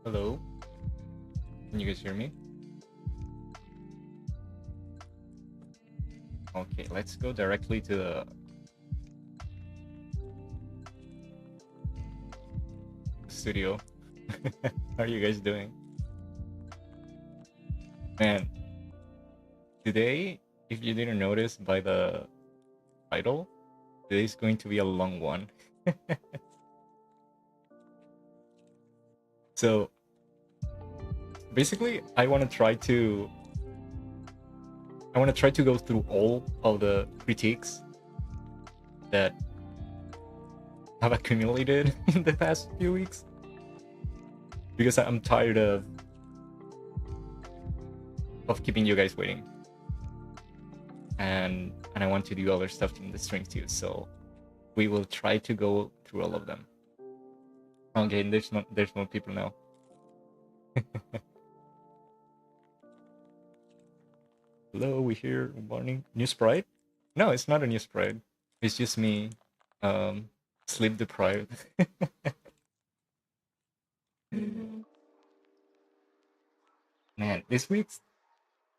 Hello, can you guys hear me? Okay, let's go directly to the studio. How are you guys doing? Man, today, if you didn't notice by the title, today's going to be a long one. So basically, I want to try to go through all of the critiques that have accumulated in the past few weeks because I'm tired of keeping you guys waiting, and I want to do other stuff in the stream too. So we will try to go through all of them. Okay, there's no people now. Hello, we here. Good morning. New sprite? No, it's not a new sprite. It's just me, um, sleep deprived. Man, this week's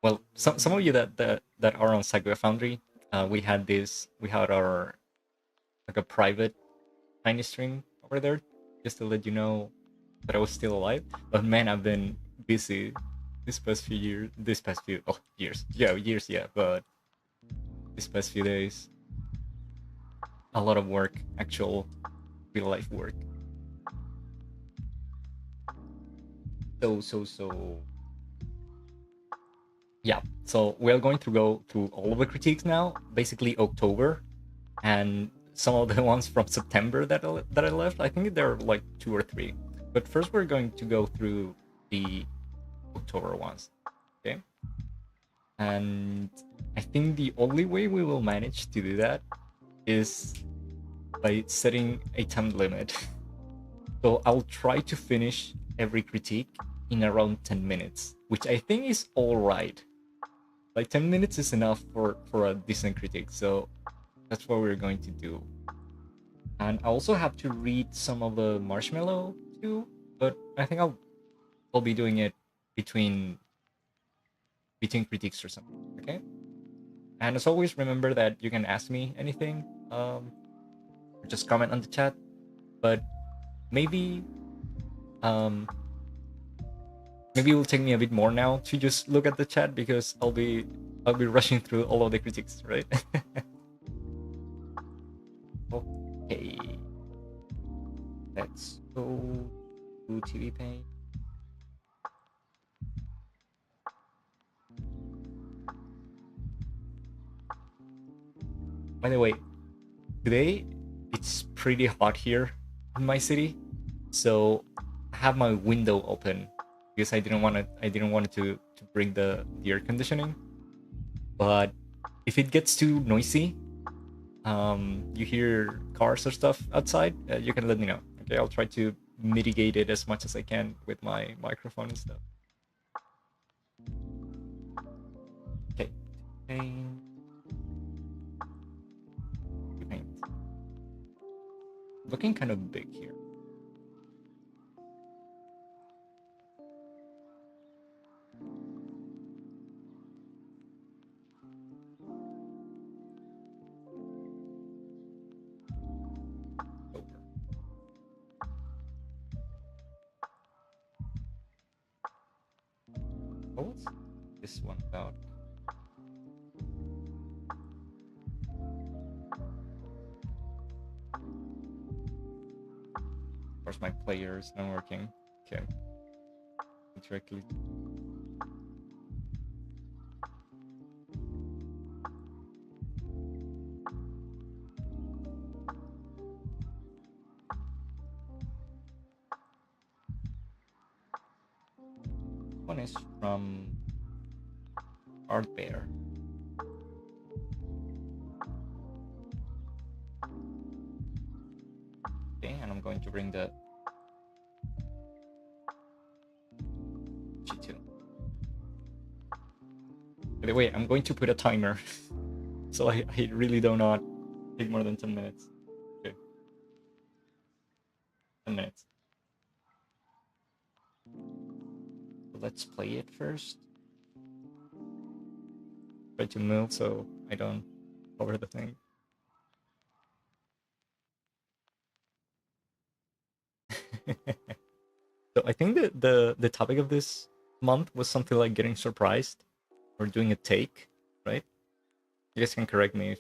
well, some of you that are on Saga Foundry, we had our like a private tiny stream over there just to let you know that I was still alive. But man, I've been busy this past few years, yeah, years, yeah, but this past few days, a lot of work, actual real life work. So yeah. So we're going to go through all of the critiques now, basically October, and some of the ones from September that I left. I think there are like two or three. But first, we're going to go through the October ones. Okay. And I think the only way we will manage to do that is by setting a time limit. So I'll try to finish every critique in around 10 minutes, which I think is all right. Like 10 minutes is enough for a decent critique. So that's what we're going to do. And I also have to read some of the marshmallow too, but I think I'll be doing it between critiques or something. Okay. And as always, remember that you can ask me anything, or just comment on the chat. But maybe um, maybe it will take me a bit more now to just look at the chat because I'll be rushing through all of the critiques, right? Okay, let's go to TV Paint. By the way, today it's pretty hot here in my city, so I have my window open because I didn't want to bring the air conditioning. But if it gets too noisy, you hear cars or stuff outside, you can let me know. Okay, I'll try to mitigate it as much as I can with my microphone and stuff. Okay, paint, paint. Looking kind of big here. Over. What was this one about? Of course, my player is not working. Okay, directly. One is from Art Bear. Okay, and I'm going to bring the G2. By the way, I'm going to put a timer, so I really do not take more than 10 minutes. Okay, 10 minutes. let's play it first. Try to move so I don't cover the thing. So I think that the topic of this month was something like getting surprised or doing a take, right? You guys can correct me if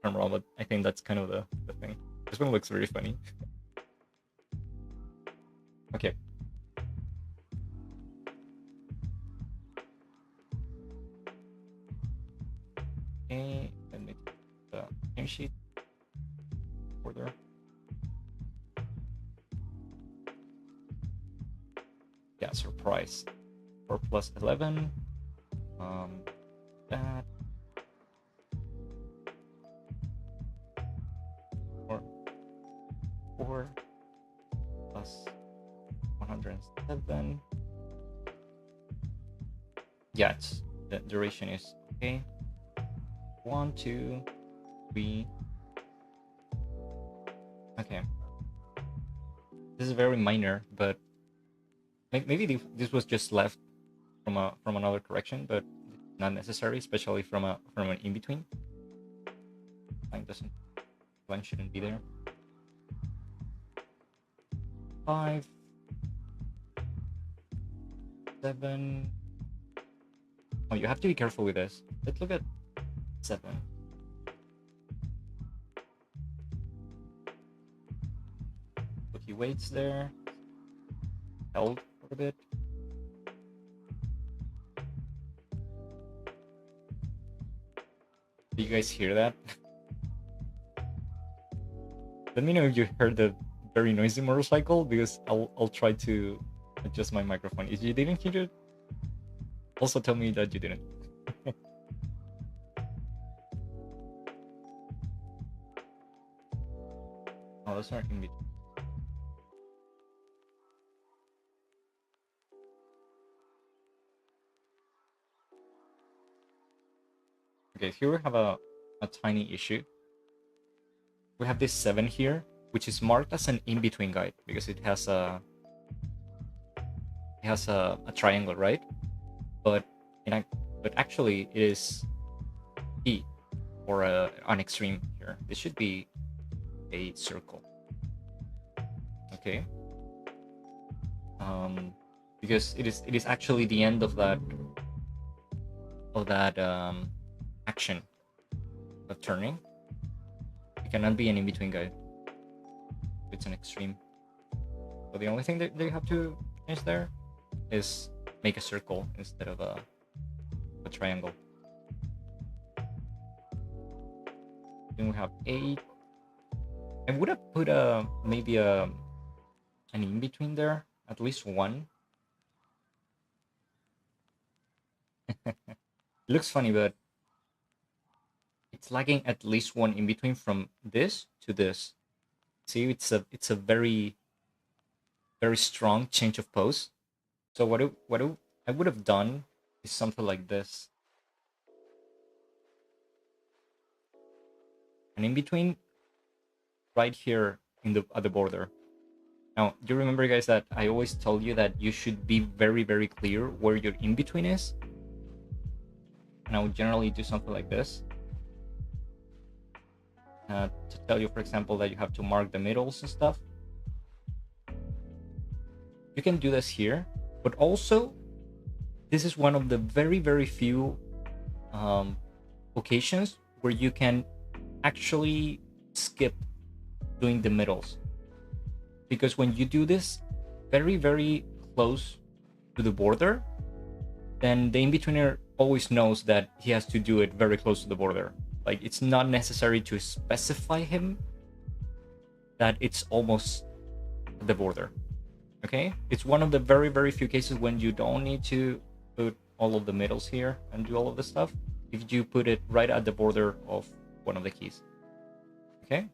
I'm wrong, but I think that's kind of the thing. This one looks very funny. Okay. Okay, let me take the name sheet order. Yeah, surprise. 4 plus 11. That. 4 plus 107. Yeah, the duration is okay. 1, 2, 3. Okay. This is very minor, but maybe this was just left from another correction, but not necessary, especially from an in between. Line shouldn't be there. 5, 7. Oh, you have to be careful with this. Let's look at 7. So he waits there, held for a bit. Do you guys hear that? Let me know if you heard the very noisy motorcycle, because I'll try to adjust my microphone. If you didn't hear it, also tell me that you didn't. Oh, that's not in between. Okay, here we have a tiny issue. We have this 7 here, which is marked as an in-between guide because it has a triangle, right? But actually it is E, or an extreme here. This should be a circle. Okay. Because it is actually the end of that action of turning. It cannot be an in-between guide. It's an extreme. So the only thing that you have to change there is make a circle instead of a triangle. Then we have 8. I would have put maybe an in-between there, at least one. It looks funny, but it's lagging at least one in between from this to this. See, it's a very strong change of pose. So what I would have done is something like this. And in between, right here at the border. Now, you remember, guys, that I always tell you that you should be very, very clear where your in between is. And I would generally do something like this. To tell you, for example, that you have to mark the middles and stuff. You can do this here, but also this is one of the very, very few occasions where you can actually skip doing the middles, because when you do this very, very close to the border, then the in-betweener always knows that he has to do it very close to the border. Like, it's not necessary to specify him that it's almost at the border. Okay, it's one of the very, very few cases when you don't need to put all of the middles here and do all of the stuff if you put it right at the border of one of the keys. Okay,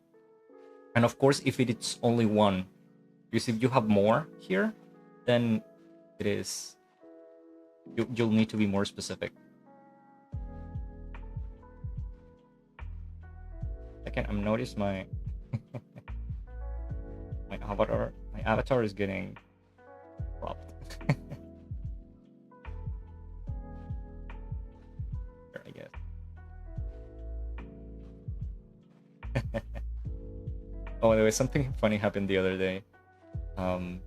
and of course if it's only one, because if you have more here, then it is you'll need to be more specific. Second, I'm noticed my my avatar is getting cropped. Oh, there was something funny happened the other day. Um,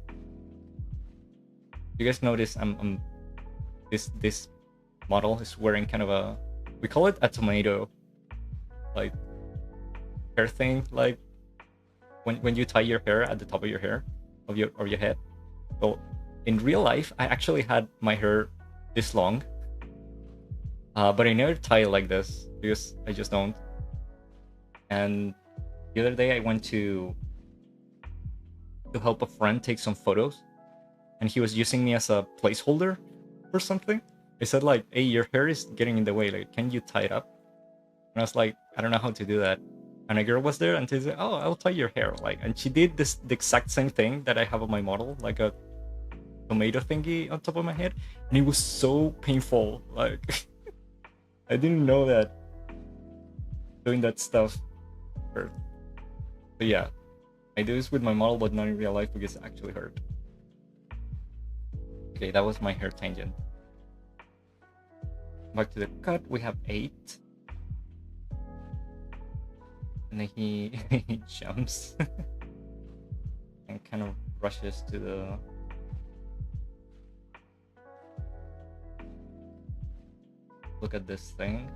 you guys notice I'm this model is wearing kind of a, we call it a tomato, like hair thing, like when you tie your hair at the top of your hair, of your head. Well, in real life, I actually had my hair this long, but I never tie it like this because I just don't. And the other day, I went to help a friend take some photos, and he was using me as a placeholder for something. I said like, "Hey, your hair is getting in the way. Like, can you tie it up?" And I was like, "I don't know how to do that." And a girl was there, and she said, "Oh, I'll tie your hair." Like, and she did the exact same thing that I have on my model, like a tomato thingy on top of my head, and it was so painful. Like, I didn't know that doing that stuff hurt. But yeah, I do this with my model, but not in real life because it actually hurt. Okay, that was my hair tangent. Back to the cut, we have 8. And then he, he jumps and kind of rushes to the... Look at this thing.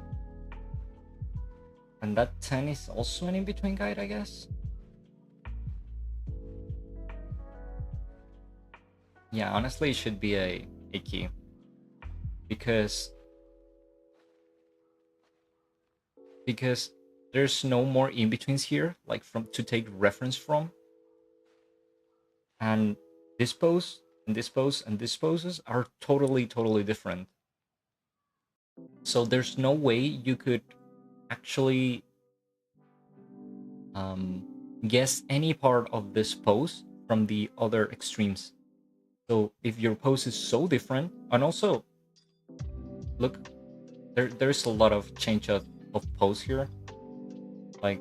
And that 10 is also an in-between guide, I guess? Yeah, honestly, it should be a key. Because there's no more in-betweens here, like from to take reference from. And this pose, and this pose, and these poses are totally different. So there's no way you could actually guess any part of this pose from the other extremes. So if your pose is so different, and also look, there's a lot of change of pose here, like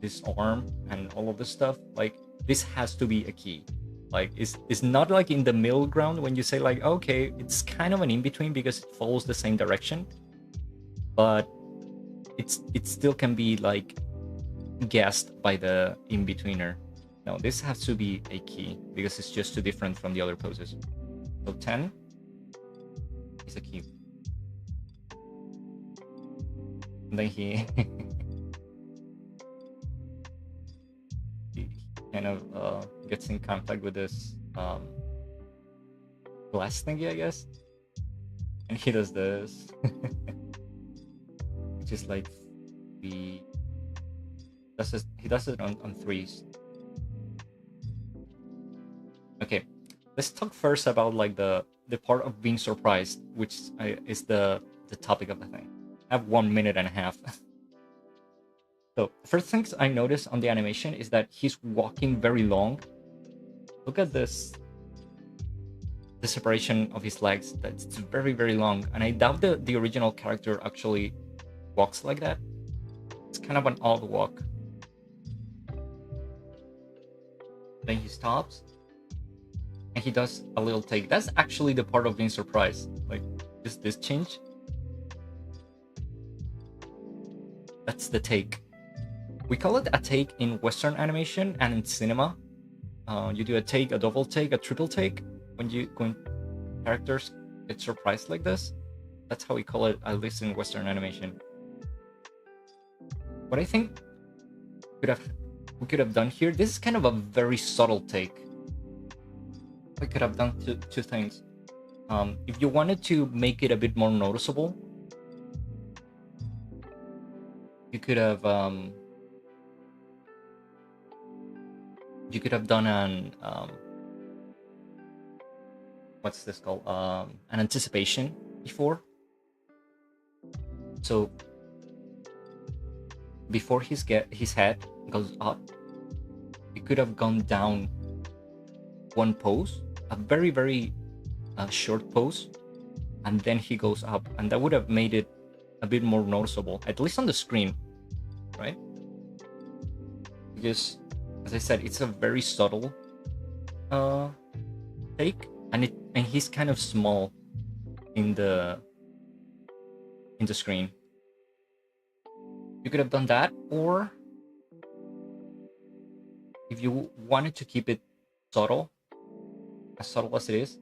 this arm and all of this stuff. Like, this has to be a key. Like, it's not like in the middle ground when you say like, okay, it's kind of an in-between because it follows the same direction, but it still can be like guessed by the in-betweener. No, this has to be a key because it's just too different from the other poses. So 10 is a key. And then he he kind of gets in contact with this glass thingy, I guess, and he does this, which is like he does it on 3s. Okay, let's talk first about like the part of being surprised, which is the topic of the thing. I have 1.5 minutes. So first things I noticed on the animation is that he's walking very long. Look at this, the separation of his legs. That's very long, and I doubt the original character actually walks like that. It's kind of an odd walk. Then he stops, and he does a little take. That's actually the part of being surprised. Like, just this change. That's the take. We call it a take in Western animation and in cinema. You do a take, a double take, a triple take when characters get surprised like this. That's how we call it, at least in Western animation. What I think we could have done here, this is kind of a very subtle take. We could have done two things. If you wanted to make it a bit more noticeable, you could have done an what's this called? An anticipation before. So before his head goes up, it could have gone down one pose, a very short pose, and then he goes up, and that would have made it a bit more noticeable, at least on the screen, right? Because, as I said, it's a very subtle take, and he's kind of small in the screen. You could have done that, or if you wanted to keep it subtle, as subtle as it is,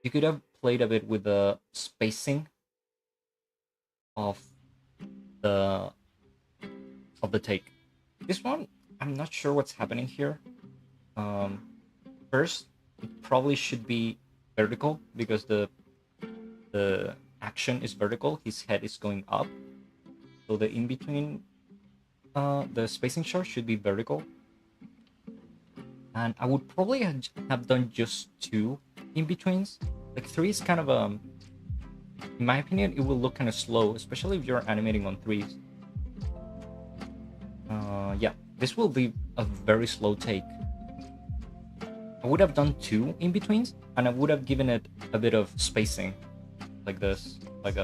you could have played a bit with the spacing of the take. This one, I'm not sure what's happening here. First, it probably should be vertical because the action is vertical. His head is going up, so the in between, the spacing shot should be vertical. And I would probably have done just 2 in betweens. Like 3 is kind of in my opinion, it will look kind of slow, especially if you're animating on 3s. Yeah, this will be a very slow take. I would have done 2 in betweens, and I would have given it a bit of spacing, like this, like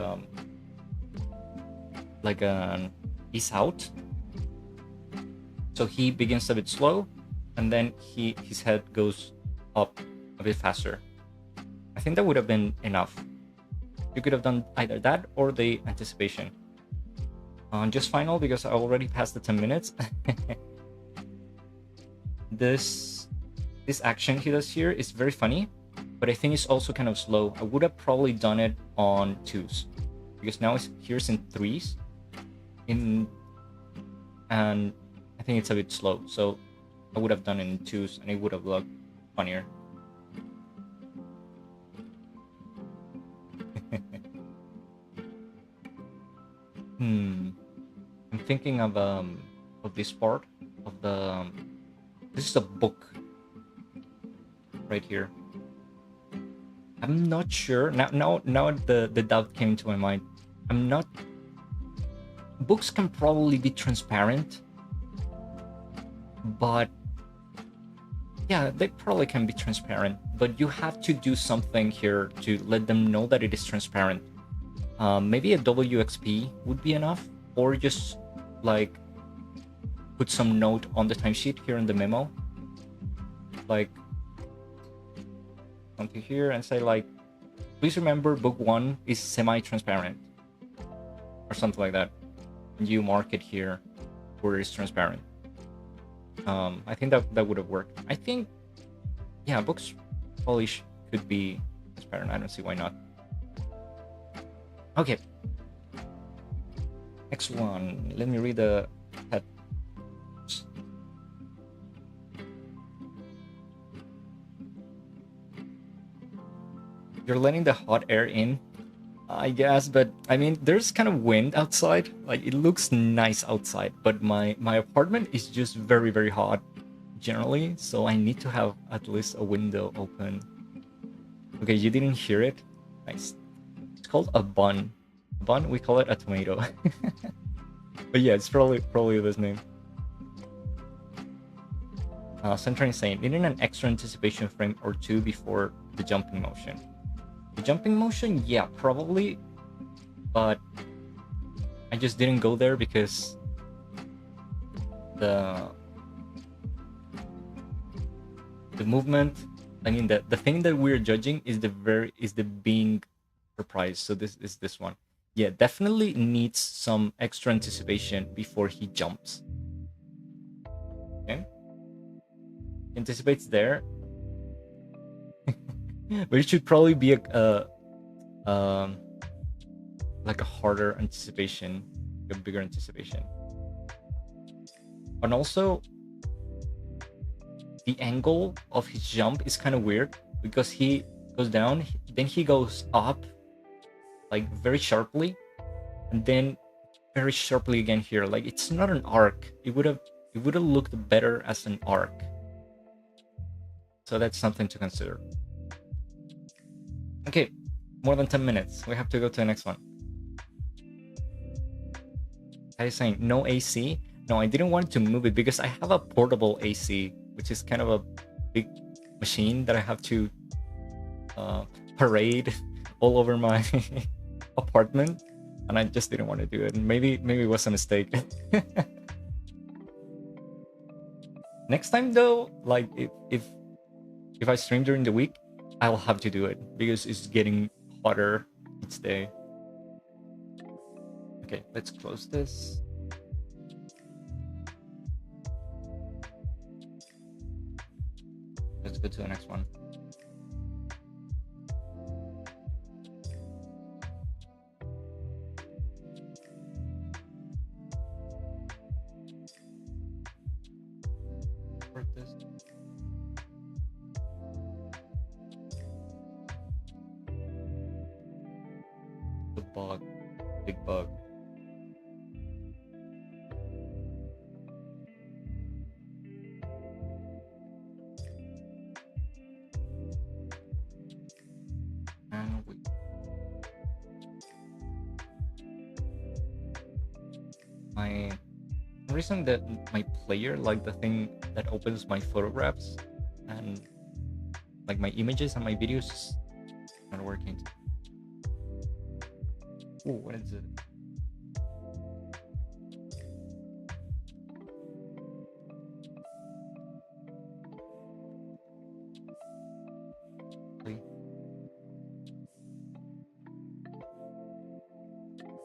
an ease out. So he begins a bit slow, and then his head goes up a bit faster. I think that would have been enough. You could have done either that or the anticipation. Just final because I already passed the 10 minutes. This action he does here is very funny, but I think it's also kind of slow. I would have probably done it on 2s because now here's in 3s, and I think it's a bit slow. So I would have done it in 2s, and it would have looked funnier. I'm thinking of this part of the. This is a book right here. I'm not sure now. The doubt came to my mind. I'm not. Books can probably be transparent, but yeah, they probably can be transparent. But you have to do something here to let them know that it is transparent. Maybe a WXP would be enough, or just like put some note on the timesheet here in the memo, like something here, and say like, please remember book 1 is semi-transparent, or something like that, and you mark it here where it's transparent. I think that would have worked. I think, yeah, books probably could be transparent. I don't see why not. Okay. Next one. Let me read the head. You're letting the hot air in, I guess, but I mean, there's kind of wind outside. Like, it looks nice outside, but my apartment is just very, very hot generally, so I need to have at least a window open. Okay, you didn't hear it? Nice. It's called a bun. Bun, we call it a tomato. But yeah, it's probably this name. Centering saying, needing an extra anticipation frame or 2 before the jumping motion. The jumping motion, yeah, probably, but I just didn't go there because the movement. I mean, the thing that we're judging is the being surprised. So this is this one. Yeah, definitely needs some extra anticipation before he jumps. Okay, anticipates there. But it should probably be like a harder anticipation, a bigger anticipation. And also, the angle of his jump is kind of weird because he goes down, then he goes up, like very sharply, and then very sharply again here. Like, it's not an arc. It would have looked better as an arc. So that's something to consider. Okay, more than 10 minutes. We have to go to the next one. I was saying no AC. No, I didn't want to move it because I have a portable AC, which is kind of a big machine that I have to parade all over my apartment, and I just didn't want to do it. And maybe it was a mistake. Next time though, like if I stream during the week, I'll have to do it because it's getting hotter each day. Okay, let's close this. go to the next one. This. The bug, big bug. And we. The reason that my player, like the thing that opens my photographs and like my images and my videos, is not working. Oh, what is it?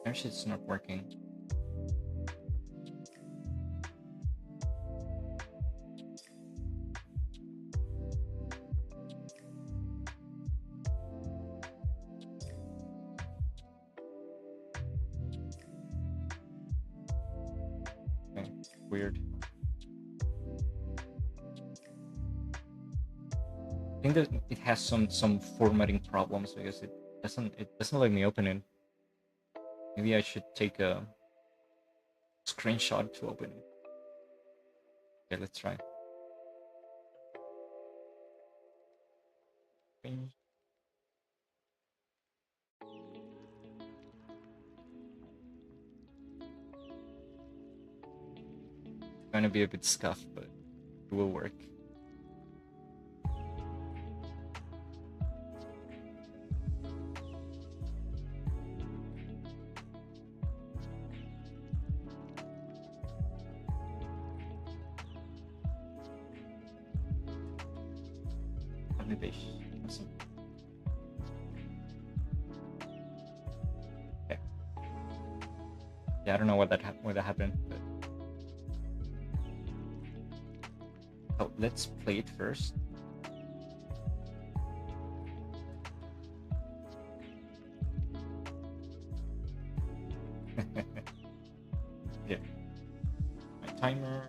Actually, it's not working. Okay, weird. I think that it has some formatting problems because it doesn't let me open it. Maybe I should take a screenshot to open it. Okay, let's try. It's gonna be a bit scuffed, but it will work. Awesome. Okay. Yeah, I don't know what that happened, but oh, let's play it first. Yeah. My timer.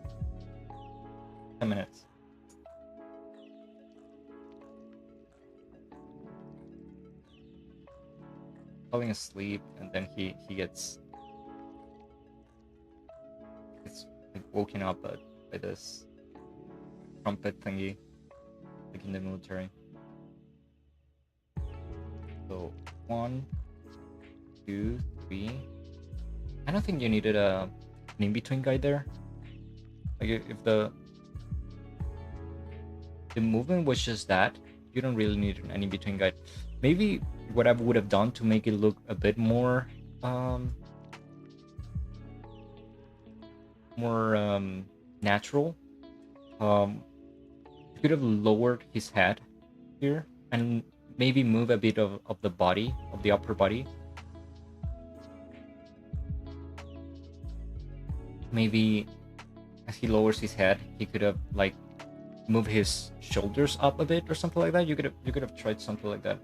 10 minutes. Falling asleep, and then he gets like woken up by this trumpet thingy, like in the military. So 1, 2, 3. I don't think you needed an in-between guide there. Like if the movement was just that, you don't really need an in-between guide. Maybe what I would have done to make it look a bit more natural, you could have lowered his head here and maybe move a bit of the body, of the upper body. Maybe as he lowers his head, he could have like moved his shoulders up a bit or something like that. You could have tried something like that.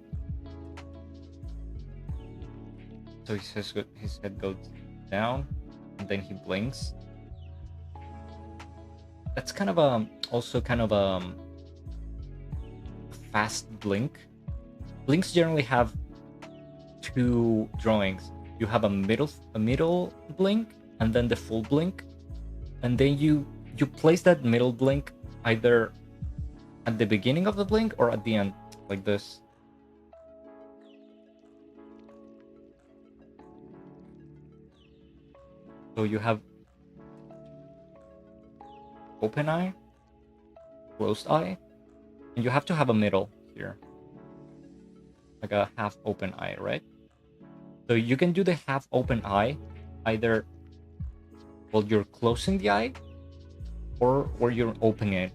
So his head goes down, and then he blinks. That's kind of also kind of a fast blink. Blinks generally have two drawings. You have a middle blink, and then the full blink, and then you place that middle blink either at the beginning of the blink or at the end, like this. So you have open eye, closed eye, and you have to have a middle here, like a half open eye, right? So you can do the half open eye either while you're closing the eye or you're opening it.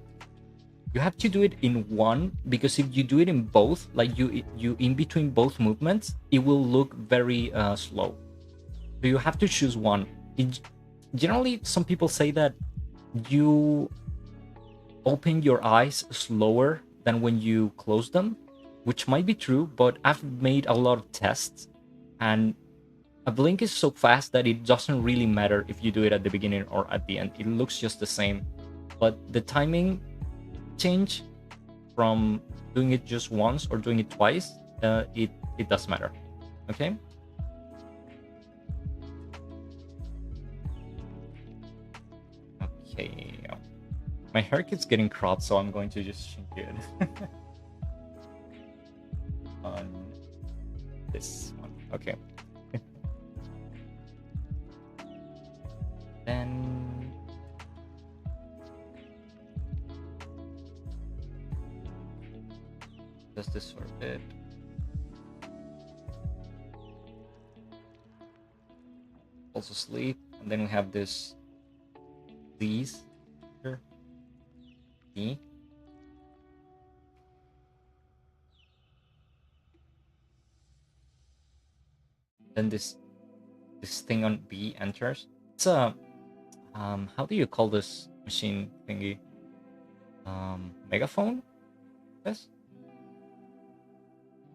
You have to do it in one, because if you do it in both, like you in between both movements, it will look very slow. So you have to choose one. Generally, some people say that you open your eyes slower than when you close them, which might be true, but I've made a lot of tests, and a blink is so fast that it doesn't really matter if you do it at the beginning or at the end. It looks just the same. But the timing change from doing it just once or doing it twice, it does matter. Okay. Okay. My hair keeps getting cropped, so I'm going to just shrink it. On this one. Okay. Then just this for a bit. Also sleep, and then we have these here. E. Then this thing on B enters. It's a how do you call this machine thingy? Megaphone? Yes.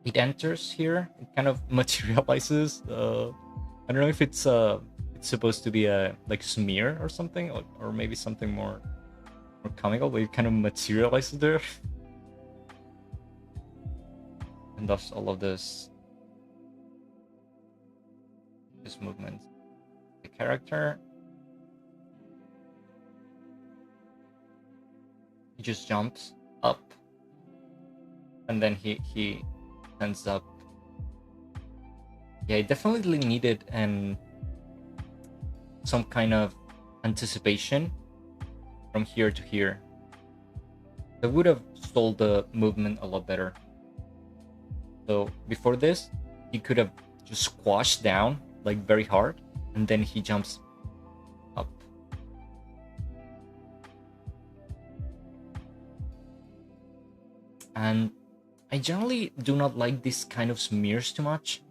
It enters here. It kind of materializes. I don't know if it's supposed to be a like smear or something, or maybe something more comical, but it kind of materializes there. And does all of this movement. The character, he just jumps up, and then he ends up. Yeah, it definitely needed some kind of anticipation from here to here. That would have stalled the movement a lot better. So before this, he could have just squashed down like very hard, and then he jumps up. And I generally do not like this kind of smears too much.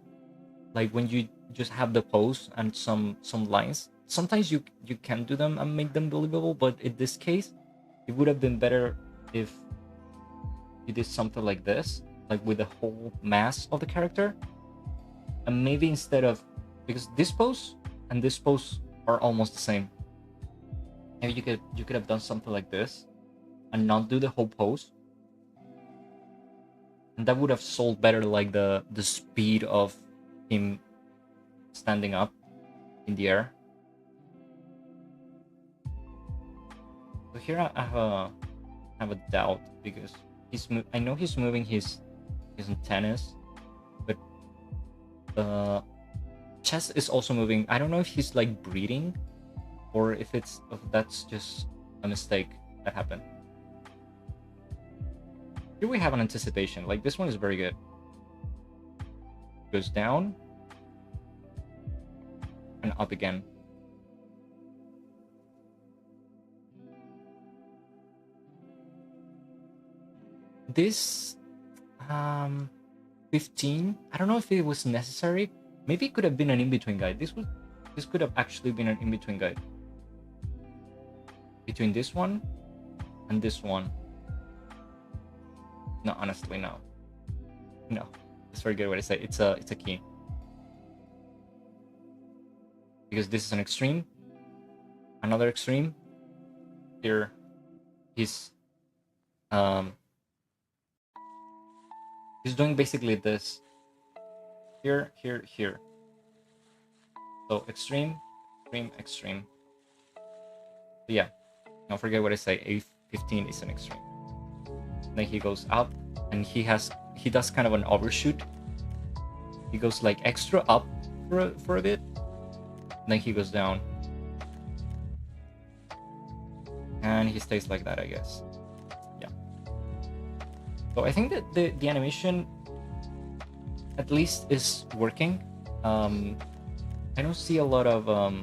Like when you just have the pose and some lines. Sometimes you can do them and make them believable, but in this case, it would have been better if you did something like this, like with the whole mass of the character. And maybe instead of, because this pose and this pose are almost the same. Maybe you could have done something like this and not do the whole pose. And that would have sold better like the speed of him standing up in the air. So here I have a doubt, because I know he's moving his antennas, but the chest is also moving. I don't know if he's like breathing, or if that's just a mistake that happened. Here we have an anticipation. Like this one is very good. Goes down and up again. This 15, I don't know if it was necessary. Maybe it could have been an in-between guide. This could have actually been an in-between guide between this one and this one. No, honestly, no. It's very good what I say. It's a key, because this is an extreme, another extreme. Here, he's doing basically this. Here. So extreme, extreme. But yeah, don't forget what I say. A15 is an extreme. Then he goes up, and he does kind of an overshoot. He goes like extra up for a bit, then he goes down, and he stays like that, I guess. Yeah. So I think that the animation at least is working. I don't see a lot of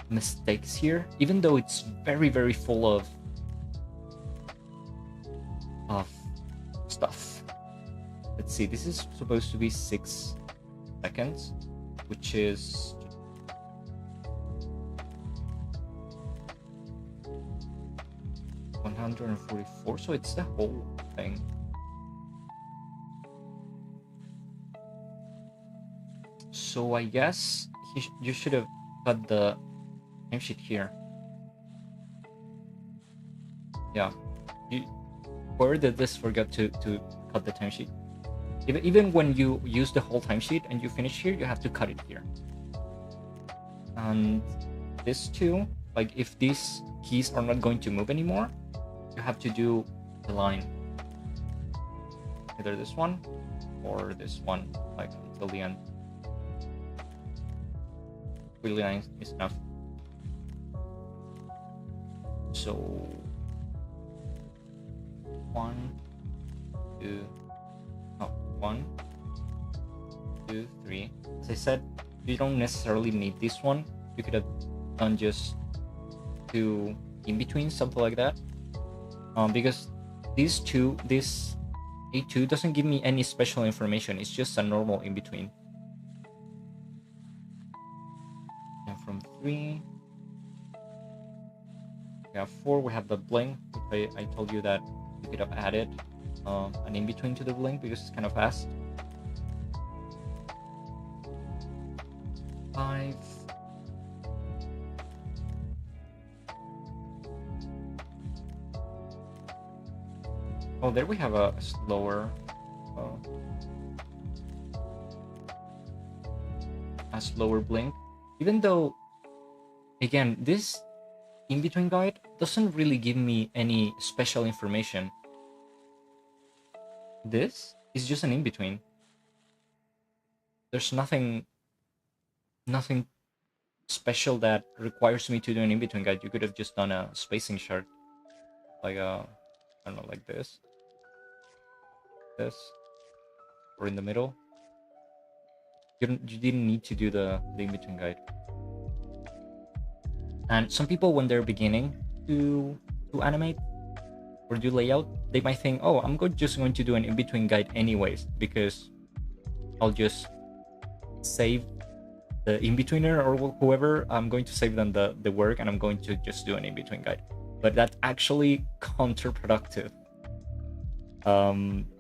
mistakes here, even though it's very, very full of stuff. Let's see, this is supposed to be 6 seconds, which is 144, so it's the whole thing. So I guess you should have cut the timesheet here. Yeah, whoever did this forgot to cut the timesheet. Even when you use the whole timesheet and you finish here, you have to cut it here. And this too, like if these keys are not going to move anymore, you have to do the line. Either this one or this one, like until the end. 3 lines is enough. So 1, 2, 1, 2, 3. As I said, you don't necessarily need this one. You could have done just 2 in between, something like that. Because this A2 doesn't give me any special information. It's just a normal in between. And from 3, yeah, 4 we have the blink, which I told you that you could have added an in between to the blink because it's kind of fast. 5. Oh, there we have a slower blink. Even though, again, this in-between guide doesn't really give me any special information. This is just an in-between. There's nothing special that requires me to do an in-between guide. You could have just done a spacing chart, like I don't know, like this, or in the middle. You didn't need to do the in-between guide. And some people, when they're beginning to animate or do layout, they might think, oh, I'm just going to do an in-between guide anyways, because I'll just save the in-betweener or whoever, I'm going to save them the work and I'm going to just do an in-between guide. But that's actually counterproductive.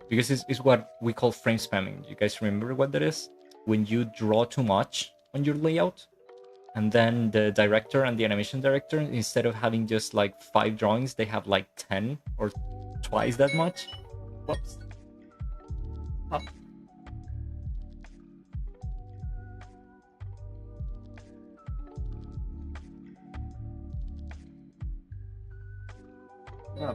Because it's what we call frame spamming. You guys remember what that is? When you draw too much on your layout, and then the director and the animation director, instead of having just like 5 drawings, they have like 10 or twice that much. Whoops. Oh. Yeah.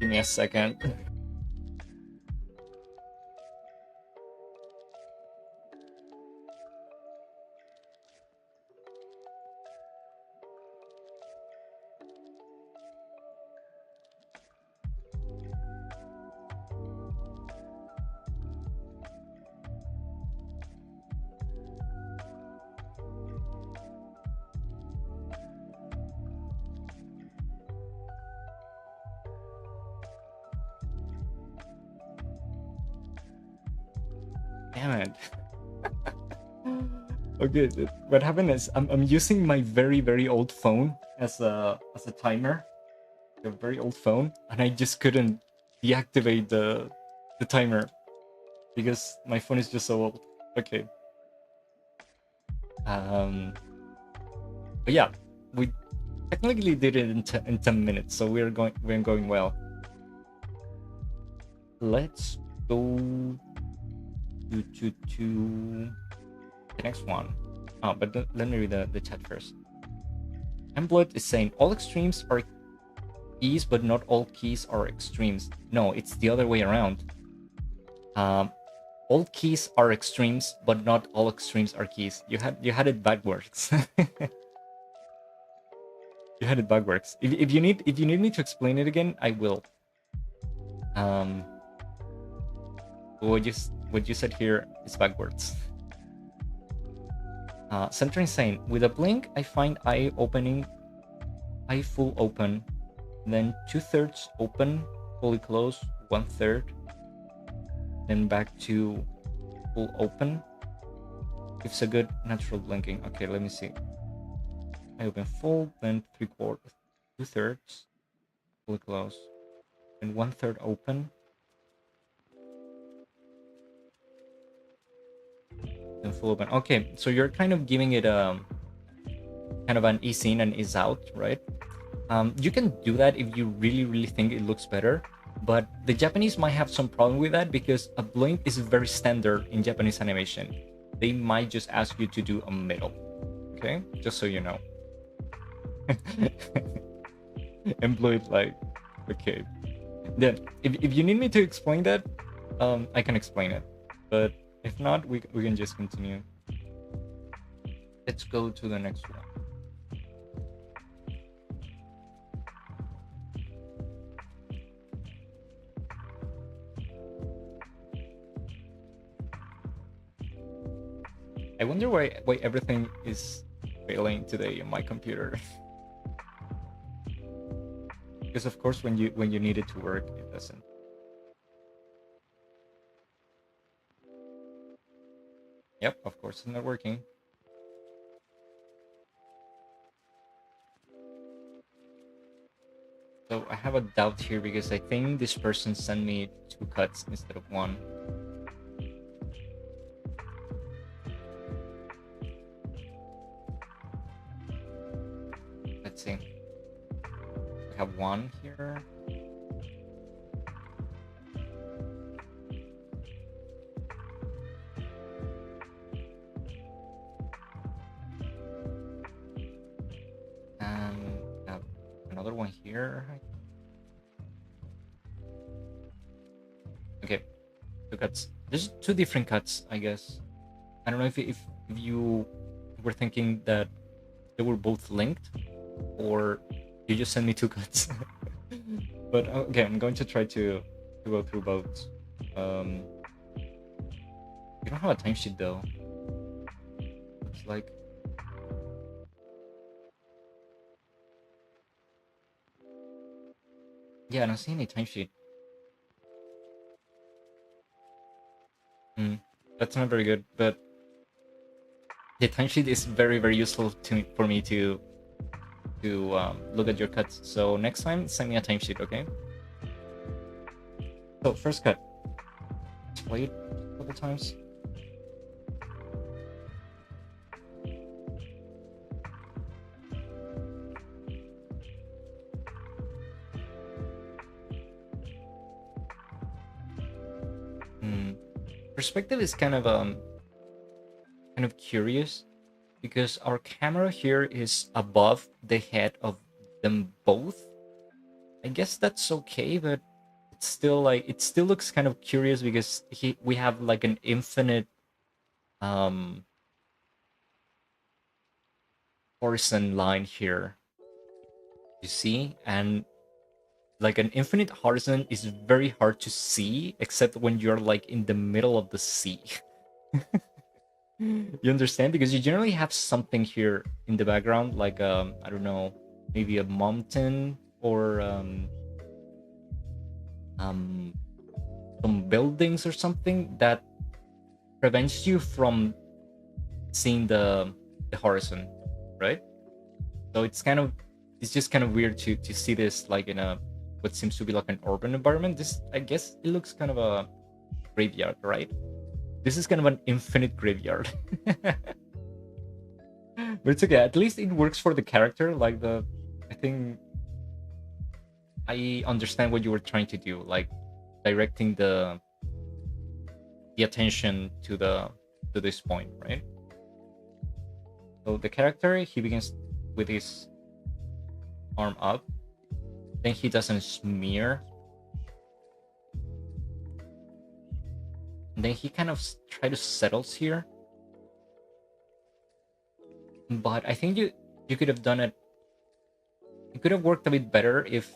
Give me a second. Damn it. Okay, what happened is I'm using my very old phone as a timer, a very old phone, and I just couldn't deactivate the timer because my phone is just so old. Okay. But yeah, we technically did it in 10 minutes, so we're going well. Let's go to the next one. But let me read the chat first. Embloid is saying all extremes are keys, but not all keys are extremes. No, it's the other way around. All keys are extremes, but not all extremes are keys. You had it backwards. You had it backwards. If you need me to explain it again, I will. What you said here is backwards. Centering saying, with a blink, I find eye full open, then 2/3 open, fully closed, 1/3, then back to full open. It's a good natural blinking. Okay, let me see. I open full, then 3/4, 2/3, fully close, and 1/3 open, then full open. Okay, so you're kind of giving it kind of an ease in and ease out, right? You can do that if you really think it looks better, but the Japanese might have some problem with that because a blink is very standard in Japanese animation. They might just ask you to do a middle, okay? Just so you know. And Blue is like, okay. Then if you need me to explain that, I can explain it. But if not, we can just continue. Let's go to the next one. I wonder why everything is failing today on my computer. Because of course when you need it to work, it doesn't. Yep, of course it's not working. So I have a doubt here because I think this person sent me 2 cuts instead of 1. Let's see. I have 1 here. And I have another one here. Okay, 2 cuts. There's 2 different cuts, I guess. I don't know if you were thinking that they were both linked, or you just sent me 2 cuts. But okay, I'm going to try to go through both. You don't have a timesheet though. Looks like. Yeah, I don't see any timesheet. That's not very good, but the timesheet is very useful for me to look at your cuts. So next time, send me a timesheet, okay? So first cut. Let's play it a couple times. Perspective is kind of curious because our camera here is above the head of them both. I guess that's okay, but it's still like it still looks kind of curious because we have like an infinite horizon line here. You see? And like an infinite horizon is very hard to see except when you're like in the middle of the sea. You understand? Because you generally have something here in the background, like I don't know, maybe a mountain or some buildings or something that prevents you from seeing the horizon, right? So it's just kind of weird to see this like in a what seems to be like an urban environment. This, I guess it looks kind of a graveyard, right? This is kind of an infinite graveyard. But it's okay. At least it works for the character. Like I think I understand what you were trying to do, like directing the attention to this point, right? So the character, he begins with his arm up, then he doesn't smear, and then he kind of try to settles here. But I think you could have done it. It could have worked a bit better if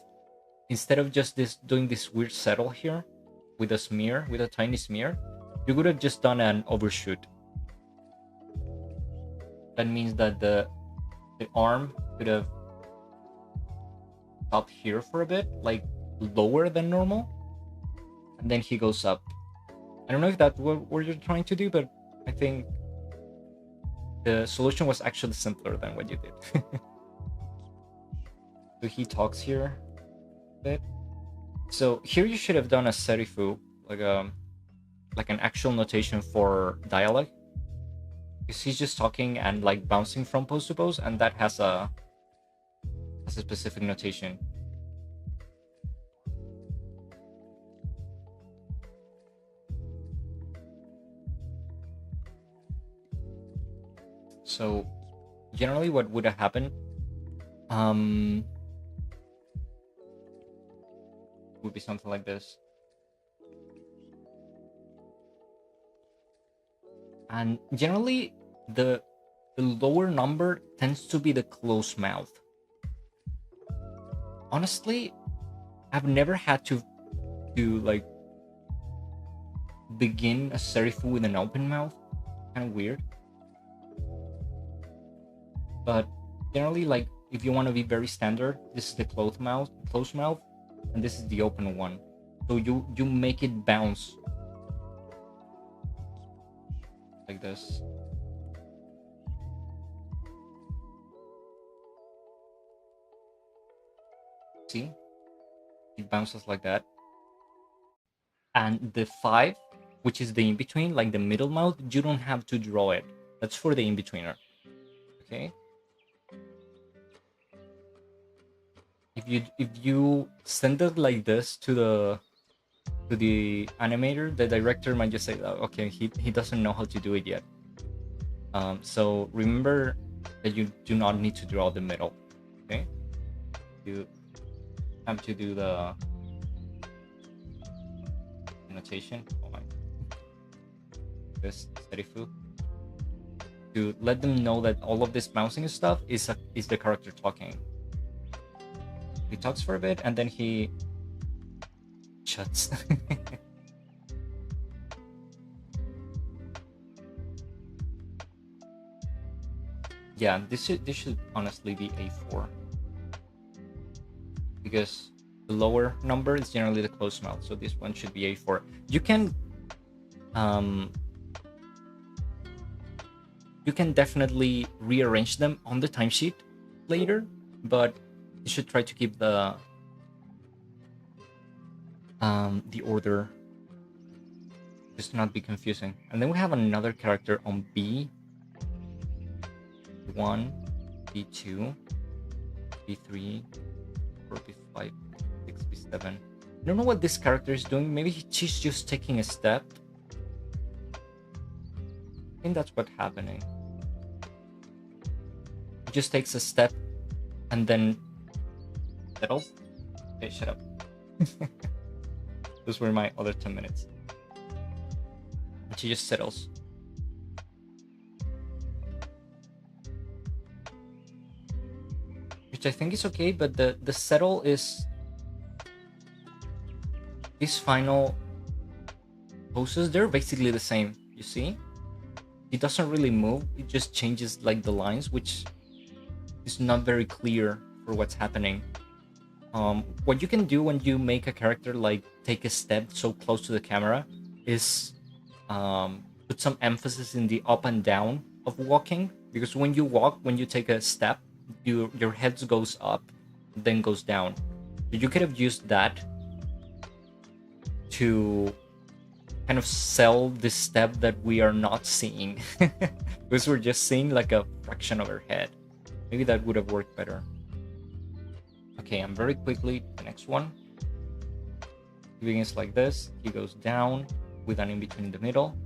instead of just doing this weird settle here with a smear, with a tiny smear, you could have just done an overshoot. That means that the arm could have stopped here for a bit, like lower than normal, and then he goes up. I don't know if that's what you're trying to do, but I think the solution was actually simpler than what you did. So he talks here a bit. So here you should have done a serifu, like an actual notation for dialogue. Because he's just talking and like bouncing from pose to pose, and that has a specific notation. So generally what would have happened would be something like this. And generally the lower number tends to be the closed mouth. Honestly, I've never had to like begin a serifu with an open mouth. Kind of weird. But generally, like if you want to be very standard, this is the closed mouth, and this is the open one. So you make it bounce like this. See? It bounces like that. And the 5, which is the in-between, like the middle mouth, you don't have to draw it. That's for the in-betweener. Okay? If you send it like this to the animator, the director might just say, oh, okay, he doesn't know how to do it yet. So remember that you do not need to draw the middle. Okay? You have to do the annotation. Oh my. This serifu to let them know that all of this bouncing stuff is the character talking. He talks for a bit and then he shuts. Yeah, this should honestly be A4 because the lower number is generally the closed mouth, so this one should be A4. You can definitely rearrange them on the timesheet later, but you should try to keep the order just to not be confusing. And then we have another character on B1, B2, B3, 4, B5, 6, B7. I don't know what this character is doing. Maybe she's just taking a step. I think that's what's happening. He just takes a step and then settles. Okay, shut up. Those were my other 10 minutes. And she just settles. Which I think is okay, but the settle is these final poses, they're basically the same, you see? It doesn't really move, it just changes like the lines, which is not very clear for what's happening. What you can do when you make a character like take a step so close to the camera is put some emphasis in the up and down of walking, because when you walk, when you take a step, your head goes up, then goes down. So you could have used that to kind of sell this step that we are not seeing, because we're just seeing like a fraction of her head. Maybe that would have worked better. Okay, and very quickly, the next one. He begins like this. He goes down with an in-between in the middle.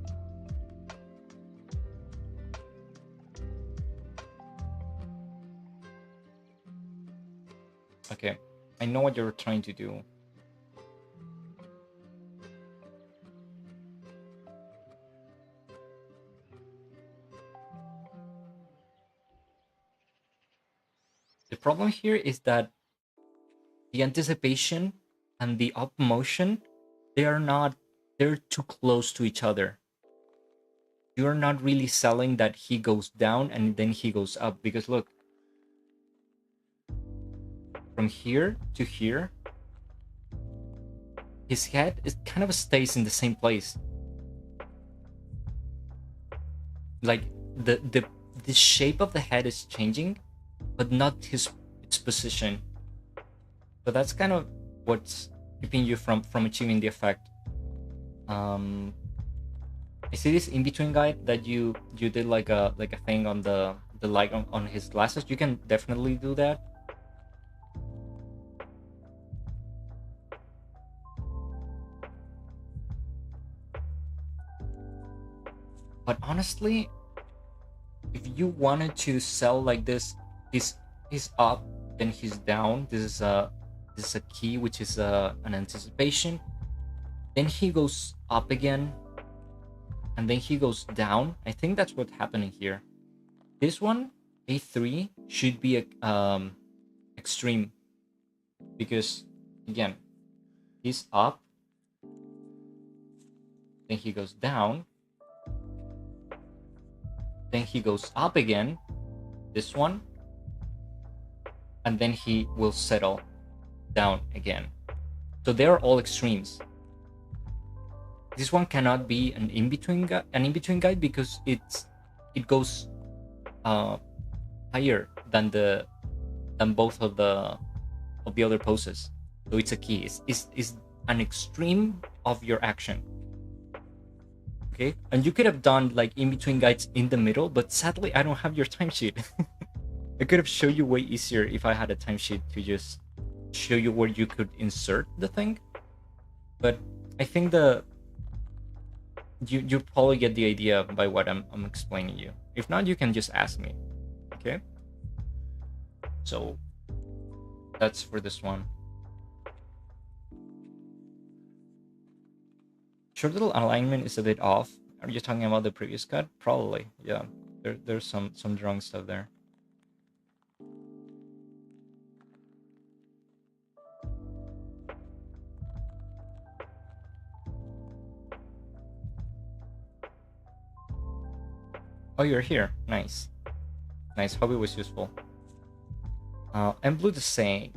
Okay, I know what you're trying to do. The problem here is that the anticipation and the up motion, they're too close to each other. You're not really selling that he goes down and then he goes up, because look, from here to here, his head is kind of stays in the same place. Like the the shape of the head is changing, but not its position. So that's kind of what's keeping you from achieving the effect. Um, I see this in between guide that you did like a thing on the light on his glasses. You can definitely do that. But honestly, if you wanted to sell like this, he's up, then he's down. This is a key, which is an anticipation. Then he goes up again, and then he goes down. I think that's what's happening here. This one, A3, should be a extreme, because again, he's up, then he goes down, then he goes up again. This one, and then he will settle down again. So they are all extremes. This one cannot be an in-between guide because it goes higher than both of the other poses. So it's a key. It's an extreme of your action. Okay, and you could have done like in-between guides in the middle, but sadly I don't have your timesheet. I could have showed you way easier if I had a timesheet to just show you where you could insert the thing. But I think you probably get the idea by what I'm explaining you. If not, you can just ask me. Okay. So that's for this one. Short little alignment is a bit off. Are you talking about the previous cut? Probably. Yeah. There's some wrong stuff there. Oh, you're here. Nice. Nice. Hope it was useful. And Blue the same.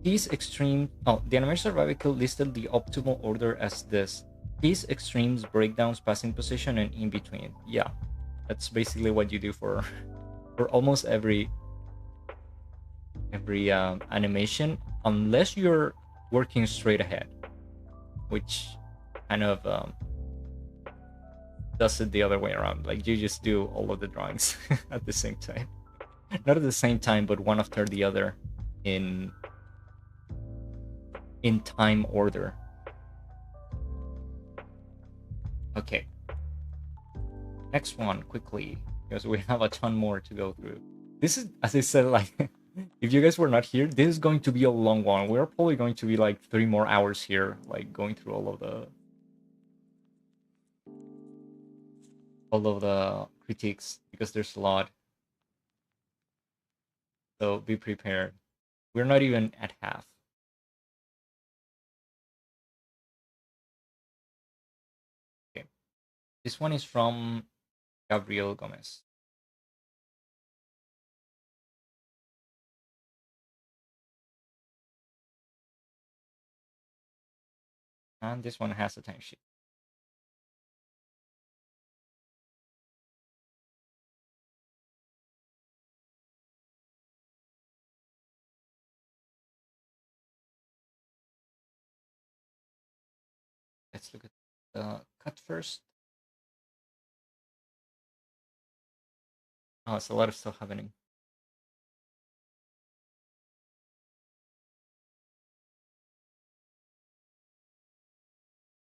These extreme. Oh, the animation survival listed the optimal order as this. These extremes, breakdowns, passing position, and in between. Yeah, that's basically what you do for almost every animation, unless you're working straight ahead, which kind of does it the other way around. Like you just do all of the drawings at the same time. Not at the same time, but one after the other in time order. Okay. Next one, quickly, because we have a ton more to go through. This is, as I said, like, if you guys were not here, this is going to be a long one. We're probably going to be like 3 more hours here, like going through all of the critiques, because there's a lot. So be prepared. We're not even at half. Okay. This one is from Gabriel Gomez. And this one has a timesheet. Let's look at the cut first. Oh, it's a lot of stuff happening.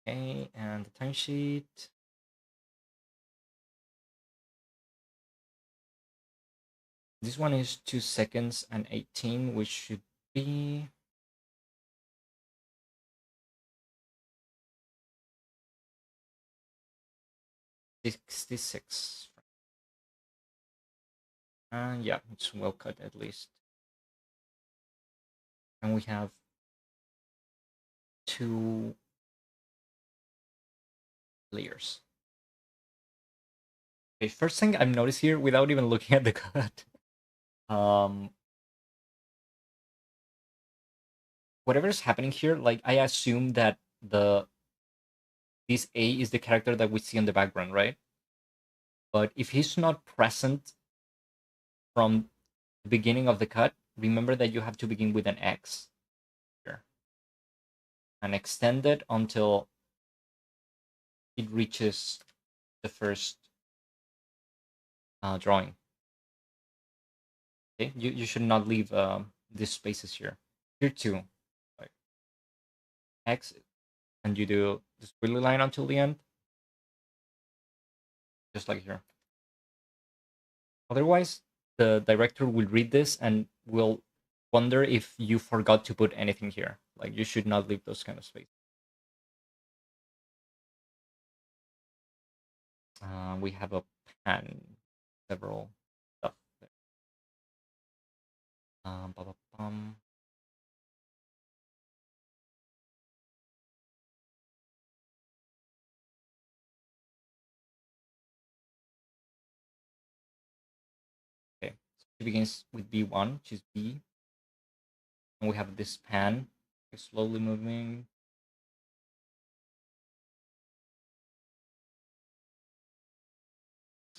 Okay, and the timesheet. This one is 2 seconds and 18, which should be 66. And yeah, it's well cut at least. And we have 2 layers. Okay, first thing I've noticed here, without even looking at the cut, whatever is happening here, like I assume that this A is the character that we see in the background, right? But if he's not present from the beginning of the cut, remember that you have to begin with an X here and extend it until it reaches the first drawing. Okay, you should not leave these spaces here. Here too, like X, and you do the squiggly line until the end, just like here. Otherwise, the director will read this and will wonder if you forgot to put anything here. Like, you should not leave those kind of spaces. We have a pan, several stuff there. Ba-ba-bum. Okay, so it begins with B1, which is B, and we have this pan, slowly moving.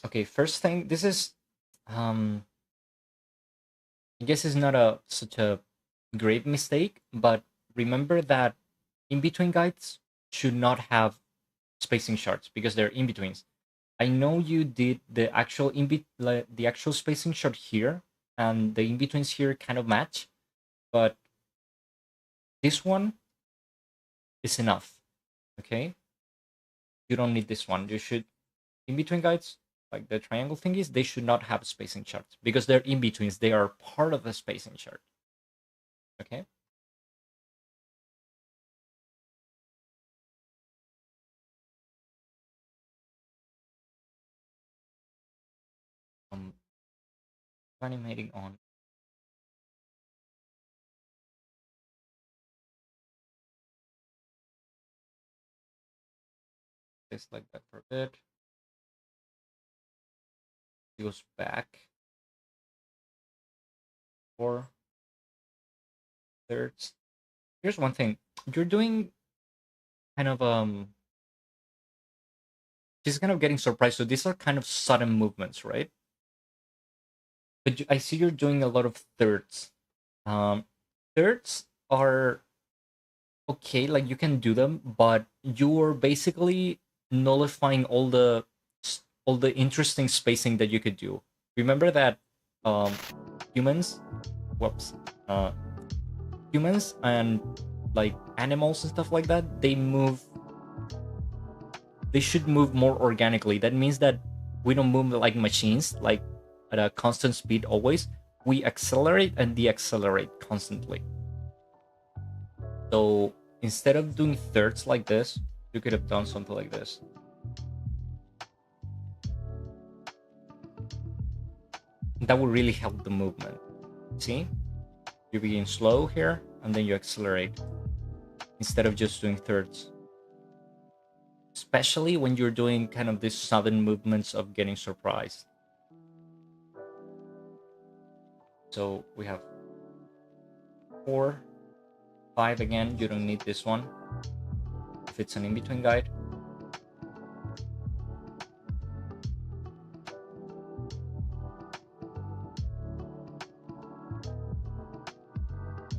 Okay, first thing, this is, I guess it's not such a grave mistake, but remember that in between guides should not have spacing charts because they're in betweens. I know you did the actual the actual spacing chart here, and the in betweens here kind of match, but this one is enough. Okay, you don't need this one. You should in between guides, like the triangle thingies, they should not have spacing charts because they're in betweens. They are part of the spacing chart. Okay. Um, animating on this like that for a bit. It goes back 4/3. Here's one thing. You're doing kind of she's kind of getting surprised. So these are kind of sudden movements, right? But I see you're doing a lot of thirds. Um, thirds are okay, like you can do them, but you're basically nullifying all the interesting spacing that you could do. Remember that um, humans, whoops, uh, humans and like animals and stuff like that, they should move more organically. That means that we don't move like machines, like at a constant speed always. We accelerate and deaccelerate constantly. So instead of doing thirds like this, you could have done something like this. That would really help the movement. See? You begin slow here, and then you accelerate instead of just doing thirds. Especially when you're doing kind of these sudden movements of getting surprised. So we have 4, 5 again. You don't need this one if it's an in-between guide.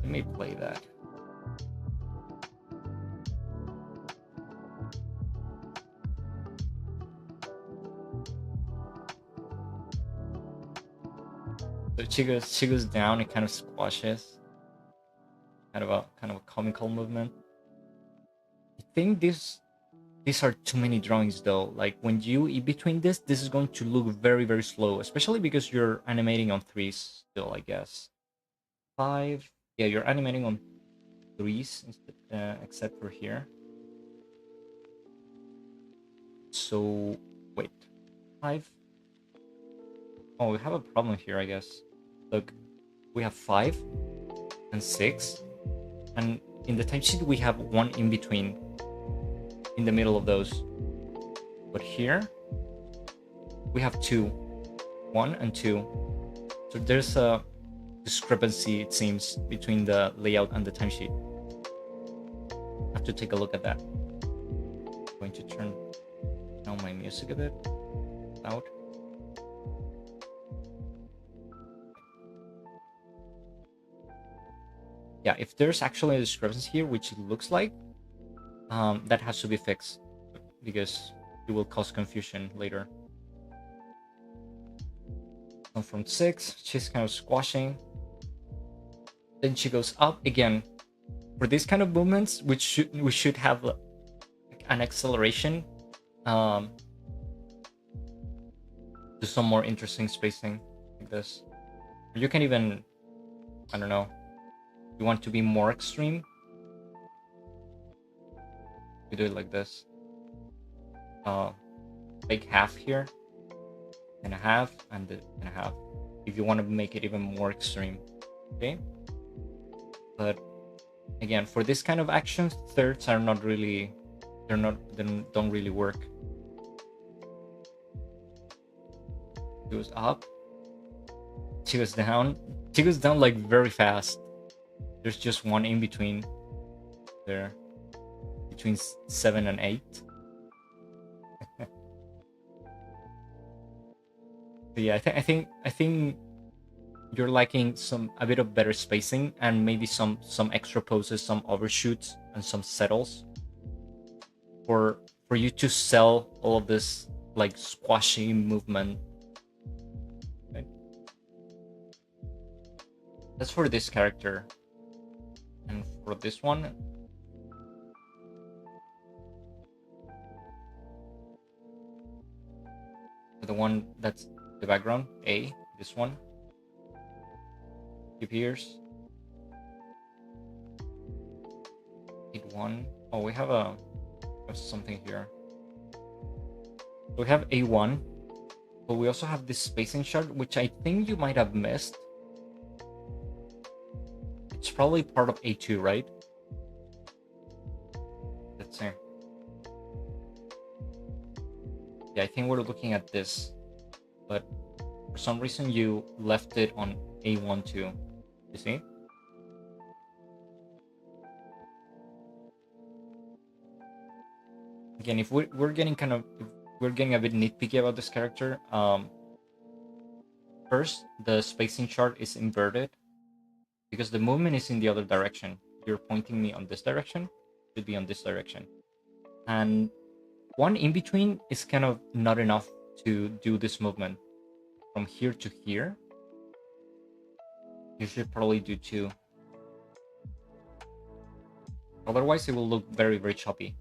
Let me play that. So she goes down, it kind of squashes. Kind of a comical movement. I think these are too many drawings though. Like when you in between this is going to look very, very slow, especially because you're animating on 3s still, I guess. 5. Yeah, you're animating on 3s except for here. So wait, 5. Oh, we have a problem here, I guess. Look, we have 5 and 6, and in the timesheet we have 1 in between, in the middle of those. But here we have 2, 1 and 2. So there's a discrepancy, it seems, between the layout and the timesheet. I have to take a look at that. I'm going to turn down my music a bit. Loud. Yeah, if there's actually a discrepancy here, which it looks like, that has to be fixed because it will cause confusion later. And from 6, she's kind of squashing. Then she goes up again. For these kind of movements, we should have like an acceleration. Um, to some more interesting spacing like this. You can even, I don't know, you want to be more extreme, you do it like this. Make half here, and a half, and a half. If you want to make it even more extreme, okay? But again, for this kind of actions, thirds are not really, they don't really work. It goes up, she goes down. She goes down like very fast. There's just one in between there, between 7 and 8. But yeah, I think you're liking a bit of better spacing and maybe some extra poses, some overshoots, and some settles for you to sell all of this like squashy movement. Okay. That's for this character, and for this one, the one that's the background, this one. Keep ears. Hit one. Oh, we have something here. So we have A1, but we also have this spacing chart, which I think you might have missed. It's probably part of A2, right? Let's see. Yeah, I think we're looking at this, but for some reason you left it on A1 too. You see? Again, if we're getting we're getting a bit nitpicky about this character. First, the spacing chart is inverted because the movement is in the other direction. You're pointing me on this direction, it should be on this direction, and one in between is kind of not enough to do this movement from here to here. You should probably do 2. Otherwise, it will look very, very choppy.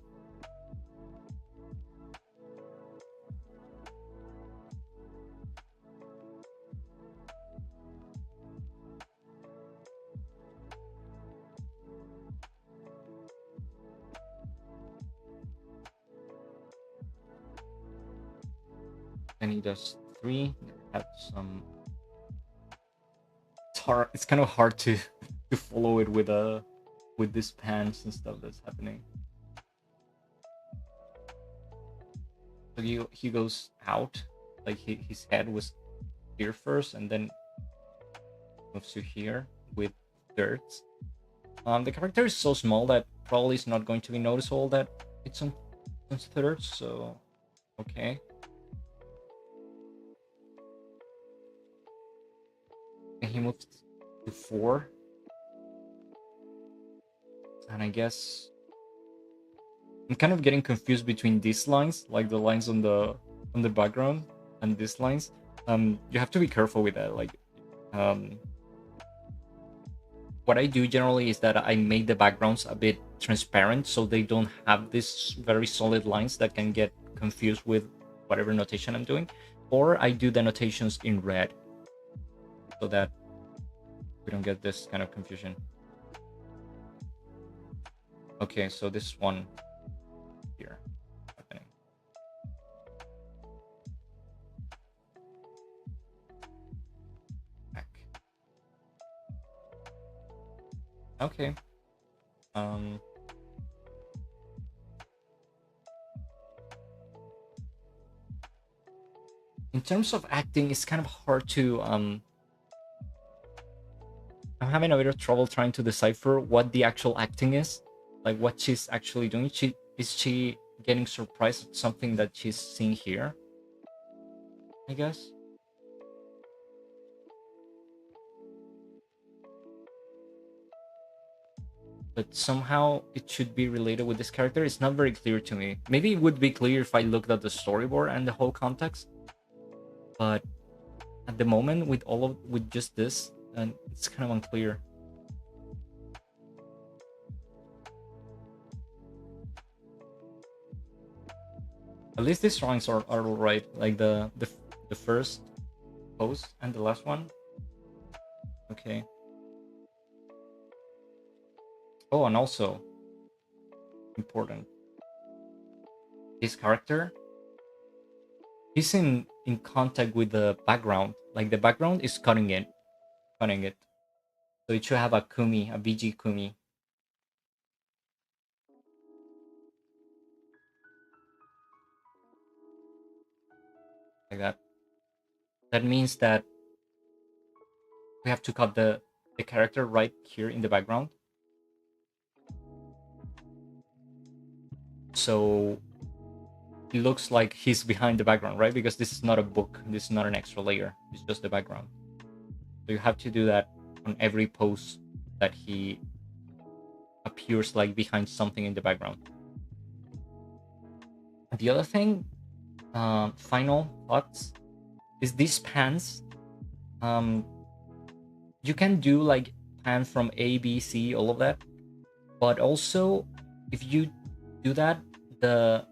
Then he does 3. Have some. It's hard. It's kind of hard to follow it with these pans and stuff that's happening. So he goes out, like his head was here first, and then moves to here with thirds. The character is so small that probably is not going to be noticeable that it's on thirds. So okay. And he moves to 4, and I guess I'm kind of getting confused between these lines, like the lines on the background, and these lines. You have to be careful with that. Like, what I do generally is that I make the backgrounds a bit transparent so they don't have these very solid lines that can get confused with whatever notation I'm doing, or I do the notations in red so that we don't get this kind of confusion. Okay, so this one here happening. Back. Okay. In terms of acting, it's kind of hard to I'm having a bit of trouble trying to decipher what the actual acting is, like what she's actually doing. Is she getting surprised at something that she's seeing here, I guess? but somehow it should be related with this character. It's not very clear to me. Maybe it would be clear if I looked at the storyboard and the whole context, but at the moment with just this, and it's kind of unclear. At least these drawings are all right. Like the first pose and the last one. Okay. Oh, and also important. This character, he's in contact with the background. Like the background is cutting it. So it should have a Kumi, a BG Kumi. Like that. That means that we have to cut the character right here in the background. So it looks like he's behind the background, right? Because this is not a book. This is not an extra layer. It's just the background. So you have to do that on every pose that he appears like behind something in the background. The other thing, final thoughts, is these pans. You can do like pan from A, B, C, all of that, but also if you do that, the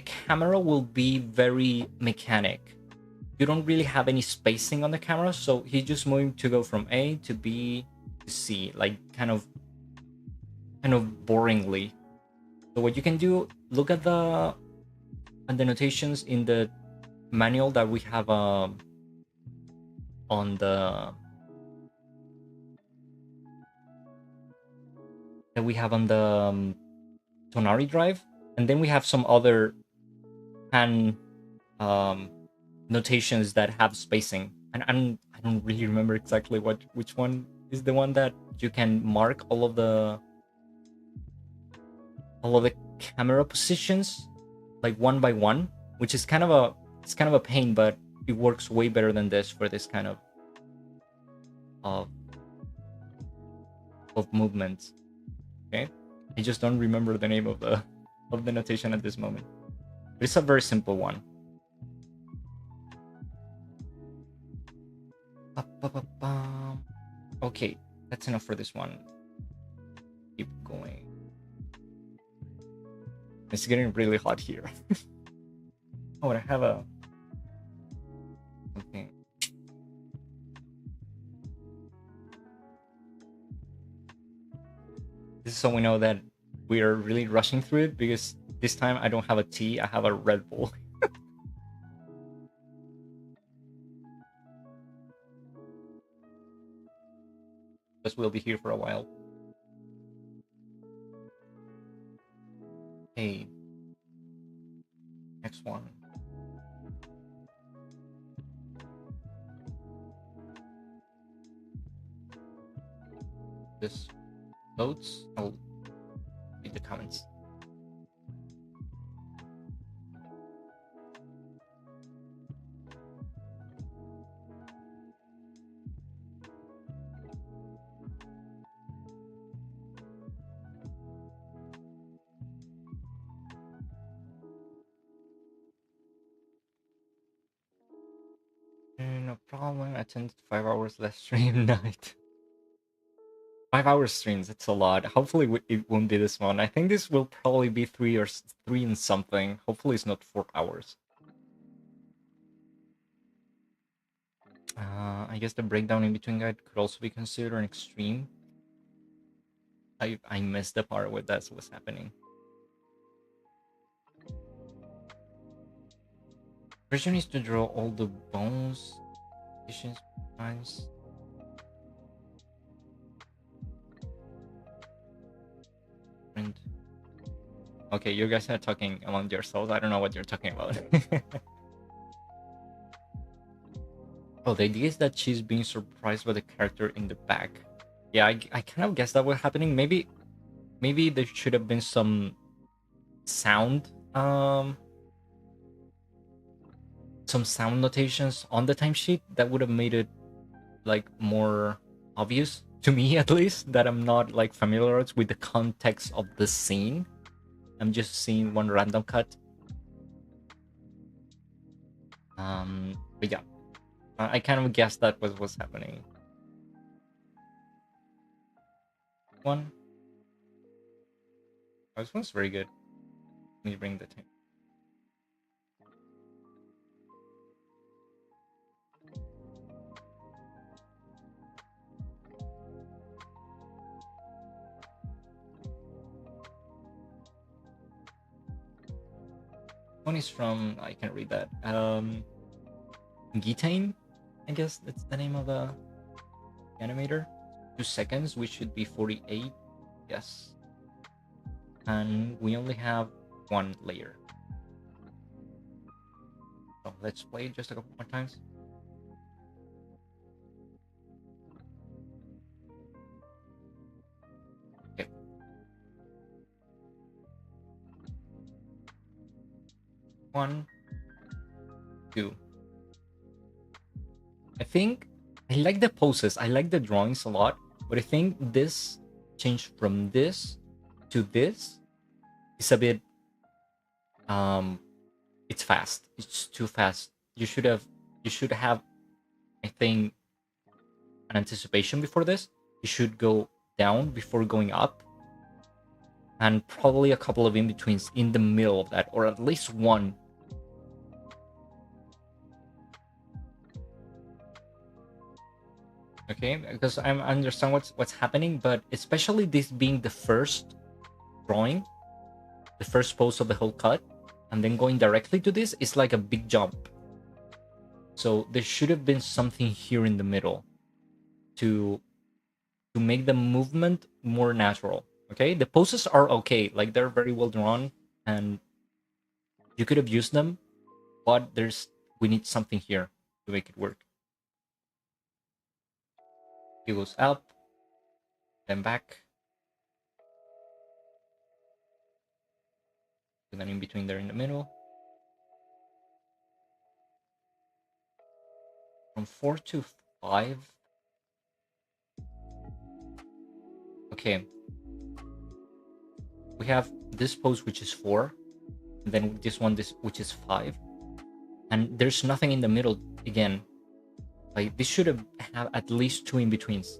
camera will be very mechanic. You don't really have any spacing on the camera, so he's just moving to go from A to B to C, like kind of boringly. So what you can do, look at the notations in the manual that we have on the Tonari drive, and then we have some other pan notations that have spacing, and I don't really remember exactly which one is the one that you can mark all of the camera positions like one by one, which is kind of a pain, but it works way better than this for this kind of movements. Okay, I just don't remember the name of the notation at this moment, but it's a very simple one. Okay, that's enough for this one. Keep going. It's getting really hot here. Oh, and I have a something. This is so we know that we are really rushing through it, because this time I don't have a tea, I have a Red Bull. Because we'll be here for a while. Hey, next one. This loads. I'll read the comments. No problem. I attend 5 hours less stream night. 5 hour streams, it's a lot. Hopefully it won't be this one. I think this will probably be 3 and something. Hopefully it's not 4 hours. I guess the breakdown in between guide could also be considered an extreme. I missed the part where that's what's happening. Version needs to draw all the bones, times. Okay, you guys are talking among yourselves. I don't know what you're talking about. Oh, the idea is that she's being surprised by the character in the back. Yeah, I kind of guessed that was happening. Maybe there should have been some sound notations on the timesheet that would have made it like more obvious. to me at least, that I'm not like familiar with the context of the scene. I'm just seeing one random cut. But yeah, I kind of guessed that was what's happening. One. Oh, this one's very good. Let me bring the thing. One is from, I can read that. Gitain, I guess that's the name of the animator. 2 seconds, which should be 48. Yes. And we only have one layer. So let's play it just a couple more times. Okay. One, two. I think I like the poses. I like the drawings a lot, but I think this change from this to this is a bit it's fast. It's too fast. You should have I think an anticipation before this. You should go down before going up. And probably a couple of in-betweens in the middle of that, or at least one. Okay, because I understand what's happening, but especially this being the first drawing, the first pose of the whole cut, and then going directly to this is like a big jump. So there should have been something here in the middle to make the movement more natural. Okay, the poses are okay, like they're very well drawn, and you could have used them, but we need something here to make it work. It goes up, then back, and then in between there in the middle. From 4 to 5. Okay. We have this pose which is 4, and then this one which is 5. And there's nothing in the middle again. Like this should have at least 2 in betweens.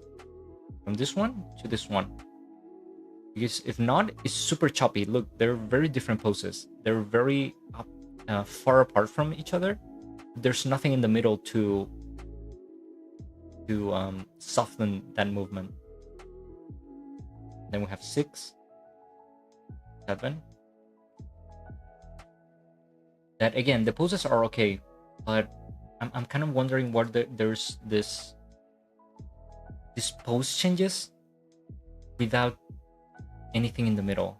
From this one to this one. Because if not, it's super choppy. Look, they're very different poses. They're very far apart from each other. There's nothing in the middle to soften that movement. Then we have 6, 7. That again, the poses are okay, but I'm kind of wondering what there's this pose changes without anything in the middle.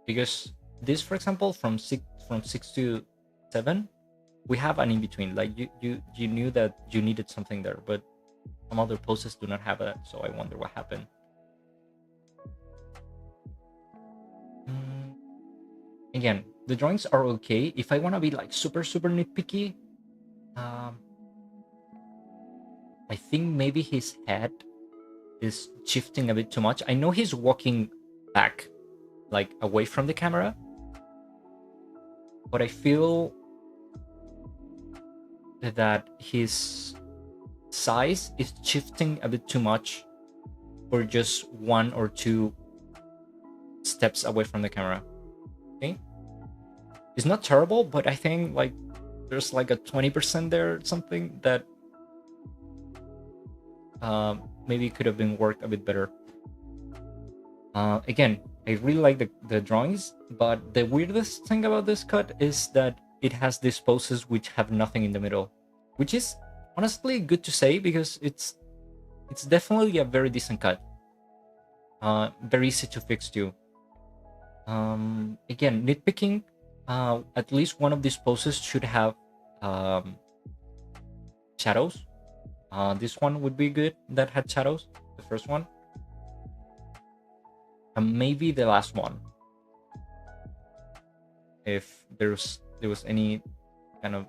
Because this, for example, from 6 to 7, we have an in between. Like you knew that you needed something there, but some other poses do not have that. So I wonder what happened. Again, the drawings are okay. If I want to be like super nitpicky, I think maybe his head is shifting a bit too much. I know he's walking back, like away from the camera, but I feel that his size is shifting a bit too much for just 1 or 2 steps away from the camera. Okay, it's not terrible, but I think like there's like a 20% there, something that maybe could have been worked a bit better. Again, I really like the drawings, but the weirdest thing about this cut is that it has these poses which have nothing in the middle, which is honestly good to say because it's definitely a very decent cut. Very easy to fix too. Again, nitpicking, at least one of these poses should have shadows. This one would be good that had shadows, the first one. And maybe the last one. If there was any kind of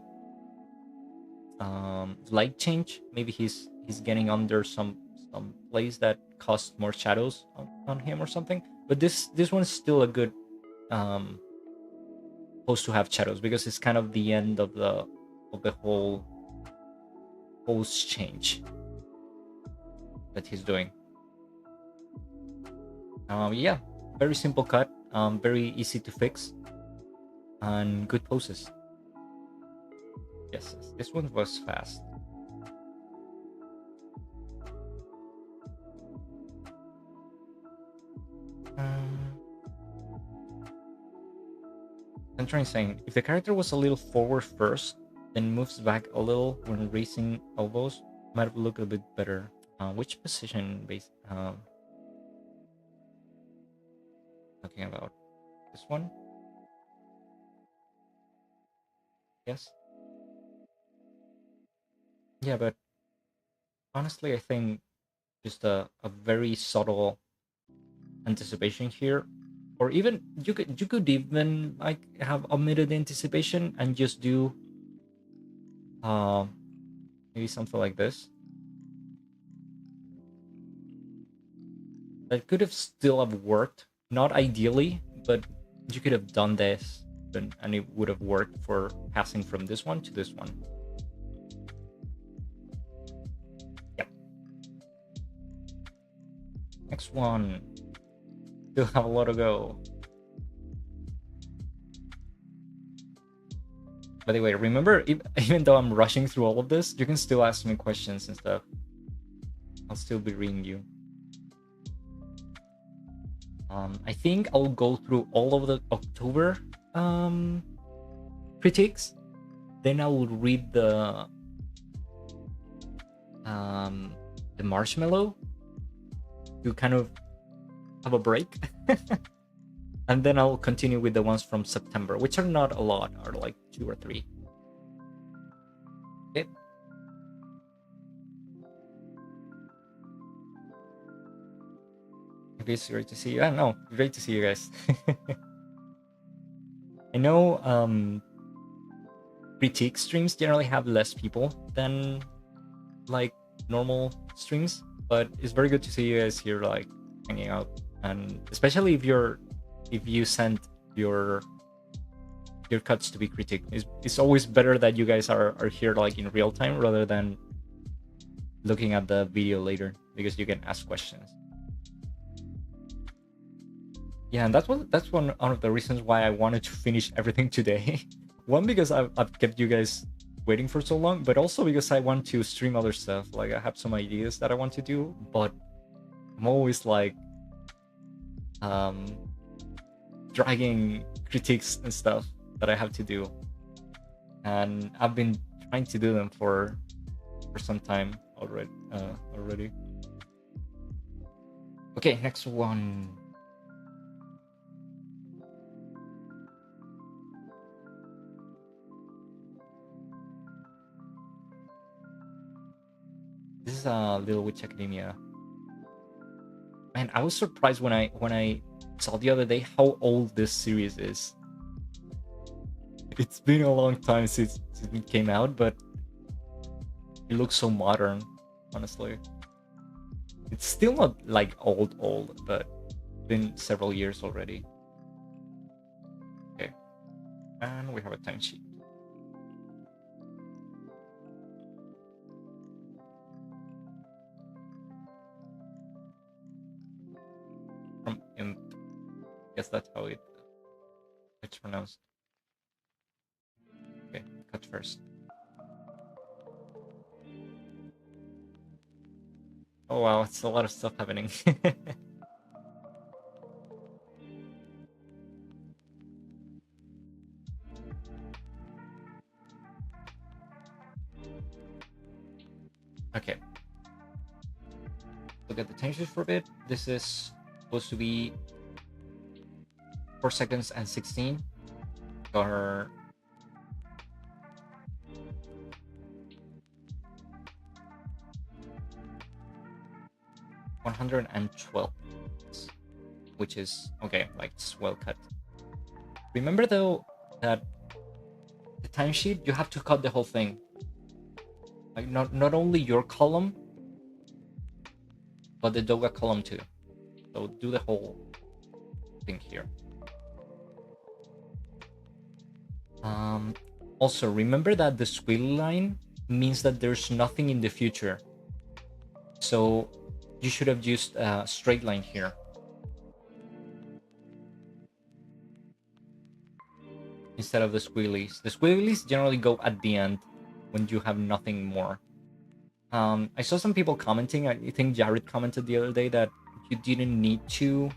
light change, maybe he's getting under some some place that costs more shadows on him or something. But this one's still a good pose to have shadows, because it's kind of the end of the whole pose change that he's doing. Yeah, very simple cut, very easy to fix, and good poses. Yes, this one was fast. I'm trying saying, if the character was a little forward first, then moves back a little when raising elbows, might have looked a bit better. Which position based? Talking about this one? Yes. Yeah, but honestly, I think just a very subtle anticipation here, or even you could even like have omitted anticipation and just do maybe something like this. That could have still have worked, not ideally, but you could have done this and it would have worked for passing from this one to this one. Yep. Next one. Still have a lot to go. By the way, remember, even though I'm rushing through all of this, you can still ask me questions and stuff. I'll still be reading you. I think I'll go through all of the October critiques. Then I will read the Marshmallow to kind of have a break. And then I'll continue with the ones from September, which are not a lot, are like 2 or 3. Okay. Okay, it's great to see you. I don't know, great to see you guys. I know critique streams generally have less people than like normal streams, but it's very good to see you guys here like hanging out, and especially if you send your cuts to be critiqued. It's always better that you guys are here like in real time rather than looking at the video later, because you can ask questions. Yeah, and that's one of the reasons why I wanted to finish everything today. One, because I've kept you guys waiting for so long, but also because I want to stream other stuff. Like I have some ideas that I want to do, but I'm always like dragging critiques and stuff that I have to do, and I've been trying to do them for some time already. Okay, next one. This is Little Witch Academia. Man, I was surprised when I saw the other day how old this series is. It's been a long time since it came out, but it looks so modern, honestly. It's still not like old, but it's been several years already. Okay, and we have a timesheet. From Imp. Guess that's how it's pronounced. Okay, cut first. Oh wow, it's a lot of stuff happening. Okay. Look at the timesheet for a bit. This is supposed to be 4 seconds and 16. Or 112, which is okay, like it's well cut. Remember though that the timesheet, you have to cut the whole thing. Like not only your column, but the Doga column too. So do the whole thing here. Also, remember that the squiggly line means that there's nothing in the future. So you should have used a straight line here. Instead of the squigglies. The squigglies generally go at the end when you have nothing more. I saw some people commenting, I think Jared commented the other day that you didn't need to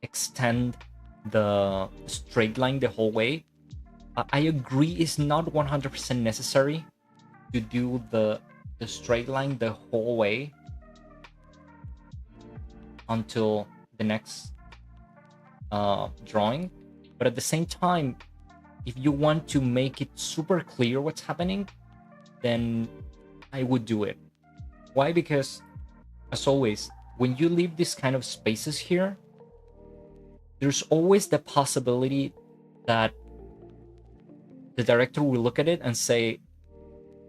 extend the straight line the whole way. I agree, it's not 100% necessary to do the straight line the whole way until the next drawing. But at the same time, if you want to make it super clear what's happening, then I would do it. Why? Because, as always, when you leave these kind of spaces here, there's always the possibility that the director will look at it and say,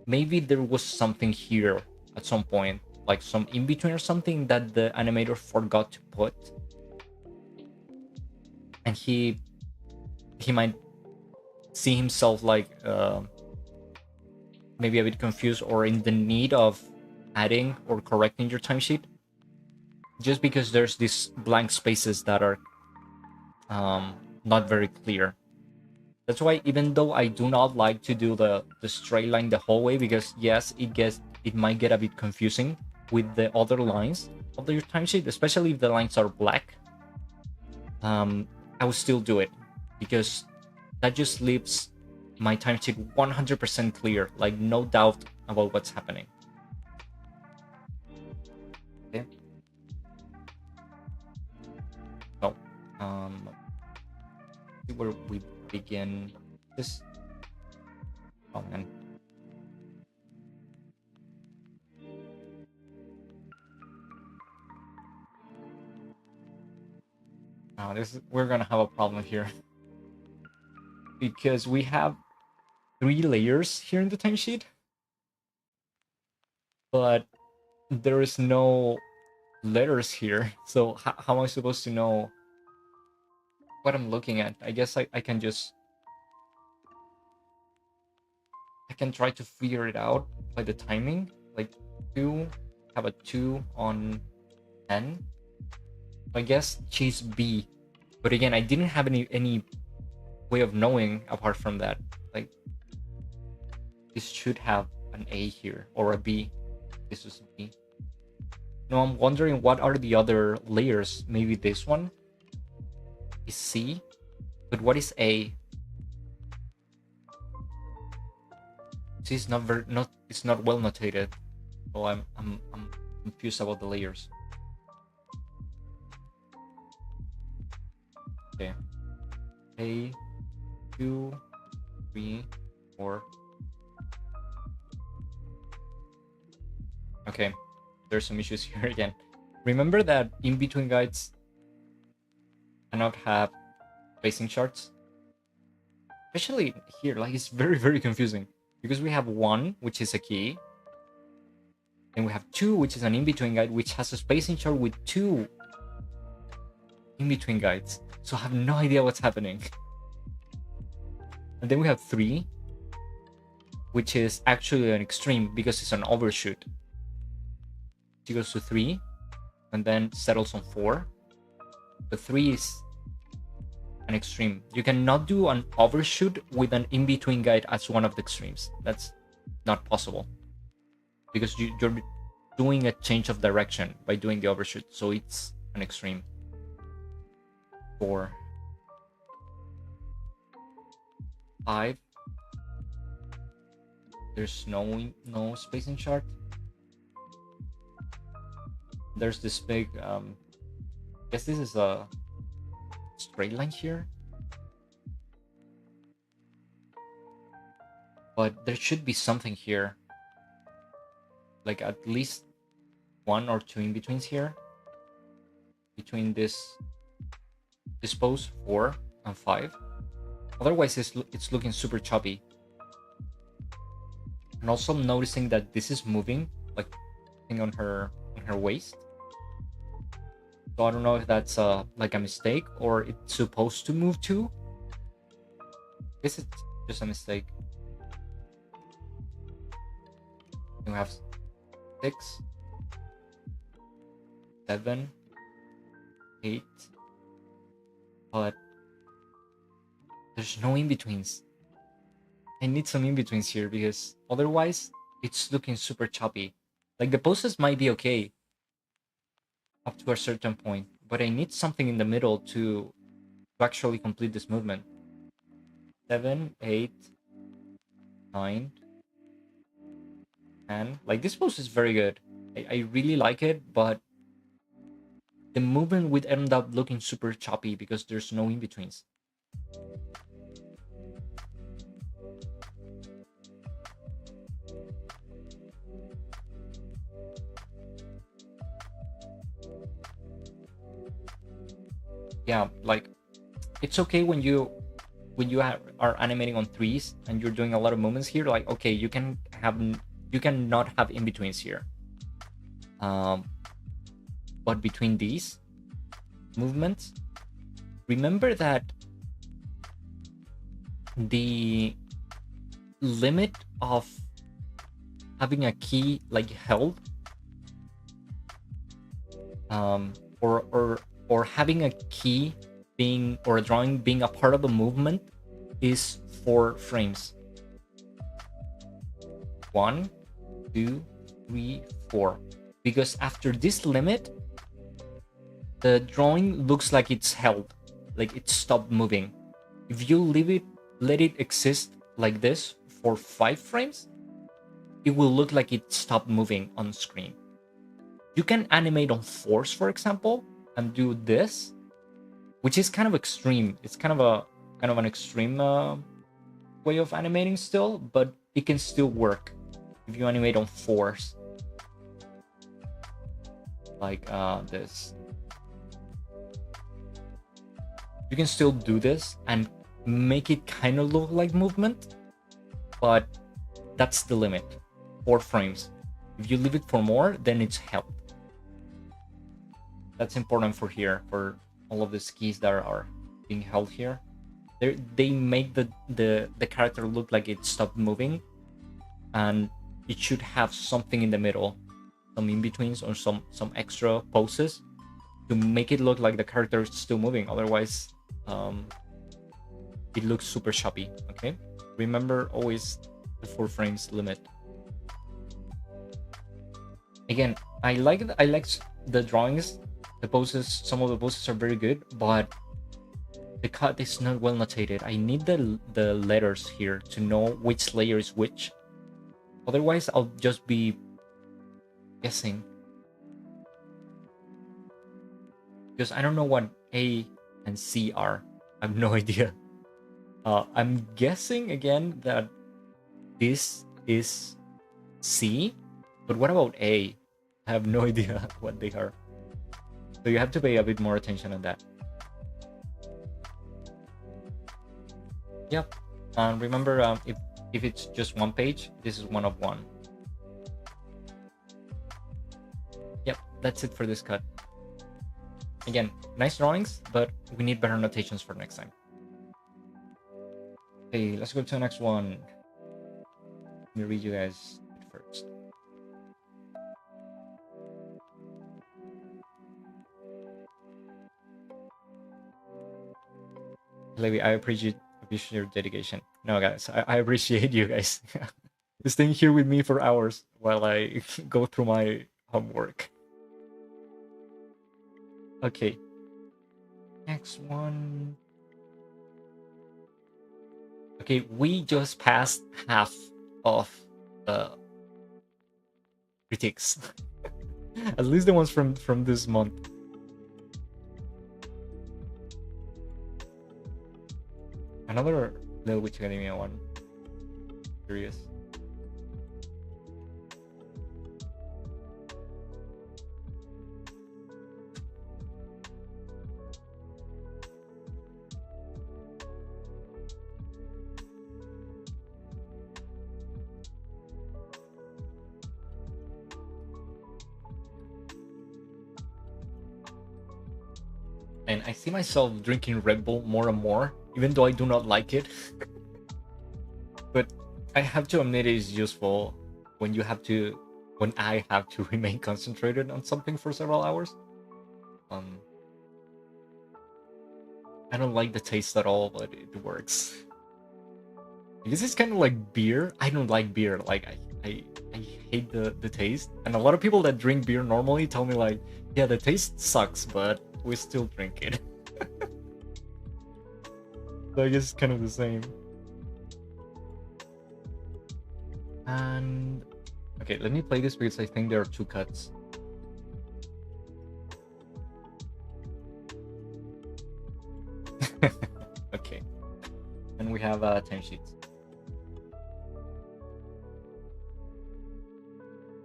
maybe there was something here at some point, like some in-between or something that the animator forgot to put. And he might see himself like maybe a bit confused or in the need of adding or correcting your timesheet, just because there's these blank spaces that are not very clear. That's why, even though I do not like to do the straight line the whole way, because yes, it might get a bit confusing with the other lines of your timesheet, especially if the lines are black, I will still do it, because that just leaves my timesheet 100% clear, like no doubt about what's happening. Okay. So, see where we begin this. Oh man. We're gonna have a problem here. Because we have 3 layers here in the timesheet, but there is no letters here. So how am I supposed to know what I'm looking at? I guess I can try to figure it out by the timing. Like 2, have a 2 on 10. I guess she's B. But again, I didn't have any way of knowing apart from that. Like, this should have an A here, or a B. This is a B. No, I'm wondering what are the other layers. Maybe this one is C, but what is A? C is it's not well notated. So I'm confused about the layers. Okay. A, 2, 3, 4. Okay, there's some issues here again. Remember that in-between guides cannot have spacing charts? Especially here, like, it's very, very confusing. Because we have 1, which is a key. And we have 2, which is an in-between guide, which has a spacing chart with 2 in-between guides. So I have no idea what's happening. And then we have 3, which is actually an extreme because it's an overshoot. She goes to 3 and then settles on 4. The 3 is an extreme. You cannot do an overshoot with an in-between guide as one of the extremes. That's not possible, because you're doing a change of direction by doing the overshoot. So it's an extreme. 4, 5. There's no spacing chart. There's this big I guess this is a straight line here, but there should be something here, like at least 1 or 2 in-betweens here between this pose 4 and 5. Otherwise it's looking super choppy. And also I'm noticing that this is moving, like, thing on her waist. So I don't know if that's like a mistake or it's supposed to move to. I guess it's just a mistake. We have 6, 7, 8, but there's no in-betweens. I need some in-betweens here because otherwise it's looking super choppy. Like the poses might be okay up to a certain point, but I need something in the middle to actually complete this movement. 7, 8, 9, 10. Like this pose is very good. I really like it, but the movement would end up looking super choppy because there's no in-betweens. Yeah, like it's okay when you are animating on threes and you're doing a lot of movements here. Like okay, you cannot have in-betweens here. But between these movements, remember that the limit of having a key like held, or having a key being or a drawing being a part of a movement is 4 frames. 1, 2, 3, 4. Because after this limit, the drawing looks like it's held, like it stopped moving. If you let it exist like this for 5 frames, it will look like it stopped moving on screen. You can animate on 4s, for example, and do this, which is kind of extreme. It's kind of an extreme way of animating still, but it can still work if you animate on 4s, like this. You can still do this and make it kind of look like movement, but that's the limit. 4 frames. If you leave it for more, then it's held. That's important for here, for all of the keys that are being held here. They make the character look like it stopped moving, and it should have something in the middle, some in-betweens or some extra poses to make it look like the character is still moving. Otherwise, it looks super choppy. Okay, remember always the 4 frames limit. Again, I like the drawings, the poses. Some of the poses are very good, but the cut is not well notated. I need the letters here to know which layer is which. Otherwise, I'll just be guessing, because I don't know what A and C are. I have no idea. I'm guessing again that this is C, but what about A? I have no idea what they are. So you have to pay a bit more attention on that. Yep. And remember, if it's just one page, this is 1 of 1. Yep, that's it for this cut. Again, nice drawings, but we need better notations for next time. Okay, let's go to the next one. Let me read you guys first. Levi, I appreciate your dedication. No, guys, I appreciate you guys staying here with me for hours while I go through my homework. Okay, next one. Okay, we just passed half of the critiques. At least the ones from this month. Another Little Witch Academia one. Curious. And I see myself drinking Red Bull more and more, even though I do not like it. But I have to admit it is useful when I have to remain concentrated on something for several hours. Um, I don't like the taste at all, but it works. This is kind of like beer. I don't like beer. Like I hate the taste. And a lot of people that drink beer normally tell me like, yeah, the taste sucks, but we still drink it. So I guess it's kind of the same. And okay, let me play this because I think there are two cuts. Okay, and we have 10 sheets.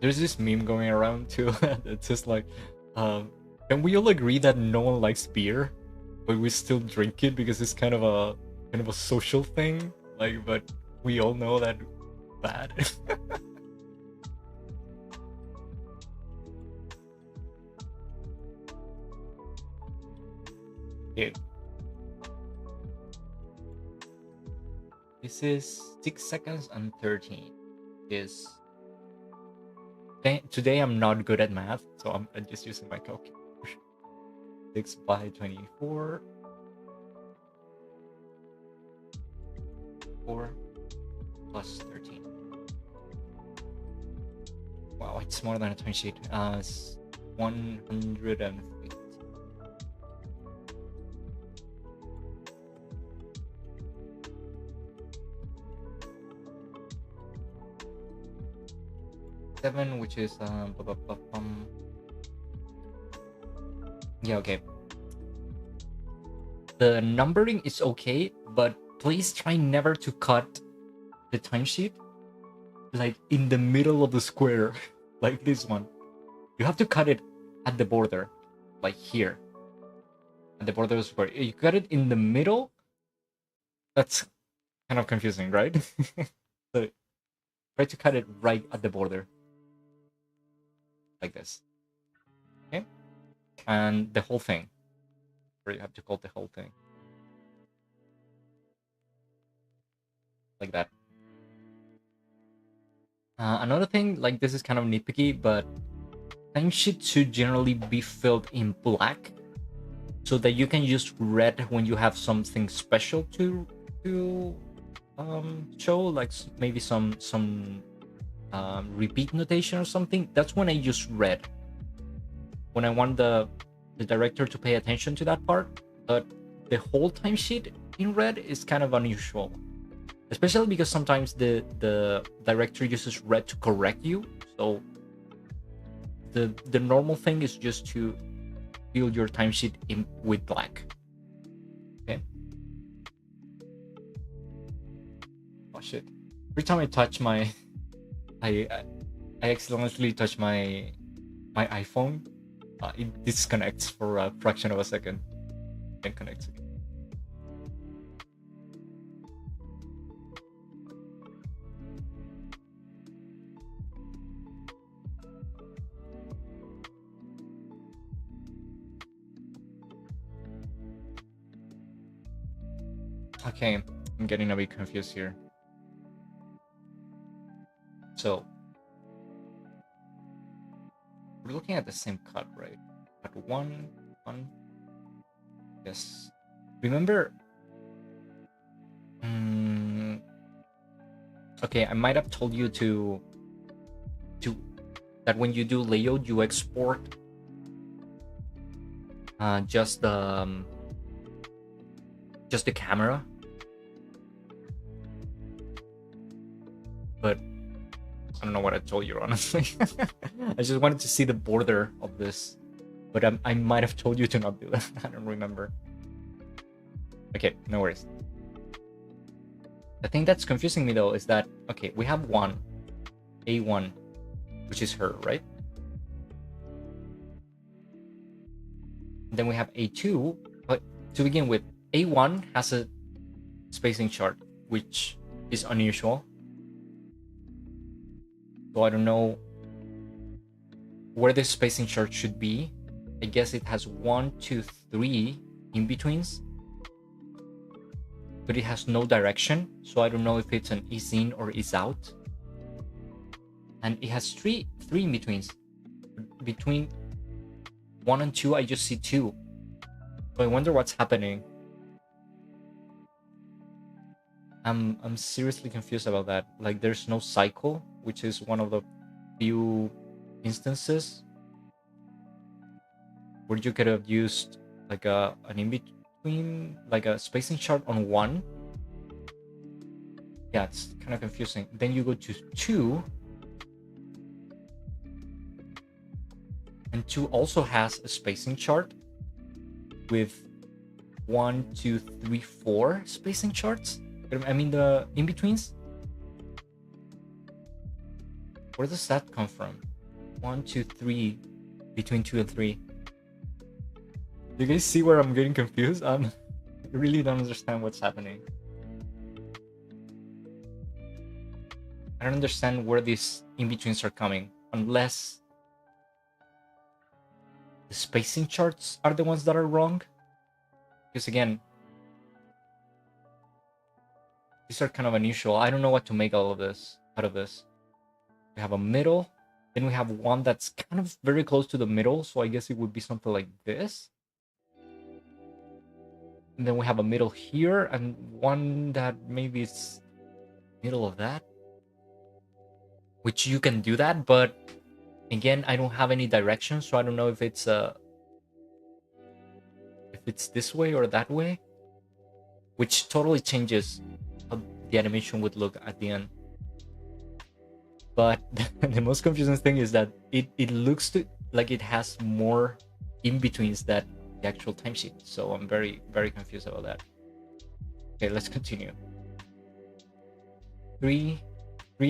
There's this meme going around too that's just like, can we all agree that no one likes beer, but we still drink it because it's kind of a social thing? Like, but we all know that bad. Okay. This is 6 seconds and 13. Is today I'm not good at math, so I'm just using my calculator. 6 by 24. 4 plus 13. Wow, it's more than a 20 sheet. It's 150. Seven, which is yeah, okay. The numbering is okay, but please try never to cut the timesheet like in the middle of the square, like this one. You have to cut it at the border, like here, at the border of the square. You cut it in the middle. That's kind of confusing, right? So try to cut it right at the border, like this. Okay, and the whole thing. Or you have to call the whole thing, like that. Another thing, like this is kind of nitpicky, but timesheet should generally be filled in black, so that you can use red when you have something special to show, like maybe some repeat notation or something. That's when I use red, when I want the director to pay attention to that part. But the whole timesheet in red is kind of unusual, especially because sometimes the director uses red to correct you. So the normal thing is just to fill your timesheet in with black. Okay. Oh shit! Every time I touch my, I accidentally touch my iPhone, it disconnects for a fraction of a second, and connects again. Okay, I'm getting a bit confused here. So we're looking at the same cut, right? Cut one. Yes. Remember? Okay, I might have told you to that when you do layout, you export just the camera. But I don't know what I told you, honestly. I just wanted to see the border of this, but I might have told you to not do that. I don't remember. Okay, no worries. The thing that's confusing me though is that, okay, we have A1, which is her, right? Then we have A2, but to begin with, A1 has a spacing chart, which is unusual. So I don't know where the spacing chart should be. I guess it has 1, 2, 3 in-betweens, but it has no direction, so I don't know if it's an is in or is out. And it has three in-betweens. Between 1 and 2, I just see 2. So I wonder what's happening. I'm seriously confused about that. Like, there's no cycle, which is one of the few instances where you could have used like an in-between, like a spacing chart on 1. Yeah, it's kind of confusing. Then you go to 2, and 2 also has a spacing chart with 1, 2, 3, 4 spacing charts. I mean the in-betweens. Where does that come from? 1, 2, 3, between 2 and 3. Do you guys see where I'm getting confused? I really don't understand what's happening. I don't understand where these in-betweens are coming, unless the spacing charts are the ones that are wrong. Because again, these are kind of unusual. I don't know what to make out of this. We have a middle, then we have one that's kind of very close to the middle, so I guess it would be something like this. And then we have a middle here, and one that maybe is middle of that. Which you can do that, but again, I don't have any direction, so I don't know if it's this way or that way, which totally changes how the animation would look at the end. But the most confusing thing is that it looks like it has more in-betweens than the actual timesheet. So I'm very, very confused about that. Okay, let's continue. 3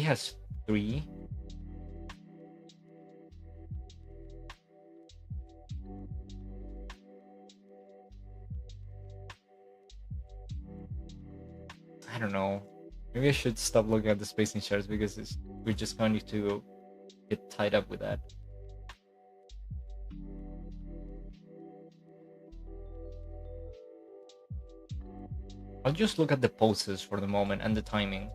has 3. I don't know. Maybe I should stop looking at the spacing charts because we're just going to get tied up with that. I'll just look at the poses for the moment and the timing.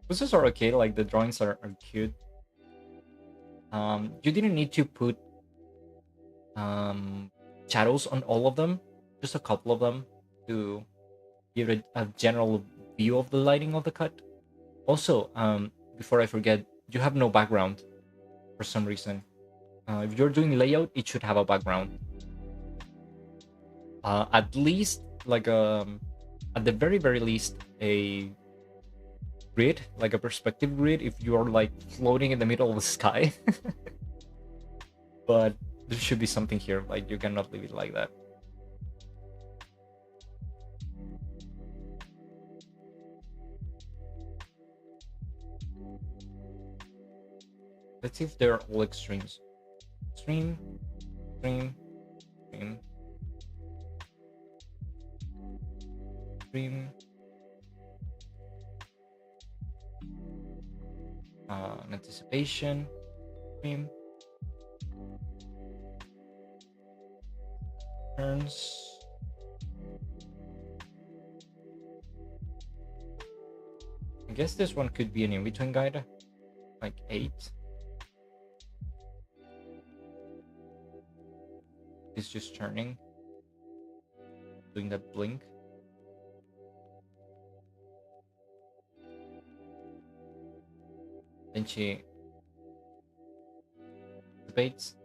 Poses are okay, like the drawings are cute. You didn't need to put shadows on all of them, just a couple of them to give it a general view of the lighting of the cut. Also, before I forget, you have no background for some reason. If you're doing layout, it should have a background. At least, like at the very, very least, a grid, like a perspective grid, if you're like floating in the middle of the sky. But there should be something here, like you cannot leave it like that. Let's see if they're all extremes. Extreme, extreme, extreme, extreme. Anticipation, extreme. Turns. I guess this one could be an in-between guide, like 8. It's just turning, doing that blink. Then she debates.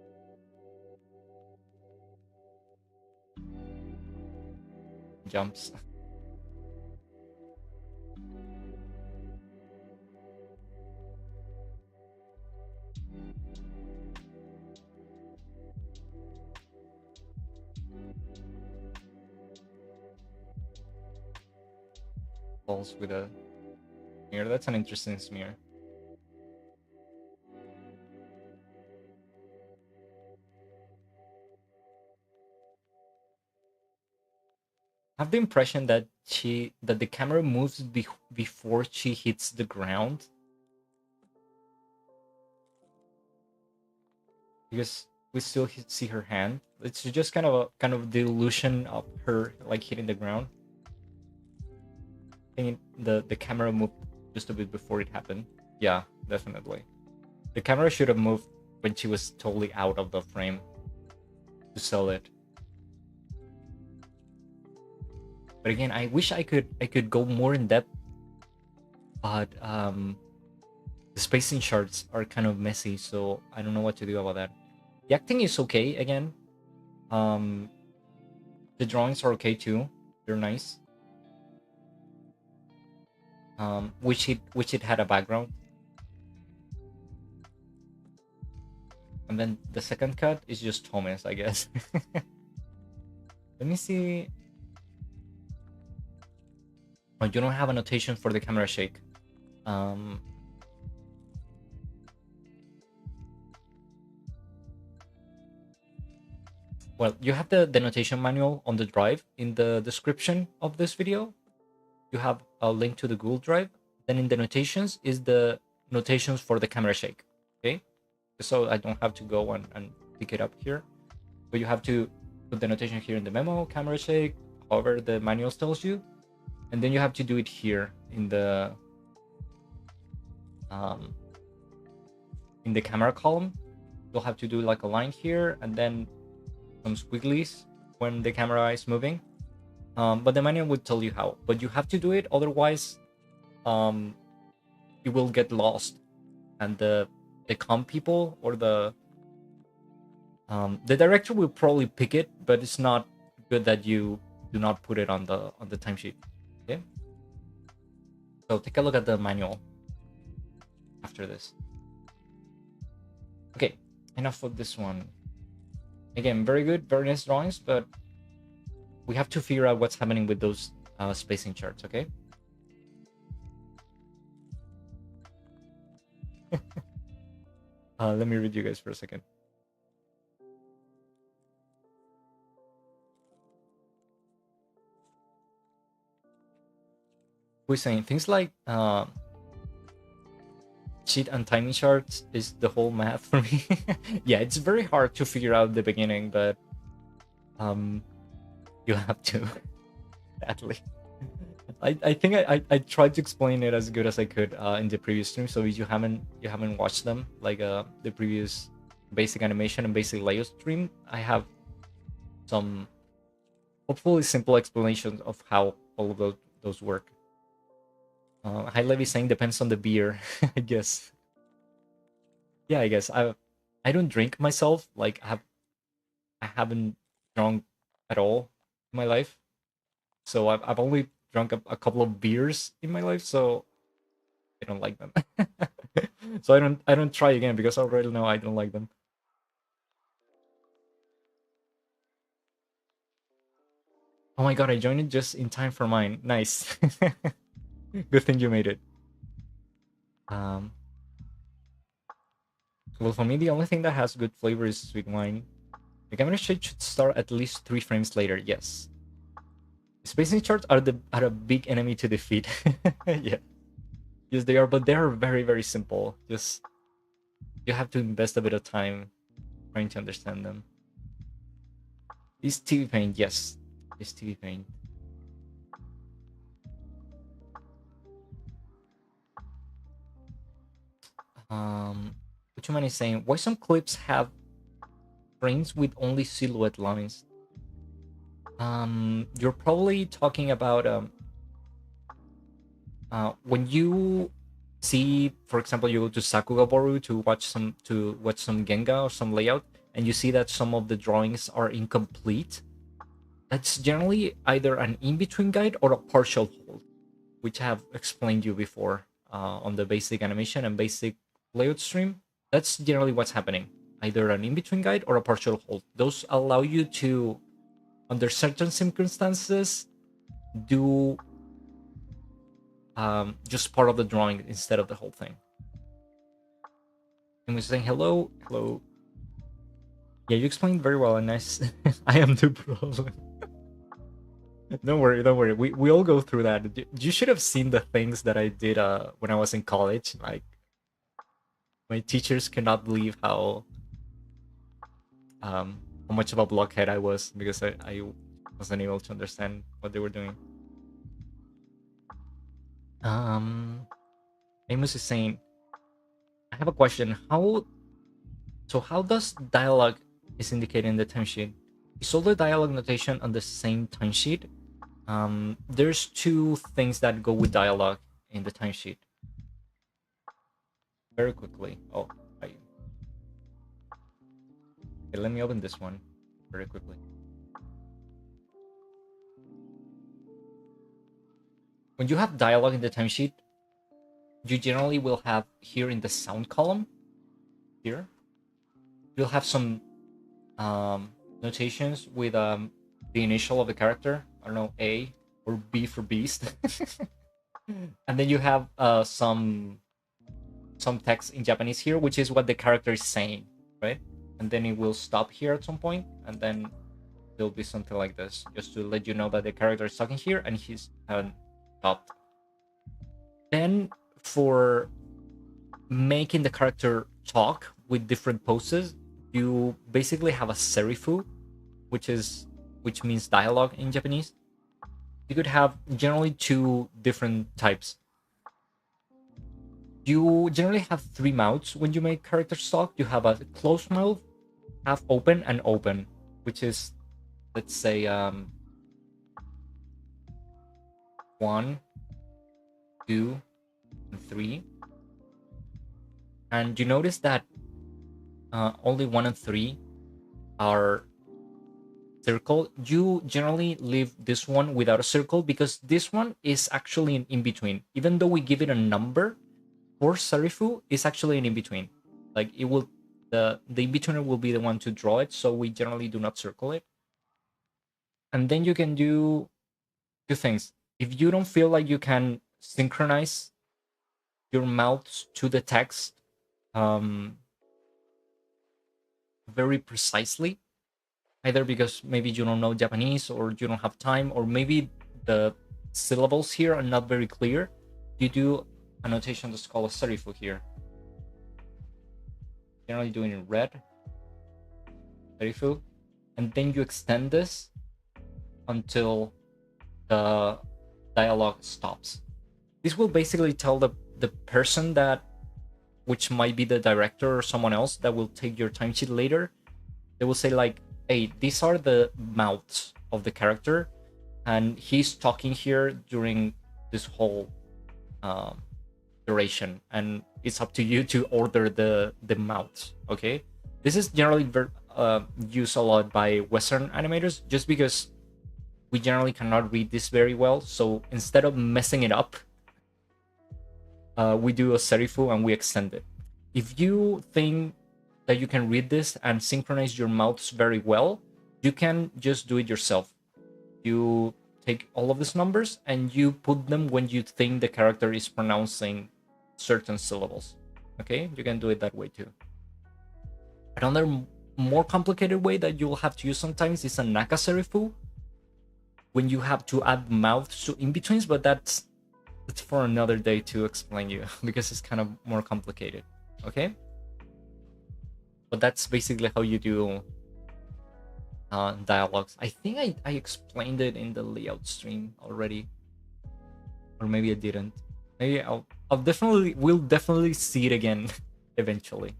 Jumps. Falls with a smear. That's an interesting smear. I have the impression that the camera moves before she hits the ground. because we still see her hand. It's just kind of the illusion of her like hitting the ground. I think the camera moved just a bit before it happened. Yeah, definitely. The camera should have moved when she was totally out of the frame to sell it. But again, I wish I could go more in depth, but the spacing charts are kind of messy, so I don't know what to do about that. The acting is okay again. The drawings are okay too. They're nice. Which it had a background. And then the second cut is just Thomas, I guess. Let me see. Oh, you don't have a notation for the camera shake. Well, you have the notation manual on the drive in the description of this video. You have a link to the Google Drive. Then in the notations is the notations for the camera shake. Okay, so I don't have to go and pick it up here. But you have to put the notation here in the memo, camera shake, however the manual tells you, and then you have to do it here in the camera column. You'll have to do like a line here and then some squigglies when the camera is moving. But the manual would tell you how. But you have to do it, otherwise, you will get lost, and the comp people or the director will probably pick it, but it's not good that you do not put it on the timesheet. Okay. So take a look at the manual after this. Okay, enough of this one. Again, very good, very nice drawings, but we have to figure out what's happening with those spacing charts, okay? Let me read you guys for a second. We're saying things like cheat and timing charts is the whole math for me. Yeah, it's very hard to figure out the beginning, but you have to. Sadly, I think I tried to explain it as good as I could in the previous stream. So if you haven't watched them, like the previous basic animation and basic layout stream, I have some hopefully simple explanations of how all of those work. High Levy saying depends on the beer. I guess. Yeah, I guess I don't drink myself. Like I haven't drunk at all in my life. So I've only drunk a couple of beers in my life, so I don't like them. So I don't try again because I already know I don't like them. Oh my god, I joined it just in time for mine. Nice. Good thing you made it. Well, for me, the only thing that has good flavor is sweet wine. The camera shake should start at least 3 frames later. Yes. Spacing charts are a big enemy to defeat. Yeah. Yes, they are, but they are very, very simple. Just you have to invest a bit of time trying to understand them. Is TV Paint? Yes, is TV Paint. Which one is saying why some clips have frames with only silhouette lines? You're probably talking about when you see, for example, you go to Sakugaboru to watch some Genga or some layout, and you see that some of the drawings are incomplete. That's generally either an in-between guide or a partial hold, which I have explained you before on the basic animation and basic layout stream. That's generally what's happening. Either an in-between guide or a partial hold. Those allow you to, under certain circumstances, do just part of the drawing instead of the whole thing. And we're saying hello. Yeah, you explained very well and nice. I am the problem. Don't worry. We all go through that. You should have seen the things that I did when I was in college. Like, my teachers cannot believe how how much of a blockhead I was because I wasn't able to understand what they were doing. Amos is saying, I have a question. How does dialogue is indicated in the timesheet? Is all the dialogue notation on the same timesheet? There's two things that go with dialogue in the timesheet. Very quickly. Oh, okay, let me open this one very quickly. When you have dialogue in the timesheet, you generally will have here in the sound column, here, you'll have some notations with the initial of the character. I don't know, A or B for beast. And then you have some text in Japanese here, which is what the character is saying, right? And then it will stop here at some point, and then there'll be something like this, just to let you know that the character is talking here and he's stopped. Then for making the character talk with different poses, you basically have a serifu, which means dialogue in Japanese. You could have generally two different types. You generally have three mouths when you make characters talk. You have a closed mouth, half open, and open, which is, let's say, 1, 2, and 3. And you notice that only 1 and 3 are circle. You generally leave this one without a circle because this one is actually an in-between. Even though we give it a number, for Sarifu is actually an in-between. Like it will, the in-betweener will be the one to draw it, so we generally do not circle it. And then you can do two things. If you don't feel like you can synchronize your mouths to the text very precisely, either because maybe you don't know Japanese or you don't have time, or maybe the syllables here are not very clear, you do a notation that's called a serifu here. Generally doing it in red, serifu, and then you extend this until the dialogue stops. This will basically tell the person that, which might be the director or someone else that will take your timesheet later, they will say like, hey, these are the mouths of the character, and he's talking here during this whole duration, and it's up to you to order the mouths. Okay, this is generally used a lot by Western animators, just because we generally cannot read this very well. So instead of messing it up, we do a serifu and we extend it. If you think that you can read this and synchronize your mouths very well, you can just do it yourself. You take all of these numbers and you put them when you think the character is pronouncing certain syllables. Okay, you can do it that way too. Another more complicated way that you'll have to use sometimes is a naka serifu, when you have to add mouths to in-betweens, but that's for another day to explain you because it's kind of more complicated. Okay, but that's basically how you do dialogues. I think I explained it in the layout stream already, or maybe I didn't. Maybe we'll definitely see it again eventually.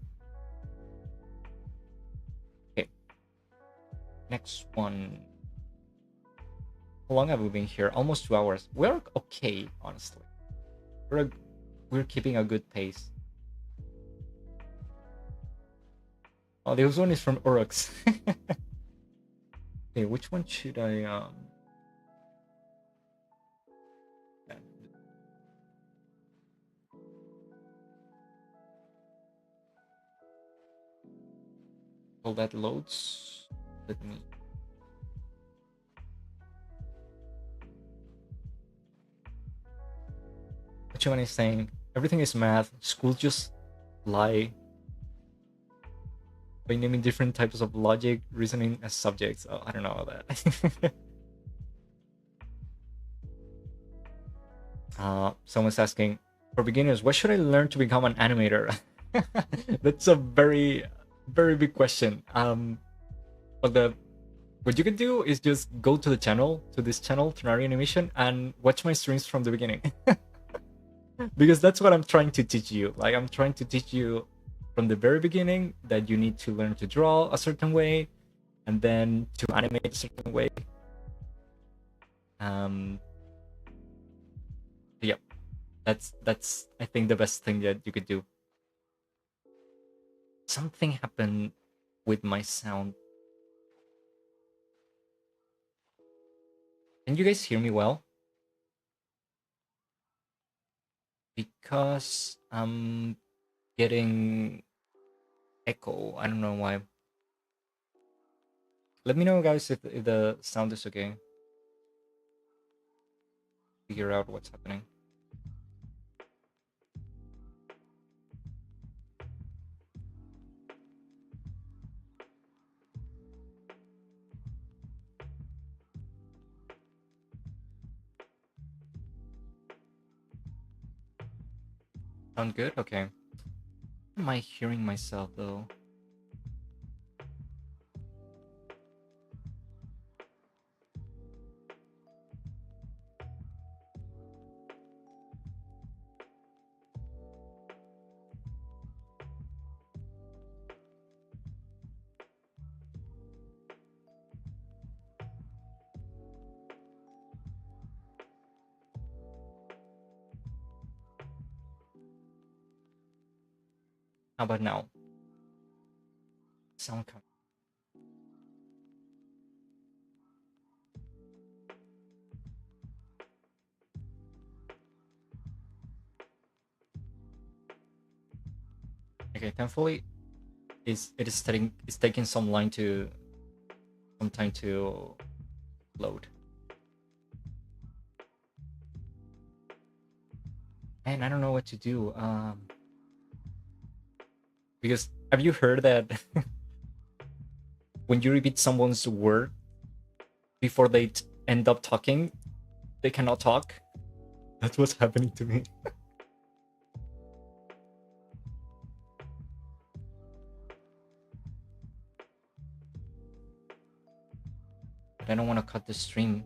Okay, next one. How long have we been here? Almost 2 hours. We're okay, honestly. We're keeping a good pace. Oh, this one is from Urux. Okay, which one should I while that loads, let me. Which one is saying everything is math, school just lie by naming different types of logic, reasoning as subjects. Oh, I don't know about that. Someone's asking, for beginners, what should I learn to become an animator? That's a very, very big question. But the what you can do is just go to the channel, to this channel, Tonari Animation, and watch my streams from the beginning. Because that's what I'm trying to teach you. Like, I'm trying to teach you from the very beginning that you need to learn to draw a certain way and then to animate a certain way. Yep, that's I think the best thing that you could do. Something happened with my sound. Can you guys hear me well? Because I'm getting echo. I don't know why. Let me know, guys, if the sound is okay. Figure out what's happening. Sound good? Okay. Am I hearing myself though? How about now? Sound coming. Okay, thankfully, it is taking some time to load. And I don't know what to do. Because have you heard that when you repeat someone's word before they end up talking, they cannot talk? That's what's happening to me. But I don't want to cut the stream.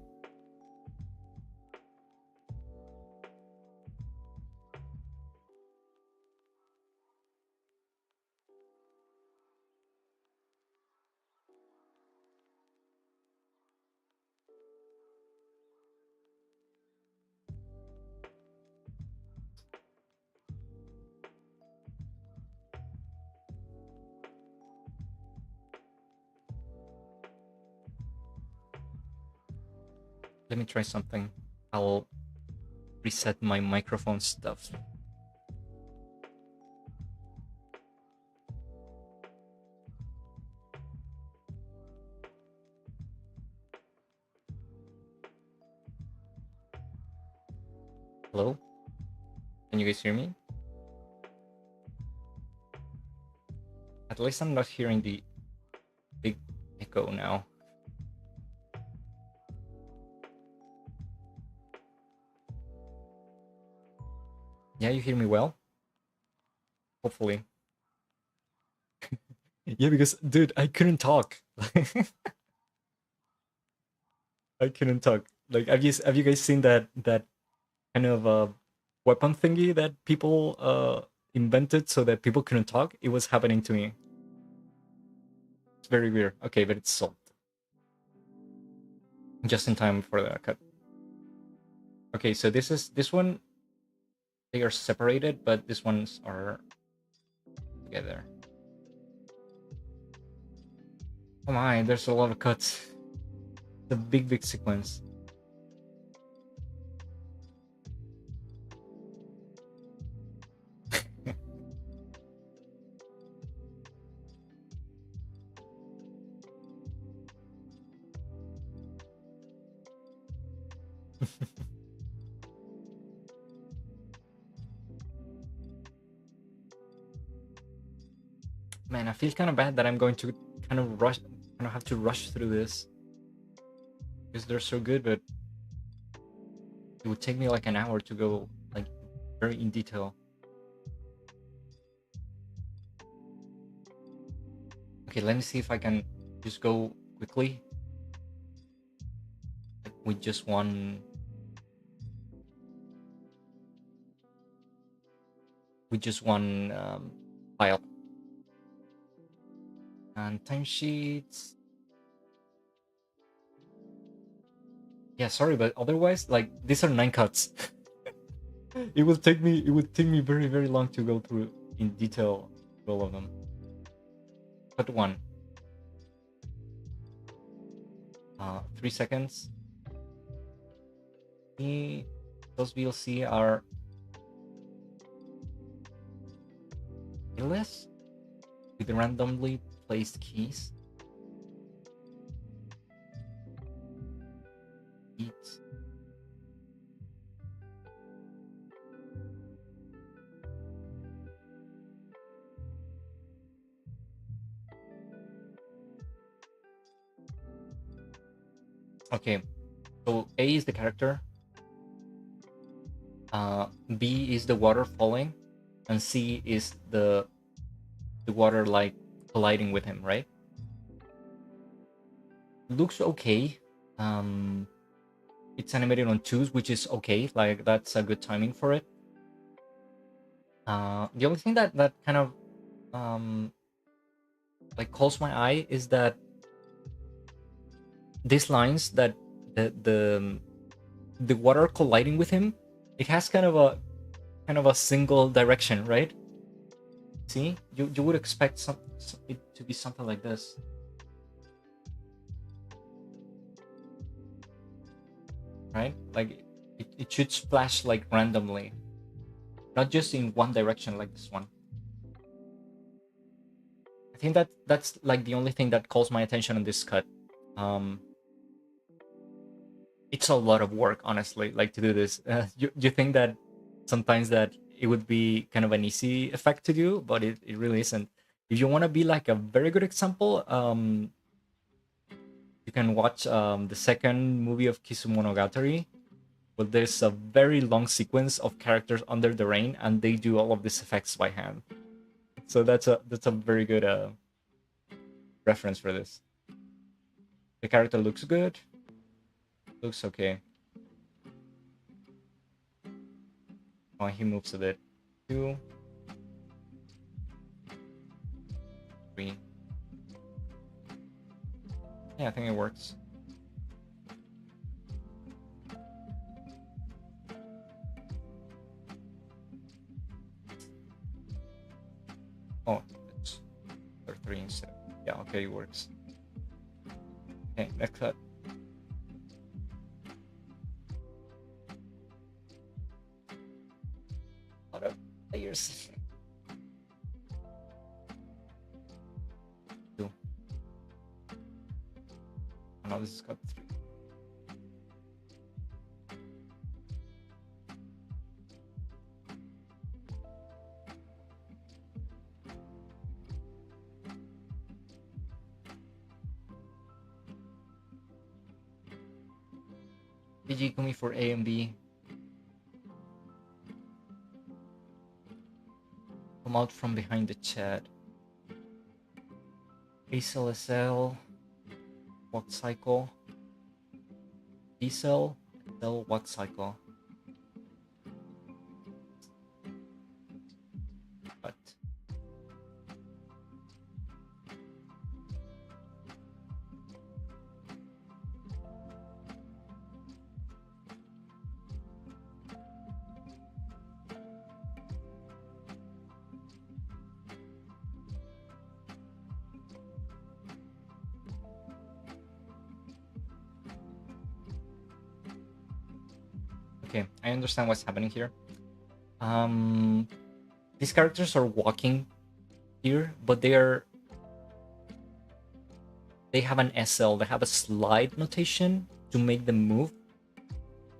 Let me try something. I'll reset my microphone stuff. Hello? Can you guys hear me? At least I'm not hearing the big echo now. Yeah, you hear me well? Hopefully. Yeah, because dude, I couldn't talk. I couldn't talk. Like, have you guys seen that kind of weapon thingy that people invented so that people couldn't talk? It was happening to me. It's very weird. Okay, but it's solved. Just in time for the cut. Okay, so this one, they are separated, but these ones are together. Oh my, there's a lot of cuts. It's a big sequence. Man, I feel kind of bad that I'm going to kind of have to rush through this. Because they're so good, but it would take me like an hour to go like very in detail. Okay, let me see if I can just go quickly, like with just one file. And timesheets. Yeah, sorry, but otherwise, like, these are 9 cuts. It would take me very, very long to go through in detail all of them. Cut 1. 3 seconds. Those VLC are keyless with randomly placed keys. Eat. Okay, so A is the character, B is the water falling, and C is the water like colliding with him, right? Looks okay. It's animated on 2s, which is okay. Like, that's a good timing for it. The only thing that kind of like calls my eye is that these lines that the water colliding with him, it has kind of a single direction, right? See, you would expect it to be something like this, right? Like, it should splash like randomly, not just in one direction like this one. I think that's like the only thing that calls my attention on this cut. It's a lot of work, honestly, like, to do this. You think that sometimes that it would be kind of an easy effect to do, but it really isn't. If you want to be like a very good example, you can watch the second movie of Kisumonogatari, where there's a very long sequence of characters under the rain, and they do all of these effects by hand. So that's a very good reference for this. The character looks good. Looks okay. Oh, he moves a bit. 2, 3. Yeah, I think it works. Oh, it's 3 instead. Yeah, okay, it works. Okay, next cut. A lot of layers. 2. Oh, no, this is cut 3. GG Kumi for A and B. Come out from behind the chat. ACLSL. Walk cycle. D-cell. Cell walk cycle. But okay, I understand what's happening here. These characters are walking here, but they have an SL, they have a slide notation to make them move.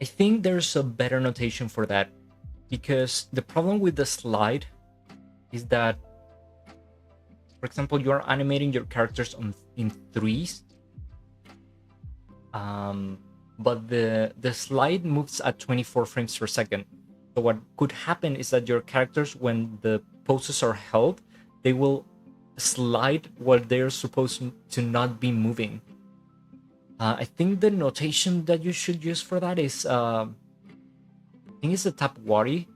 I think there's a better notation for that, because the problem with the slide is that, for example, you're animating your characters in 3s, but the slide moves at 24 frames per second. So what could happen is that your characters, when the poses are held, they will slide while they're supposed to not be moving. I think the notation that you should use for that is, I think it's the tap wari.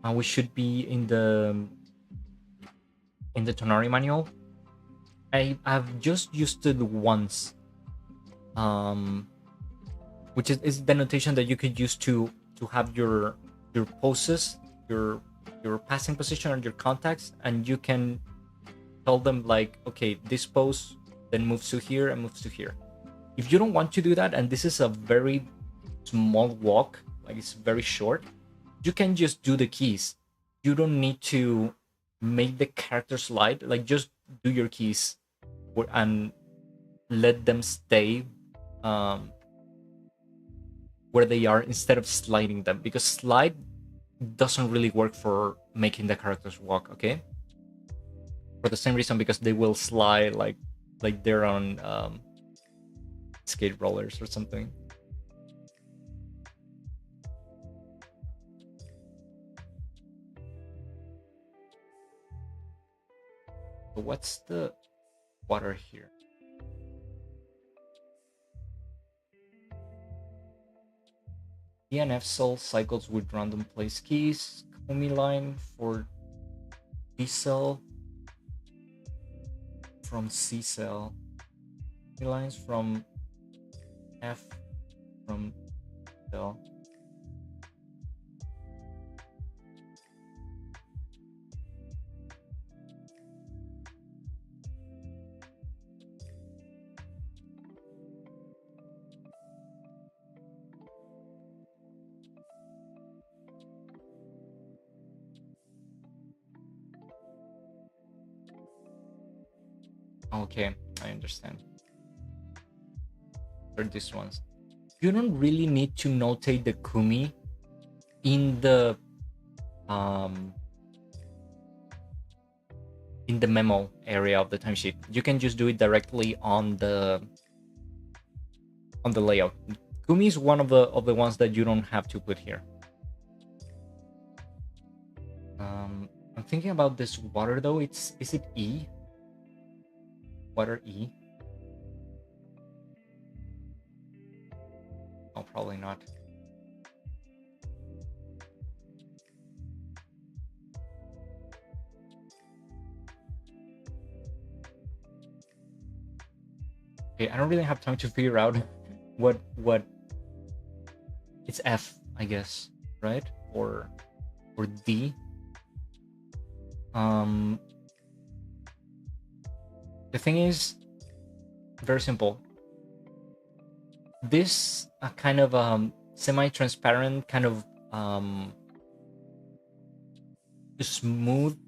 We should be in the Tonari manual. I've just used it once, um, which is the notation that you could use to have your poses, your passing position and your contacts, and you can tell them like, okay, this pose then moves to here and moves to here. If you don't want to do that, and this is a very small walk, like it's very short, you can just do the keys. You don't need to make the character slide. Like just do your keys and let them stay um, where they are instead of sliding them, because slide doesn't really work for making the characters walk. Okay, for the same reason, because they will slide like they're on skate rollers or something. So what's the water here? DNF cell cycles with random place keys. Kumi line for D cell from C cell. Kumi lines from F from cell. Okay, I understand. For these ones, you don't really need to notate the Kumi in the memo area of the timesheet. You can just do it directly on the layout. Kumi is one of the ones that you don't have to put here. I'm thinking about this water though. Is it E? Water E? Oh, probably not. Okay, I don't really have time to figure out what it's F, I guess, right? Or D. The thing is very simple. This kind of semi-transparent, kind of smooth.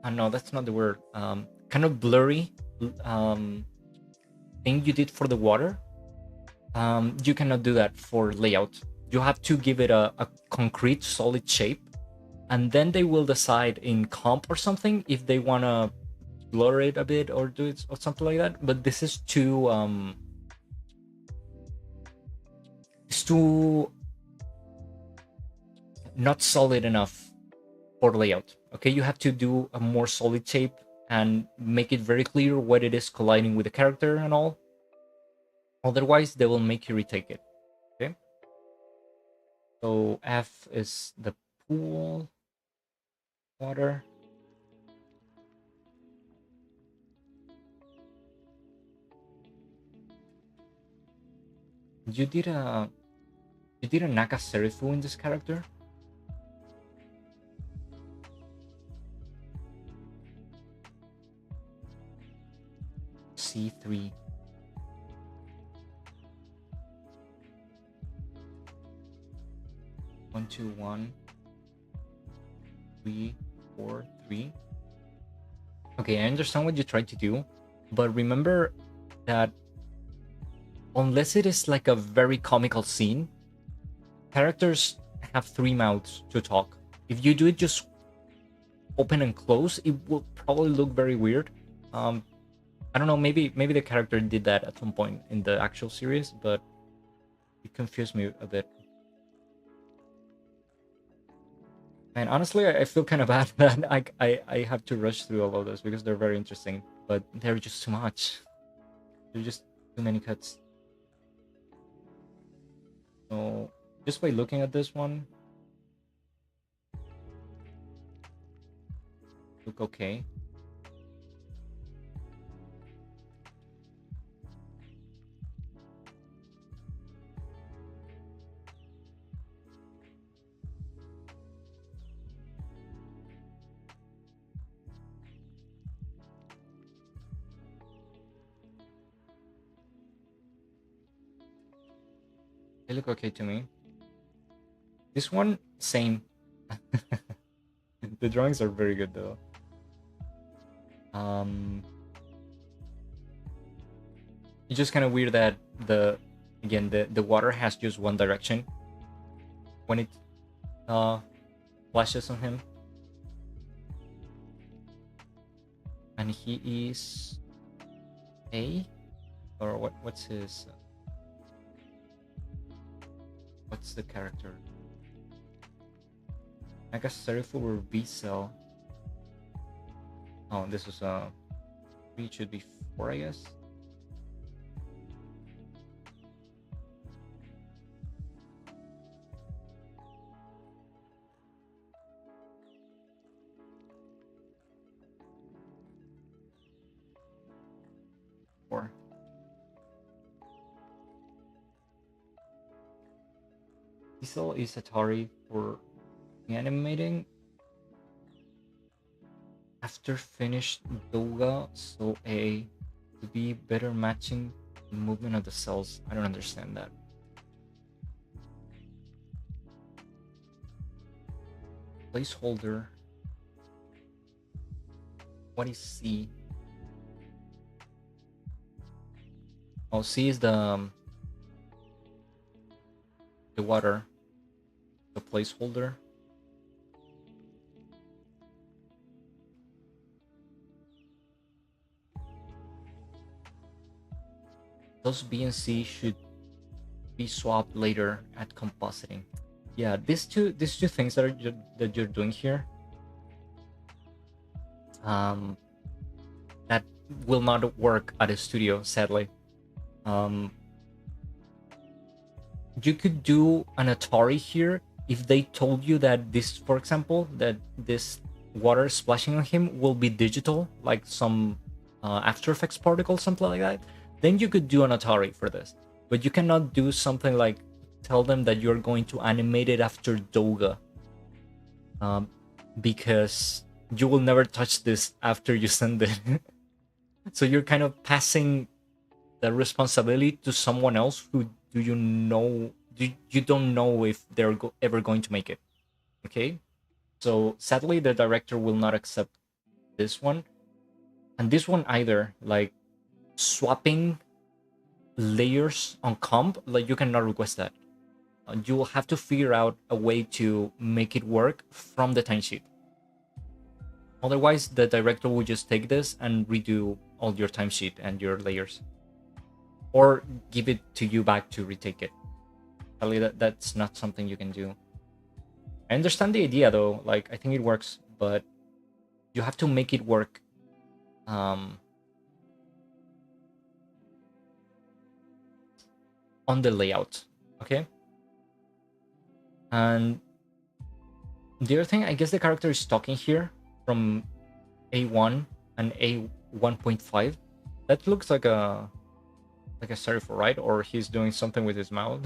No, that's not the word. Kind of blurry thing you did for the water. You cannot do that for layout. You have to give it a concrete, solid shape, and then they will decide in comp or something if they want to blur it a bit or do it or something like that. But this is too it's too not solid enough for layout. Okay, you have to do a more solid shape and make it very clear what it is colliding with the character and all. Otherwise, they will make you retake it. Okay. So F is the pool water. You did a Naka Serifu in this character? C3. One, two, one, 3, 4, 3. Okay, I understand what you tried to do, but remember that unless it is like a very comical scene, characters have 3 mouths to talk. If you do it just open and close, it will probably look very weird. I don't know, maybe the character did that at some point in the actual series, but it confused me a bit. And honestly, I feel kind of bad that I have to rush through all of this because they're very interesting, but they're just too much. They're just Too many cuts. So just by looking at this one, look okay. They look okay to me. This one, same. The drawings are very good though. It's just kind of weird that the water has just one direction when it uh flashes on him, and he is A, or what's his what's the character? I guess Serifu or B cell. Oh, this was B, should be 4, I guess. Four. B cell is Atari for animating. After finished Doga, so A to be better matching the movement of the cells. I don't understand that. Placeholder. What is C? Oh, C is the water, the placeholder. Those B and C should be swapped later at compositing. Yeah, these two things that you're doing here, that will not work at a studio, sadly. You could do an Atari here if they told you that this, for example, that this water splashing on him will be digital, like some After Effects particle, something like that. Then you could do an Atari for this, but you cannot do something like tell them that you're going to animate it after Doga, because you will never touch this after you send it. So you're kind of passing the responsibility to someone else who you don't know if they're ever going to make it. Okay, so sadly the director will not accept this one, and this one either. Like swapping layers on comp, like you cannot request that. You will have to figure out a way to make it work from the timesheet. Otherwise, the director will just take this and redo all your timesheet and your layers, or give it to you back to retake it. Sadly, that's not something you can do. I understand the idea though, like I think it works, but you have to make it work on the layout, okay? And the other thing, I guess the character is talking here from A1 and A1.5. That looks like a serif, right? Or he's doing something with his mouth.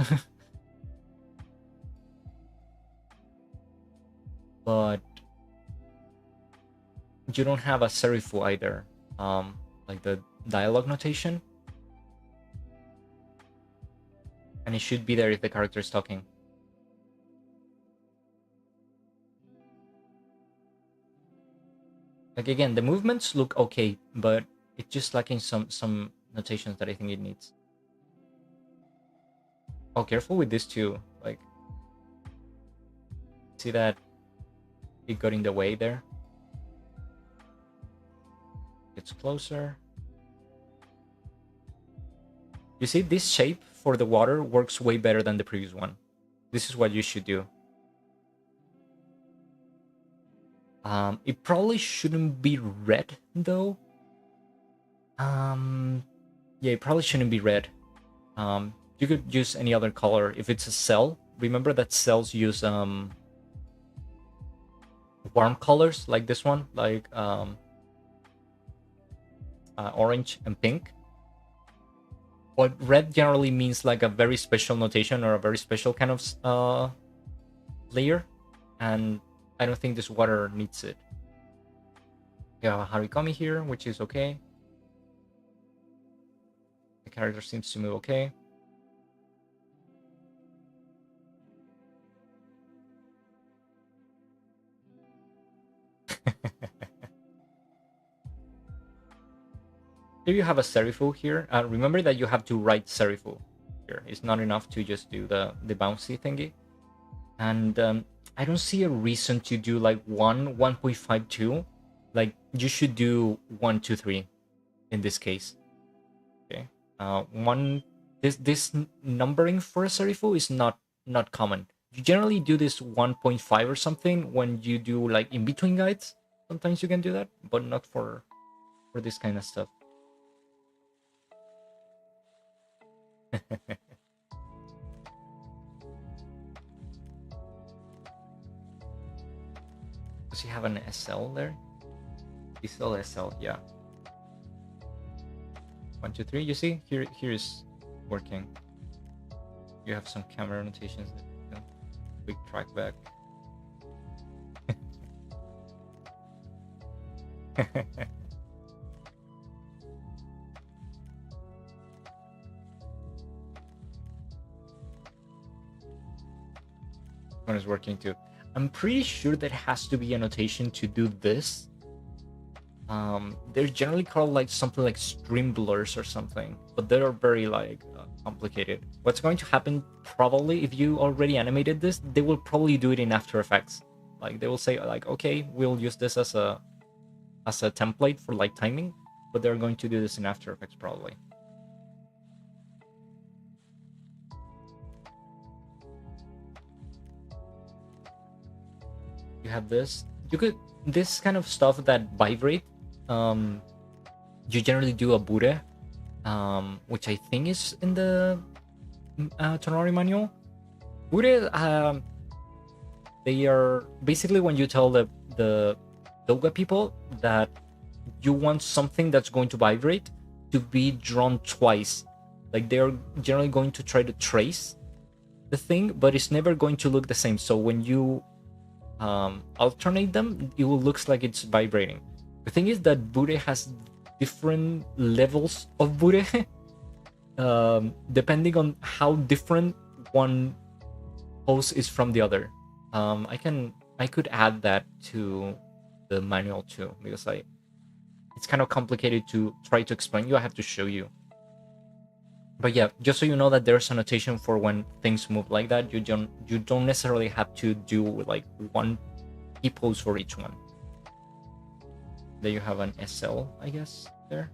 But you don't have a serifu either, like the dialogue notation, and it should be there if the character is talking. Like again, the movements look okay, but it's just lacking some notations that I think it needs. Oh, careful with this too. Like, see that it got in the way there. It's closer. You see, this shape for the water works way better than the previous one. This is what you should do. It probably shouldn't be red though. Yeah, it probably shouldn't be red. You could use any other color. If it's a cell, remember that cells use warm colors like this one, like orange and pink. But red generally means like a very special notation or a very special kind of layer, and I don't think this water needs it. You have a Harikami here, which is okay. The character seems to move okay. Here you have a Serifu here. Remember that you have to write Serifu here. It's not enough to just do the bouncy thingy. And I don't see a reason to do like 1.52. Like you should do 1, 2, 3 in this case. Okay. This numbering for a Serifu is not common. You generally do this 1.5 or something when you do like in between guides. Sometimes you can do that, but not for this kind of stuff. Does he have an SL there? He's still SL, yeah. 1, 2, 3. You see, here is working. You have some camera annotations. Quick track back. One is working too. I'm pretty sure there has to be a notation to do this. They're generally called like something like stream blurs or something, but they are very like complicated. What's going to happen probably if you already animated this, they will probably do it in After Effects. Like they will say like, okay, we'll use this as a template for like timing, but they're going to do this in After Effects probably. You have this. You could this kind of stuff that vibrate. You generally do a Bude, which I think is in the Tonari manual. Bude, they are basically when you tell the Doga people that you want something that's going to vibrate to be drawn twice. Like they're generally going to try to trace the thing, but it's never going to look the same. So when you alternate them, it will looks like it's vibrating. The thing is that Bude has different levels of Bude, depending on how different one pose is from the other. I could add that to the manual too, because it's kind of complicated to try to explain you. I have to show you. But yeah, just so you know that there's a notation for when things move like that. You don't necessarily have to do like one key pose for each one. There you have an SL, I guess, there.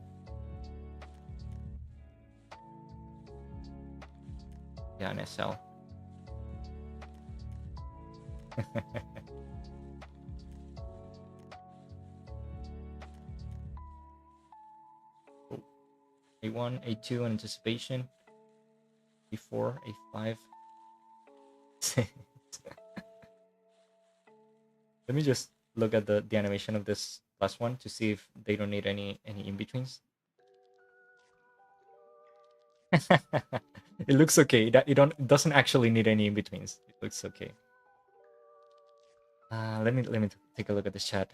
Yeah, an SL. A1, A2 anticipation, A4, A5. Let me just look at the animation of this last one to see if they don't need any in-betweens. It looks okay. It doesn't actually need any in-betweens. It looks okay. Let me take a look at the chat.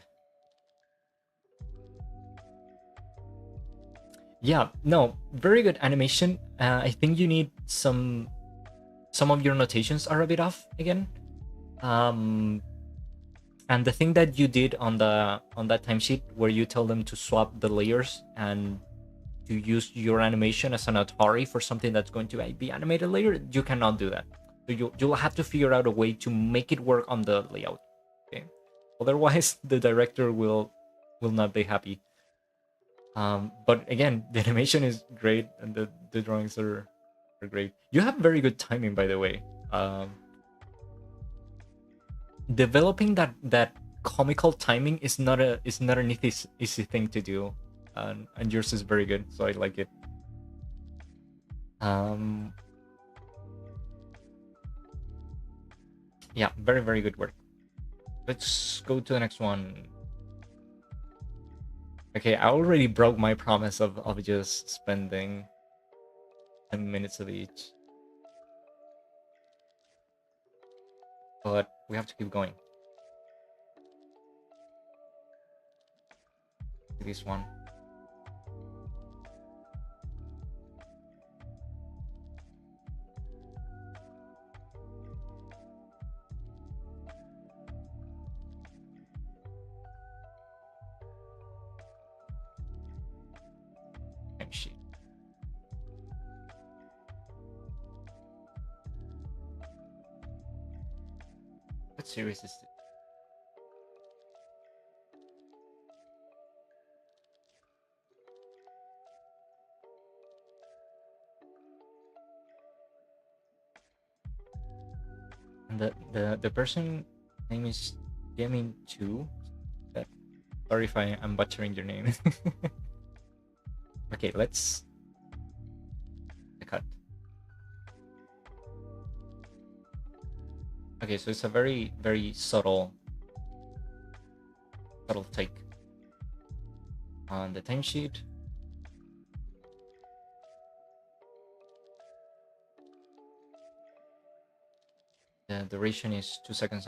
Yeah, no, very good animation. I think you need some of your notations are a bit off again. And the thing that you did on that timesheet where you tell them to swap the layers and to use your animation as an Atari for something that's going to be animated later, you cannot do that. So you'll have to figure out a way to make it work on the layout. Okay, otherwise the director will not be happy. But again, the animation is great and the drawings are great. You have very good timing, by the way. Developing that comical timing is not an easy thing to do, and yours is very good, so I like it. Um, yeah, very, very good work. Let's go to the next one. Okay, I already broke my promise of just spending 10 minutes of each. But we have to keep going. This one. Timesheet. What series is this? And the person name is Gaming 2. Sorry if I'm butchering your name. Okay, let's cut. Okay, so it's a very, very subtle take on the timesheet. The duration is 2.5 seconds,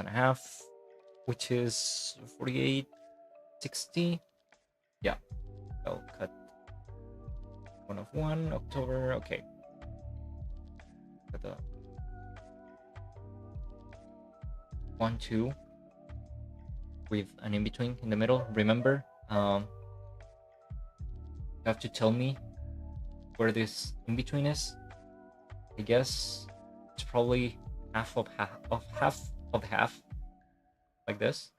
which is 48.60. Yeah, I'll cut 1 of 1 October. Okay, cut the 1 2 with an in between in the middle. Remember, you have to tell me where this in between is. I guess it's probably half of half, like this.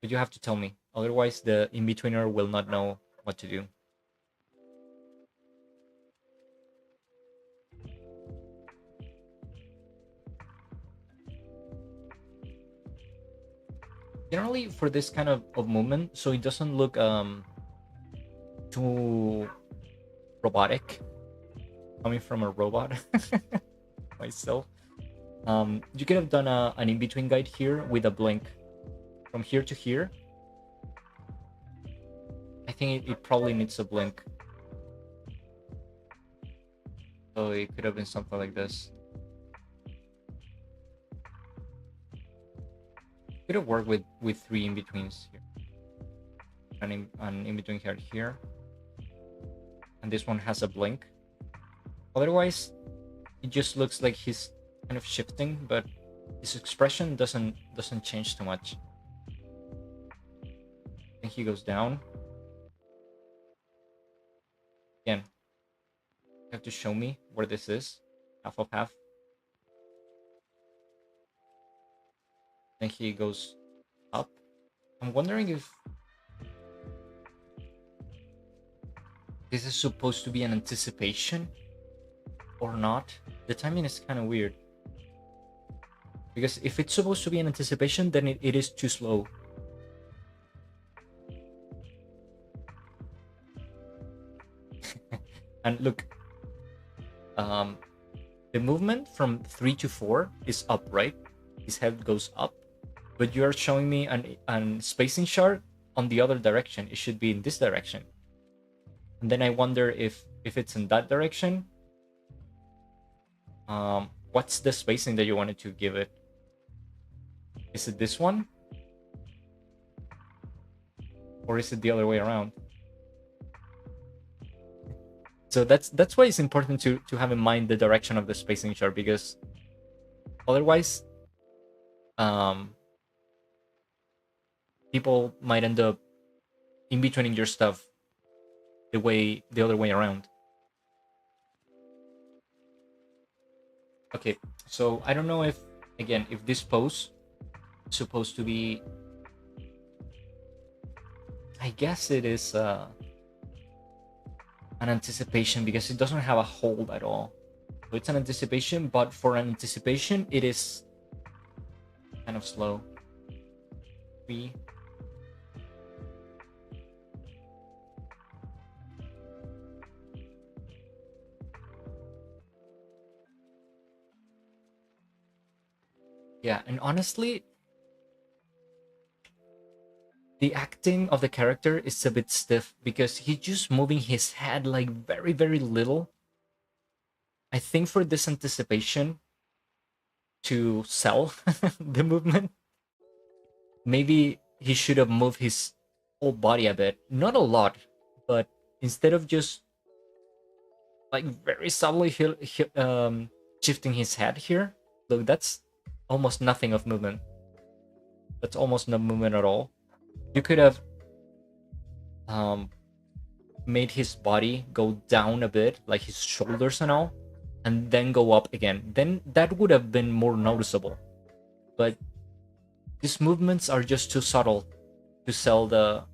But you have to tell me, otherwise the in betweener will not know what to do. Generally, for this kind of movement, so it doesn't look too robotic, coming from a robot myself. You could have done an in-between guide here with a blink from here to here. I think it probably needs a blink, so it could have been something like this. Could have worked with 3 in-betweens here, an in-between here, and this one has a blink. Otherwise, it just looks like he's kind of shifting, but his expression doesn't change too much. I think he goes down. Again, you have to show me where this is. Half of half. Then he goes up. I'm wondering if this is supposed to be an anticipation or not. The timing is kind of weird, because if it's supposed to be an anticipation, then it is too slow. And look, the movement from 3 to 4 is up, right? His head goes up, but you are showing me an spacing chart on the other direction. It should be in this direction, and then I wonder if it's in that direction. What's the spacing that you wanted to give it? Is it this one, or is it the other way around? So that's why it's important to have in mind the direction of the spacing chart, because otherwise, people might end up in betweening your stuff the other way around. Okay, so I don't know if, again, if this pose is supposed to be, I guess it is an anticipation, because it doesn't have a hold at all. So it's an anticipation, but for an anticipation, it is kind of slow. 3. Yeah, and honestly, the acting of the character is a bit stiff because he's just moving his head like very, very little. I think for this anticipation to sell the movement, maybe he should have moved his whole body a bit. Not a lot, but instead of just like very subtly shifting his head here, look, that's almost nothing of movement. That's almost no movement at all. You could have um, made his body go down a bit, like his shoulders and all, and then go up again. Then that would have been more noticeable. But these movements are just too subtle to sell the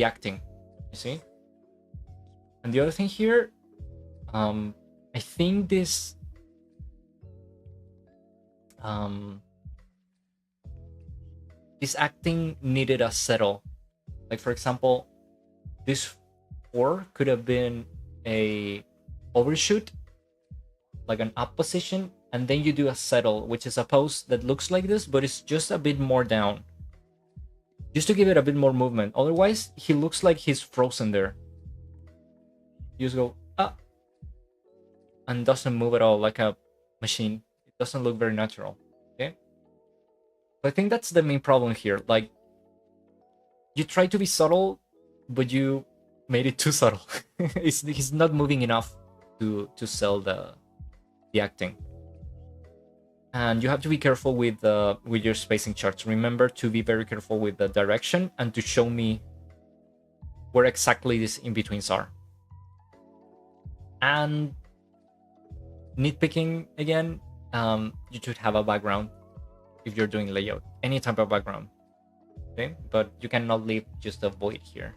acting. You see? And the other thing here, I think um, this acting needed a settle. Like for example, this 4 could have been a overshoot, like an up position, and then you do a settle, which is a pose that looks like this, but it's just a bit more down, just to give it a bit more movement. Otherwise, he looks like he's frozen there. You just go up and doesn't move at all, like a machine. It doesn't look very natural. Okay, so I think that's the main problem here. Like, you try to be subtle, but you made it too subtle. He's not moving enough to sell the acting. And you have to be careful with your spacing charts. Remember to be very careful with the direction and to show me where exactly these in-betweens are. And nitpicking again, you should have a background if you're doing layout, any type of background. Okay, but you cannot leave just a void here,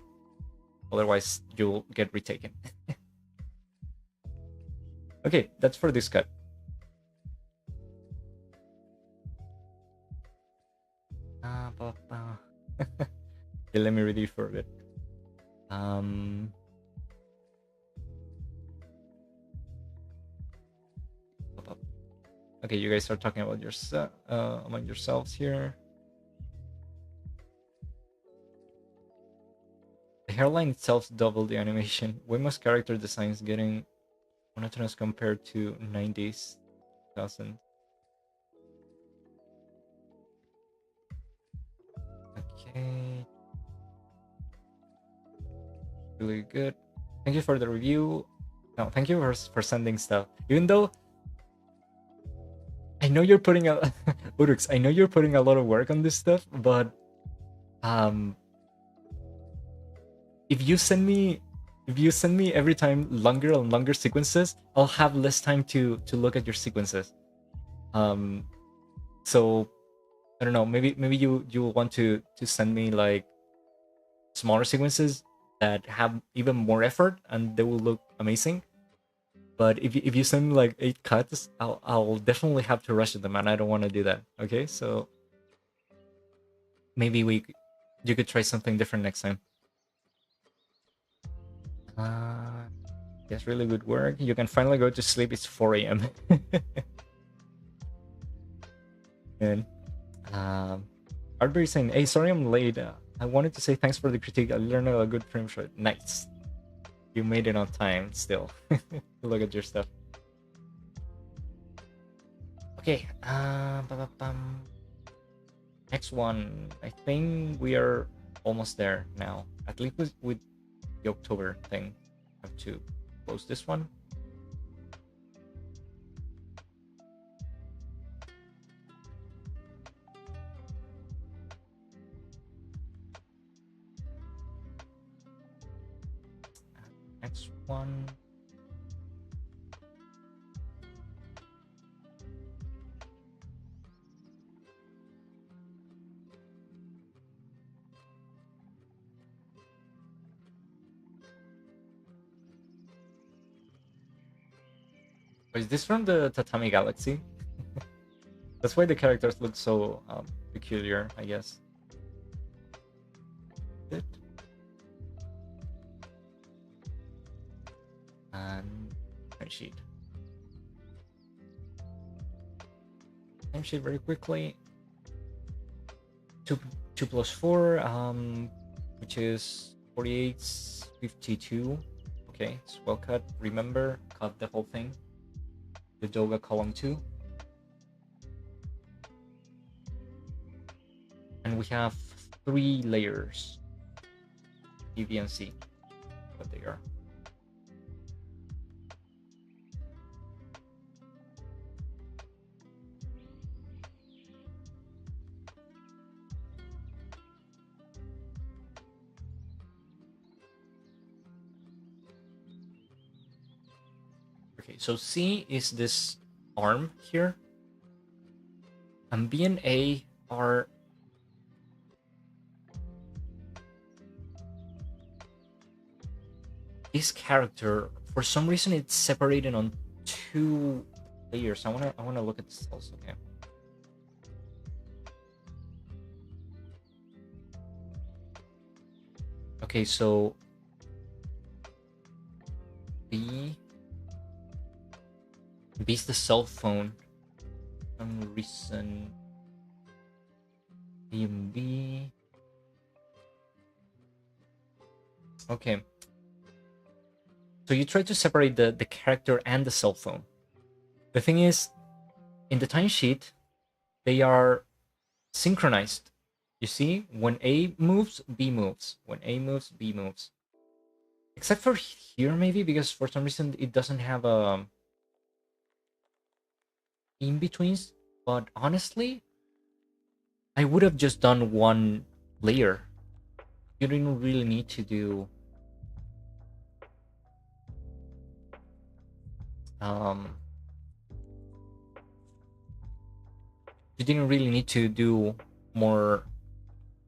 otherwise you'll get retaken. Okay, that's for this cut. Okay, let me read it for a bit. Okay, you guys are talking about among yourselves here. The hairline itself doubled the animation. Way most character designs getting monotonous compared to 90s, 2000. Okay. Really good. Thank you for the review. No, thank you for sending stuff. Even though I know you're putting a Urux, I know you're putting a lot of work on this stuff, but if you send me every time longer and longer sequences, I'll have less time to look at your sequences. So I don't know, maybe you will want to send me like smaller sequences that have even more effort and they will look amazing. But if you send me like 8 cuts, I'll definitely have to rush them, and I don't want to do that. Okay, so maybe you could try something different next time. Yes, really good work. You can finally go to sleep. It's 4 a.m. And Artberry saying, "Hey, sorry I'm late. I wanted to say thanks for the critique. I learned a good frame shot. Nice. You made it on time still. Look at your stuff." Okay. Next one. I think we are almost there now. At least with the October thing. I have to close this one. Next one. Is this from the Tatami Galaxy? That's why the characters look so peculiar, I guess. And sheet. timesheet very quickly. 2 plus 4, which is 48.52. Okay, it's well cut. Remember, cut the whole thing. The Doga column 2. And we have 3 layers. B, B, and C. What they are. Okay, so C is this arm here, and B and A are this character. For some reason, it's separated on 2 layers. I wanna look at this also. Okay. Okay, so B is the cell phone. For some reason, A and B. Okay. So you try to separate the character and the cell phone. The thing is, in the timesheet, they are synchronized. You see, when A moves, B moves. When A moves, B moves. Except for here, maybe, because for some reason it doesn't have in-betweens. But honestly, I would have just done 1 layer. You didn't really need to do you didn't really need to do more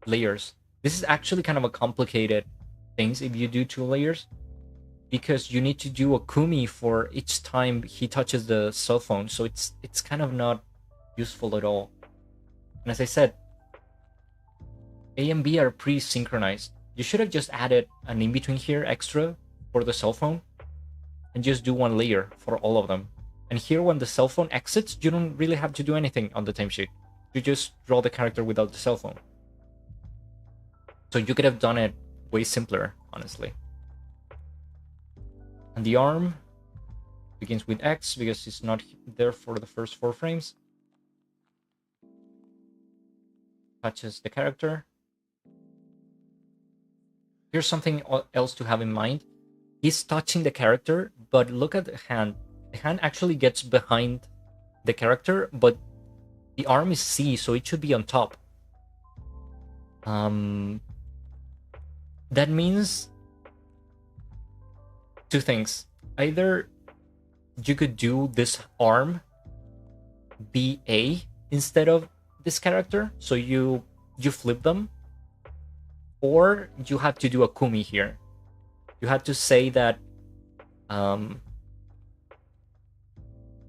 layers. This is actually kind of a complicated things if you do 2 layers, because you need to do a kumi for each time he touches the cell phone, so it's kind of not useful at all. And as I said, A and B are pre-synchronized. You should have just added an in-between here extra for the cell phone and just do 1 layer for all of them. And here, when the cell phone exits, you don't really have to do anything on the timesheet. You just draw the character without the cell phone. So you could have done it way simpler, honestly. And the arm begins with X because it's not there for the first 4 frames. Touches the character. Here's something else to have in mind. He's touching the character, but look at the hand. The hand actually gets behind the character, but the arm is C, so it should be on top. That means 2 things. Either you could do this arm be A instead of this character, so you flip them, or you have to do a kumi here. You have to say that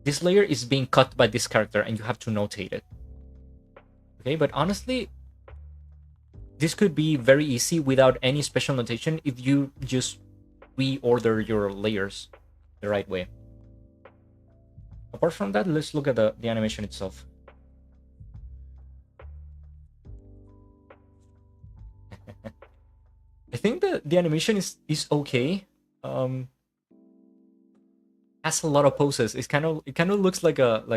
this layer is being cut by this character, and you have to notate it. Okay, but honestly, this could be very easy without any special notation if you just reorder your layers the right way. Apart from that, let's look at the animation itself. I think the animation is okay. Has a lot of poses. It kind of looks like a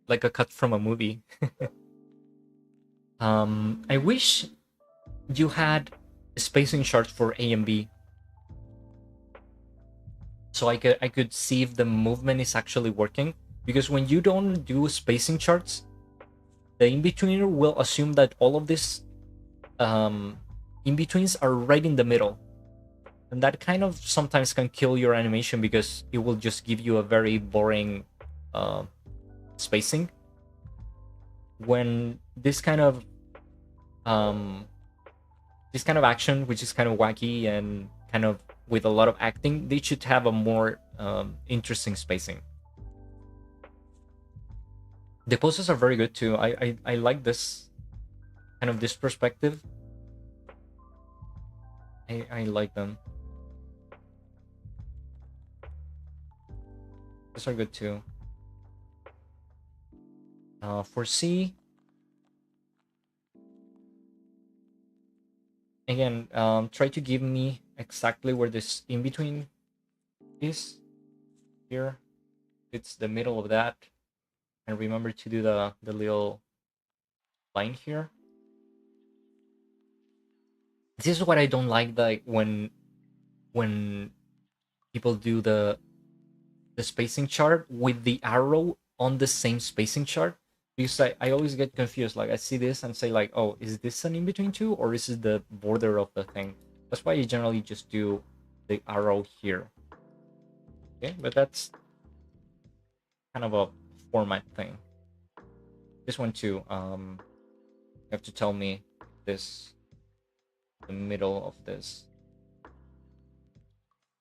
cut from a movie. I wish you had spacing charts for A and B, so I could see if the movement is actually working. Because when you don't do spacing charts, the in-betweener will assume that all of these in-betweens are right in the middle, and that kind of sometimes can kill your animation because it will just give you a very boring spacing. When this kind of action, which is kind of wacky and kind of with a lot of acting, they should have a more interesting spacing. The poses are very good too. I like this kind of this perspective. I like them. These are good too. For C, again, try to give me exactly where this in between is here. It's the middle of that, and remember to do the little line here. This is what I don't like when people do the spacing chart with the arrow on the same spacing chart, because I always get confused. Like I see this and say like, oh, is this an in-between two or is it the border of the thing? That's why you generally just do the arrow here. Okay, but that's kind of a format thing. This one too, you have to tell me this, the middle of this,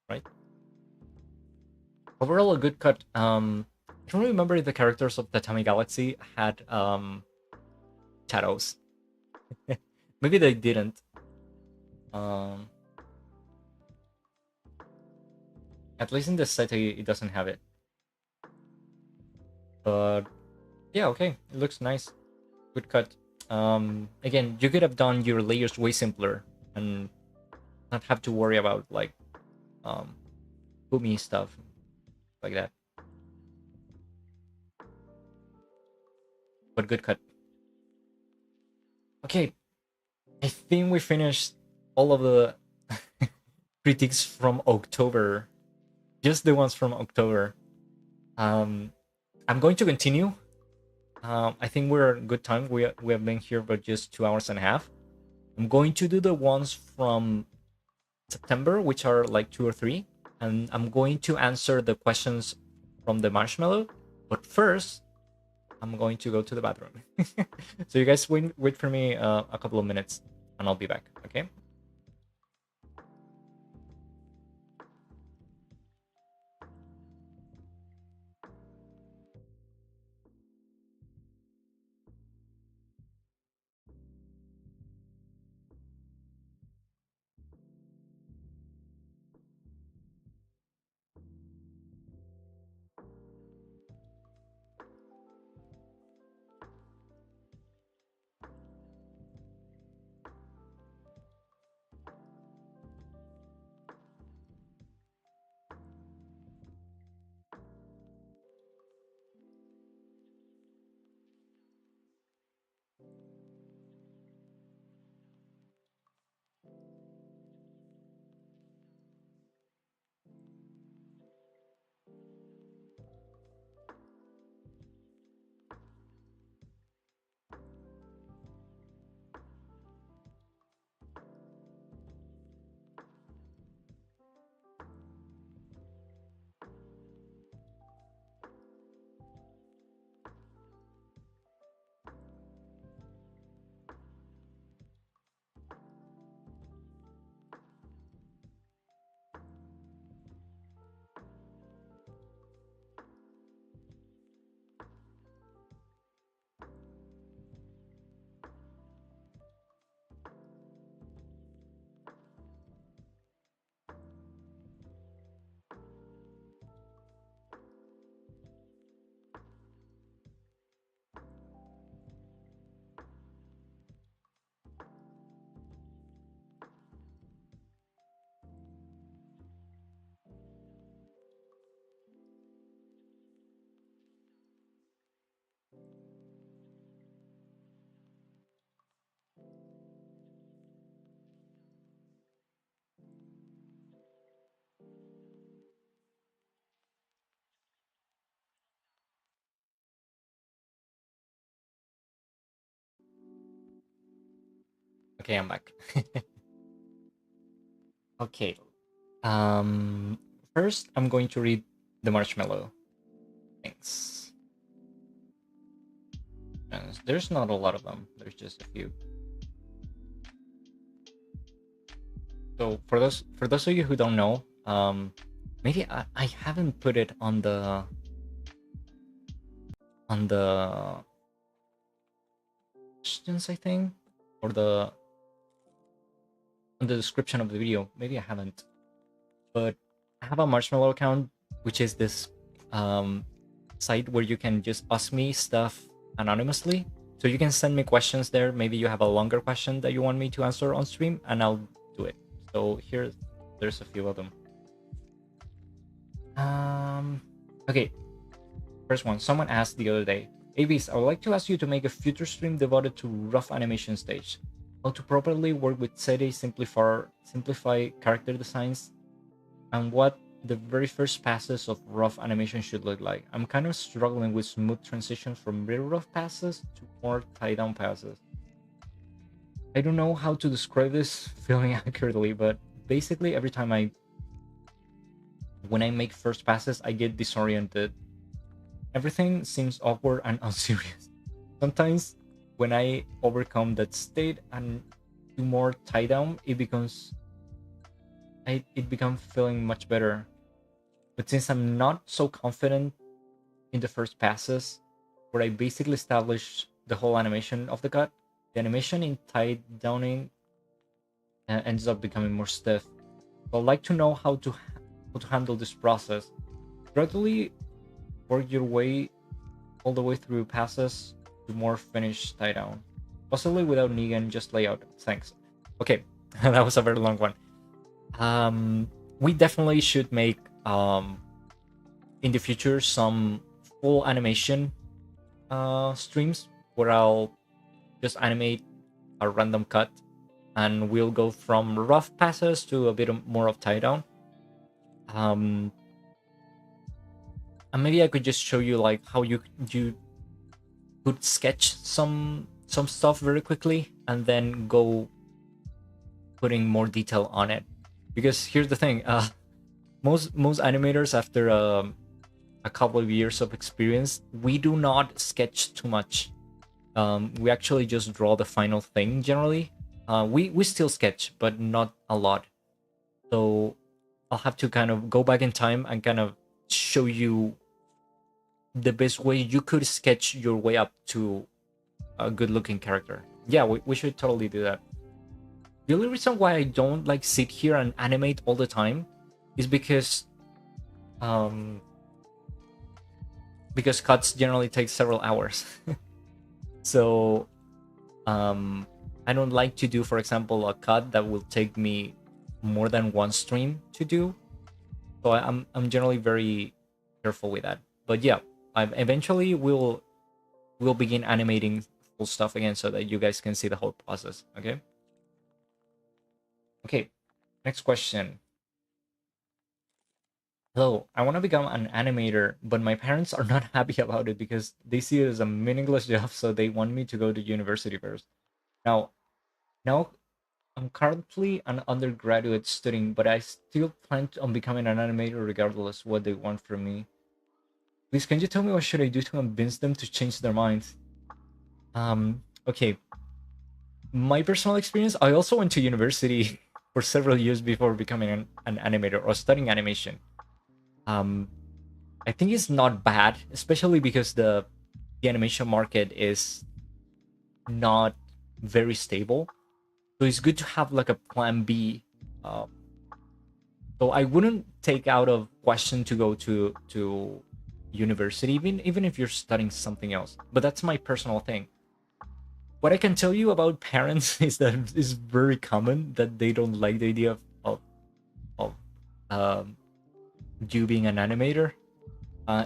right? Overall, a good cut. I don't remember if the characters of Tatami Galaxy had shadows. Maybe they didn't. Um, at least in the set, it doesn't have it. But yeah, okay, it looks nice. Good cut. Again, you could have done your layers way simpler and not have to worry about like boomy stuff like that. But good cut. Okay, I think we finished all of the critiques from October. Just the ones from October. I'm going to continue. I think we're a good time. We have been here for just 2 hours and a half. I'm going to do the ones from September, which are like 2 or 3, and I'm going to answer the questions from the marshmallow. But first, I'm going to go to the bathroom. So you guys wait for me a couple of minutes, and I'll be back. Okay. Okay, I'm back. Okay. Um, First, I'm going to read the marshmallow. Thanks. And there's not a lot of them. There's just a few. So for those of you who don't know, maybe I haven't put it on the questions, I think, or the on the description of the video. Maybe I haven't, but I have a marshmallow account, which is this site where you can just ask me stuff anonymously. So you can send me questions there. Maybe you have a longer question that you want me to answer on stream, and I'll do it. So there's a few of them. Okay. First one. Someone asked the other day, Avis, I would like to ask you to make a future stream devoted to rough animation stage. How to properly work with Sede, simplify character designs, and what the very first passes of rough animation should look like. I'm kind of struggling with smooth transitions from really rough passes to more tie-down passes. I don't know how to describe this feeling accurately, but basically every time when I make first passes, I get disoriented. Everything seems awkward and unserious. Sometimes when I overcome that state and do more tie-down, it becomes feeling much better. But since I'm not so confident in the first passes, where I basically establish the whole animation of the cut, the animation in tie downing ends up becoming more stiff. So I'd like to know how to handle this process. Gradually work your way all the way through passes to more finished tie down, possibly without Negan, just layout. Thanks. Okay, that was a very long one. We definitely should make in the future some full animation streams where I'll just animate a random cut and we'll go from rough passes to a bit more of tie down. And maybe I could just show you like how you could sketch some stuff very quickly and then go putting more detail on it. Because here's the thing, most animators after a couple of years of experience, we do not sketch too much. We actually just draw the final thing generally. We still sketch, but not a lot. So I'll have to kind of go back in time and kind of show you the best way you could sketch your way up to a good looking character. Yeah, we should totally do that. The only reason why I don't like sit here and animate all the time is because cuts generally take several hours. So I don't like to do, for example, a cut that will take me more than one stream to do. So I'm generally very careful with that. But yeah, I eventually will begin animating full stuff again so that you guys can see the whole process. Okay, next question. Hello, I want to become an animator, but my parents are not happy about it because they see it as a meaningless job, so they want me to go to university first. Now, I'm currently an undergraduate student, but I still plan on becoming an animator regardless what they want from me. Please, can you tell me what should I do to convince them to change their minds? Okay. My personal experience, I also went to university for several years before becoming an animator or studying animation. I think it's not bad, especially because the animation market is not very stable. So it's good to have like a plan B. So I wouldn't take out of question to go to university, even if you're studying something else. But that's my personal thing. What I can tell you about parents is that it's very common that they don't like the idea of you being an animator.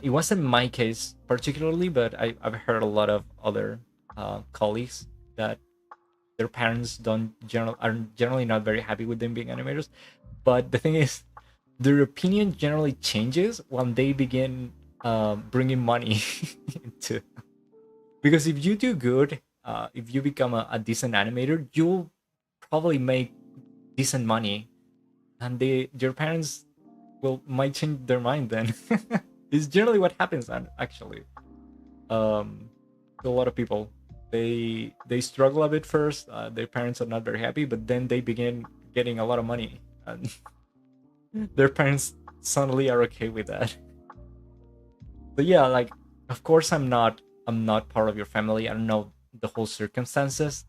It wasn't my case particularly, but I've heard a lot of other colleagues that their parents are generally not very happy with them being animators. But the thing is, their opinion generally changes when they begin bringing money into. Because if you do good, if you become a decent animator, you'll probably make decent money, and your parents might change their mind then. It's generally what happens, actually. To a lot of people, they struggle a bit first. Their parents are not very happy, but then they begin getting a lot of money, and their parents suddenly are okay with that. But yeah, like, of course I'm not part of your family. I don't know the whole circumstances.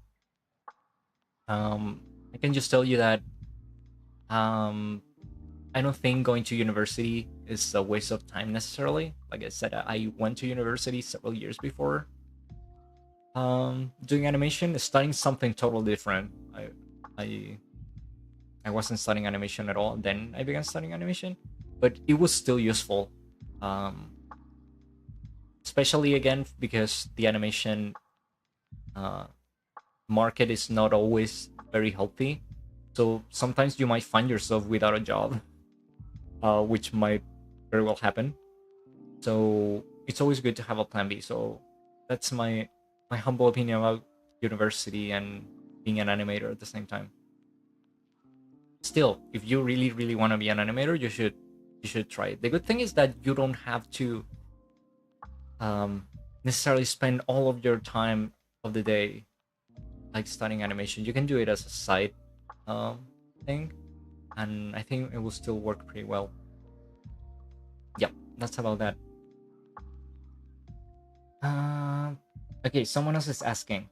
I can just tell you that I don't think going to university is a waste of time necessarily. Like I said, I went to university several years before, doing animation, studying something totally different. I I wasn't studying animation at all. Then I began studying animation, but it was still useful, um, especially again because the animation uh, market is not always very healthy. So sometimes you might find yourself without a job, which might very well happen. So it's always good to have a plan B. So that's my humble opinion about university and being an animator at the same time. Still, if you really really want to be an animator, you should try it. The good thing is that you don't have to necessarily spend all of your time of the day like studying animation. You can do it as a side um, thing, and I think it will still work pretty well. Yeah, that's about that. Uh, okay, someone else is asking.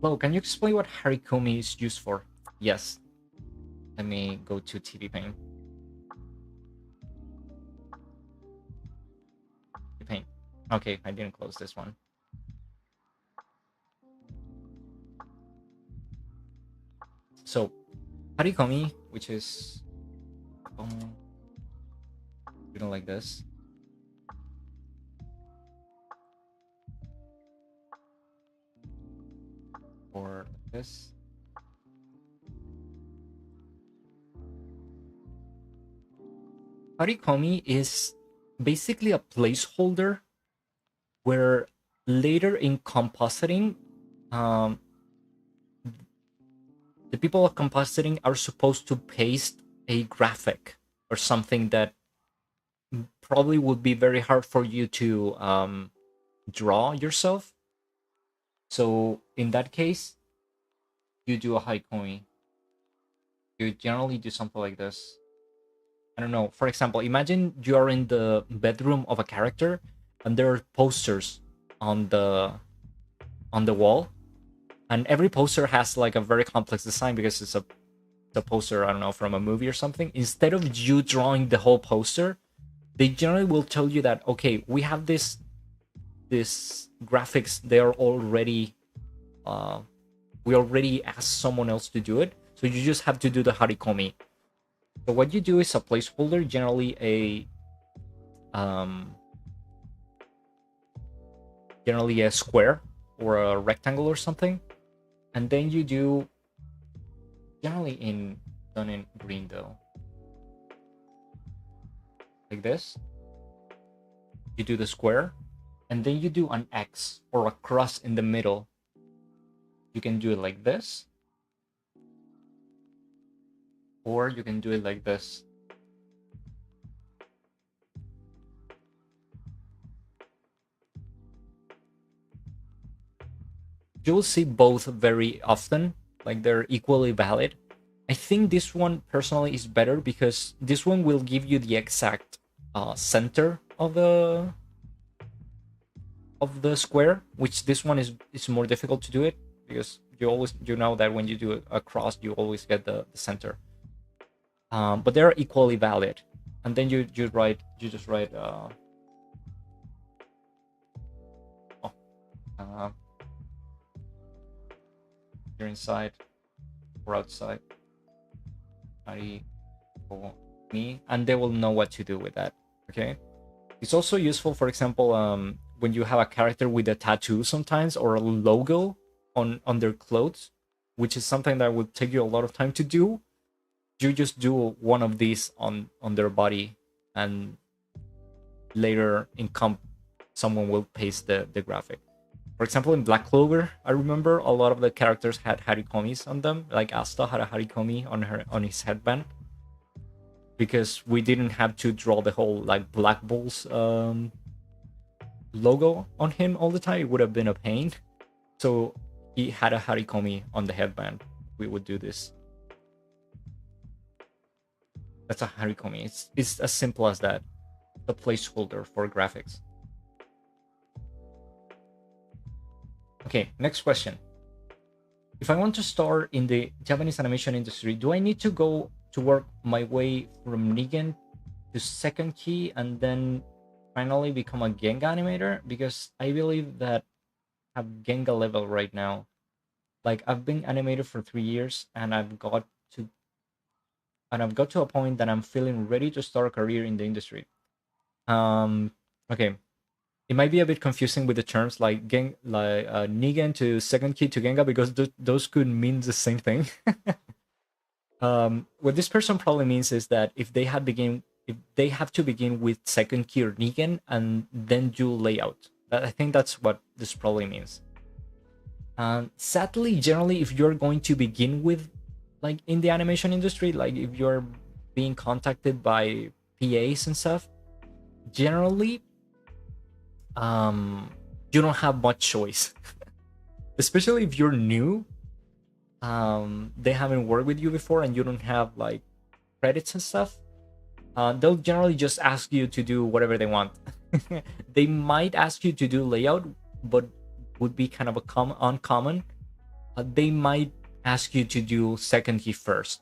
Hello, can you explain what harikomi is used for? Yes. Let me go to TV Paint. Paint. Okay, I didn't close this one. So, harikomi, which is you know, like this. Or like this. Harikomi is basically a placeholder where later in compositing, um, the people of compositing are supposed to paste a graphic or something that probably would be very hard for you to draw yourself. So in that case, you do a harikomi. You generally do something like this. I don't know. For example, imagine you are in the bedroom of a character, and there are posters on the wall, and every poster has like a very complex design because it's a poster, I don't know, from a movie or something. Instead of you drawing the whole poster, they generally will tell you that, okay, we have this graphics. They are already we already asked someone else to do it, so you just have to do the harikomi. So what you do is a placeholder, um, generally a square or a rectangle or something, and then you do generally done in green though, like this. You do the square, and then you do an X or a cross in the middle. You can do it like this, or you can do it like this. You'll see both very often, like they're equally valid. I think this one personally is better because this one will give you the exact center of the square, which this one is more difficult to do it because you know that when you do a cross, you always get the center. But they're equally valid. And then you just write oh, uh, you're inside or outside. Me, and they will know what to do with that. Okay. It's also useful, for example, when you have a character with a tattoo sometimes or a logo on their clothes, which is something that would take you a lot of time to do. You just do one of these on their body, and later in comp, someone will paste the graphic. For example, in Black Clover, I remember a lot of the characters had harikomis on them. Like Asta had a harikomi on his headband, because we didn't have to draw the whole like Black Bulls logo on him all the time. It would have been a pain. So he had a harikomi on the headband. We would do this. That's a harikomi. It's as simple as that. The placeholder for graphics. Okay, next question. If I want to start in the Japanese animation industry, do I need to go to work my way from Nigen to second key and then finally become a Genga animator? Because I believe that have Genga level right now. Like I've been animated for 3 years, and to I've got to a point that I'm feeling ready to start a career in the industry. Um, okay, it might be a bit confusing with the terms like Nigen to second key to Genga, because those could mean the same thing. What this person probably means is that if they have to begin with second key or Nigen and then do layout. I think that's what this probably means. Sadly, generally, if you're going to begin with, like in the animation industry, like if you're being contacted by PAs and stuff, generally, you don't have much choice. Especially if you're new, they haven't worked with you before, and you don't have like credits and stuff. They'll generally just ask you to do whatever they want. They might ask you to do layout, but would be kind of uncommon. They might ask you to do second key first,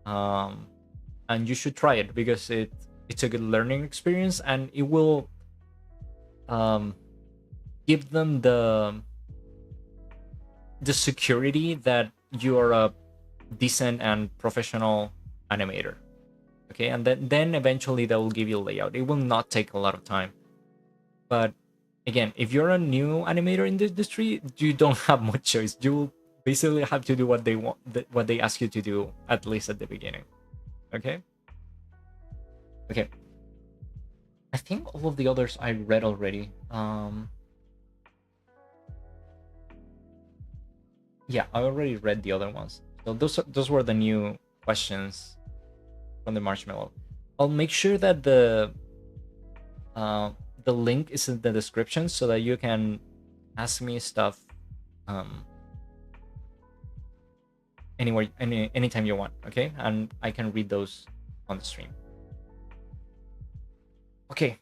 and you should try it because it's a good learning experience, and it will give them the security that you are a decent and professional animator. Okay, and then eventually they will give you a layout. It will not take a lot of time, but again, if you're a new animator in the industry, you don't have much choice. You will basically have to do what they want, what they ask you to do, at least at the beginning. Okay. Okay. I think all of the others I read already. Yeah, I already read the other ones. So those were the new questions from the marshmallow. I'll make sure that the link is in the description so that you can ask me stuff anywhere, anytime you want. Okay, and I can read those on the stream. Okay,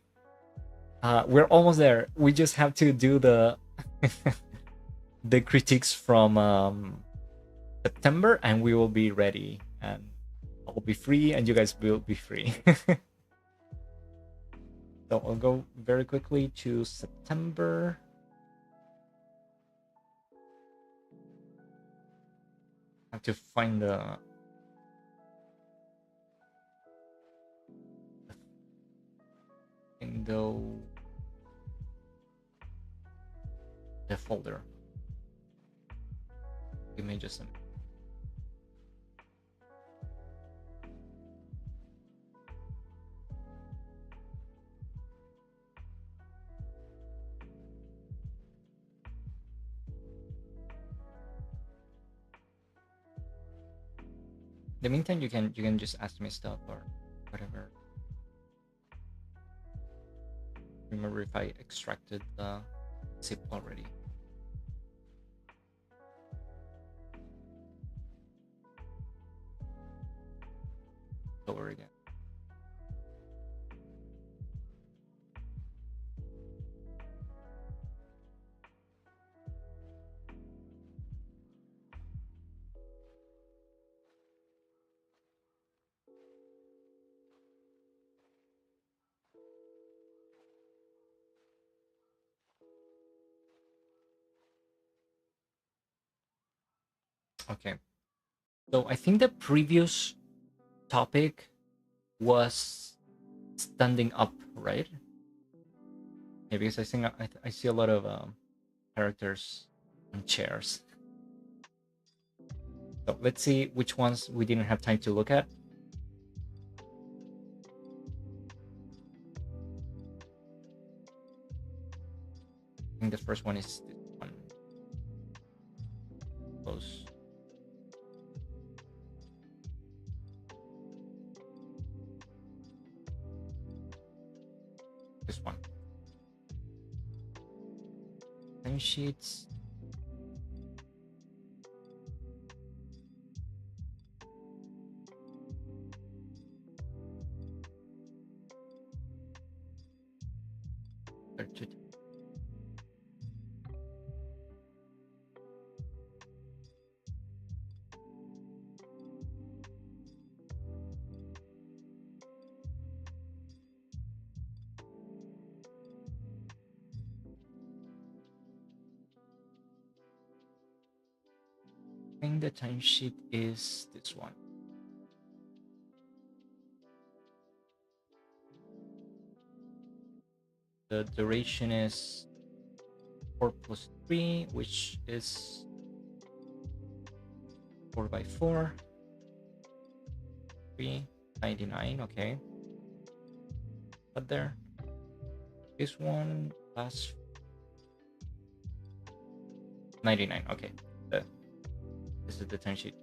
we're almost there. We just have to do the the critiques from September, and we will be ready, and I'll be free, and you guys will be free. So I'll go very quickly to September. I have to find the window, the folder. Give me just a minute. In the meantime, you can just ask me stuff or whatever. Remember if I extracted the zip already. Over again. Okay. So I think the previous topic was standing up, right? Yeah, because I think I see a lot of characters on chairs. So let's see which ones we didn't have time to look at. I think the first one is this one. Close. This one. Time sheets. think the timesheet is this one. The duration is 4 plus 3, which is 4 by 4. 399, okay. But there. This one lasts 99, okay. This is the timesheet.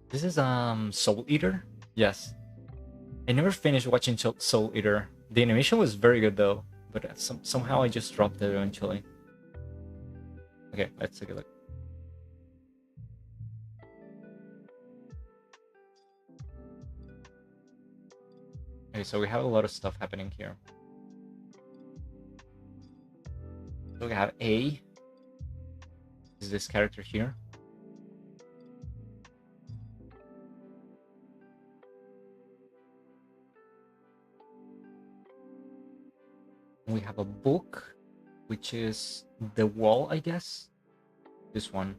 This is Soul Eater? Yes. I never finished watching Soul Eater. The animation was very good though, but somehow I just dropped it eventually. Okay, let's take a look. Okay, so we have a lot of stuff happening here. So we have A. Is this character here? We have a book, which is the wall, I guess. This one.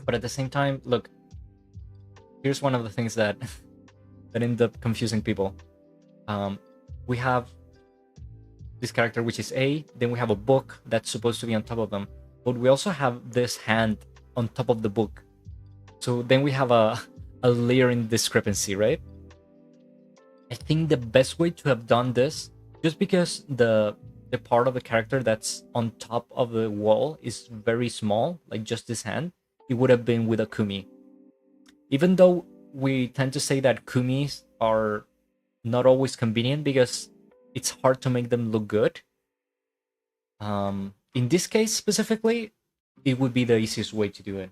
But at the same time, look, here's one of the things that that end up confusing people. We have this character, which is A, then we have a book that's supposed to be on top of them, but we also have this hand on top of the book. So then we have a layering discrepancy, right? I think the best way to have done this, just because the part of the character that's on top of the wall is very small, like just this hand, it would have been with a Kumi. Even though we tend to say that Kumis are not always convenient because it's hard to make them look good. In this case specifically, it would be the easiest way to do it.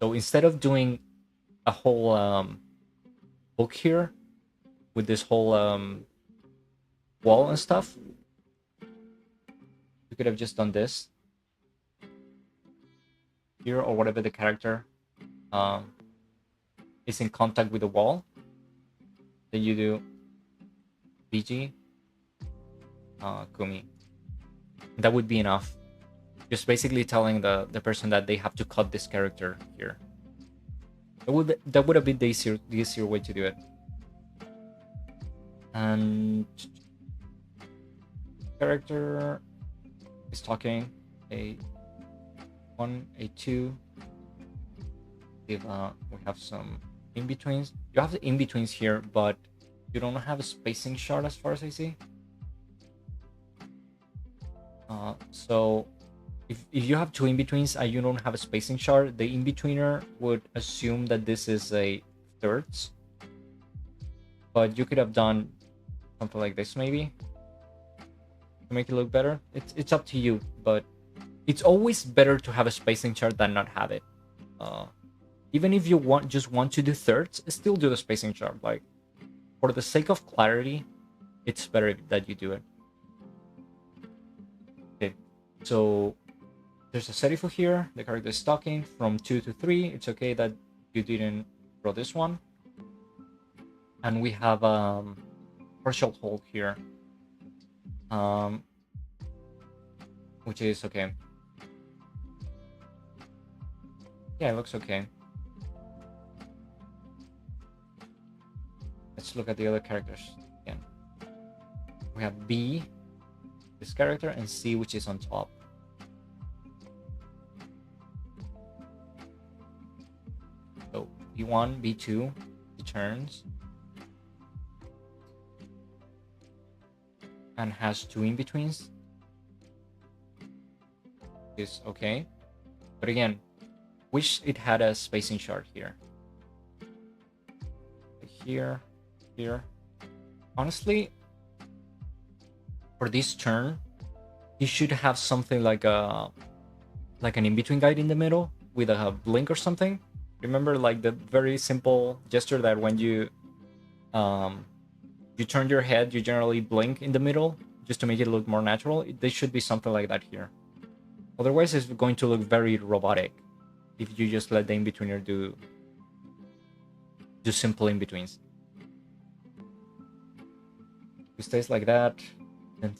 So instead of doing a whole book here with this whole wall and stuff, you could have just done this here, or whatever the character is in contact with the wall. Then you do BG Kumi. That would be enough. Just basically telling the person that they have to cut this character here. That would have been the easier way to do it. And character is talking A1, A2. If we have some in-betweens. You have the in-betweens here, but you don't have a spacing chart as far as I see. So if you have two in-betweens and you don't have a spacing chart, the in-betweener would assume that this is a thirds. But you could have done something like this maybe to make it look better. It's up to you, but it's always better to have a spacing chart than not have it. Even if you just want to do thirds, still do the spacing chart. Like, for the sake of clarity, it's better that you do it. Okay, so there's a serifu here. The character is talking from 2 to 3. It's okay that you didn't draw this one. And we have partial hold here, which is okay. Yeah, it looks okay. Let's look at the other characters again. We have B, this character, and C, which is on top. So B1, B2, he turns. And has two in-betweens. Is okay. But again, wish it had a spacing chart here. Here. Honestly, for this turn, you should have something like an in-between guide in the middle with a blink or something. Remember, like the very simple gesture that when you turn your head, you generally blink in the middle just to make it look more natural. There should be something like that here. Otherwise, it's going to look very robotic if you just let the in-betweener do simple in-betweens. It stays like that, then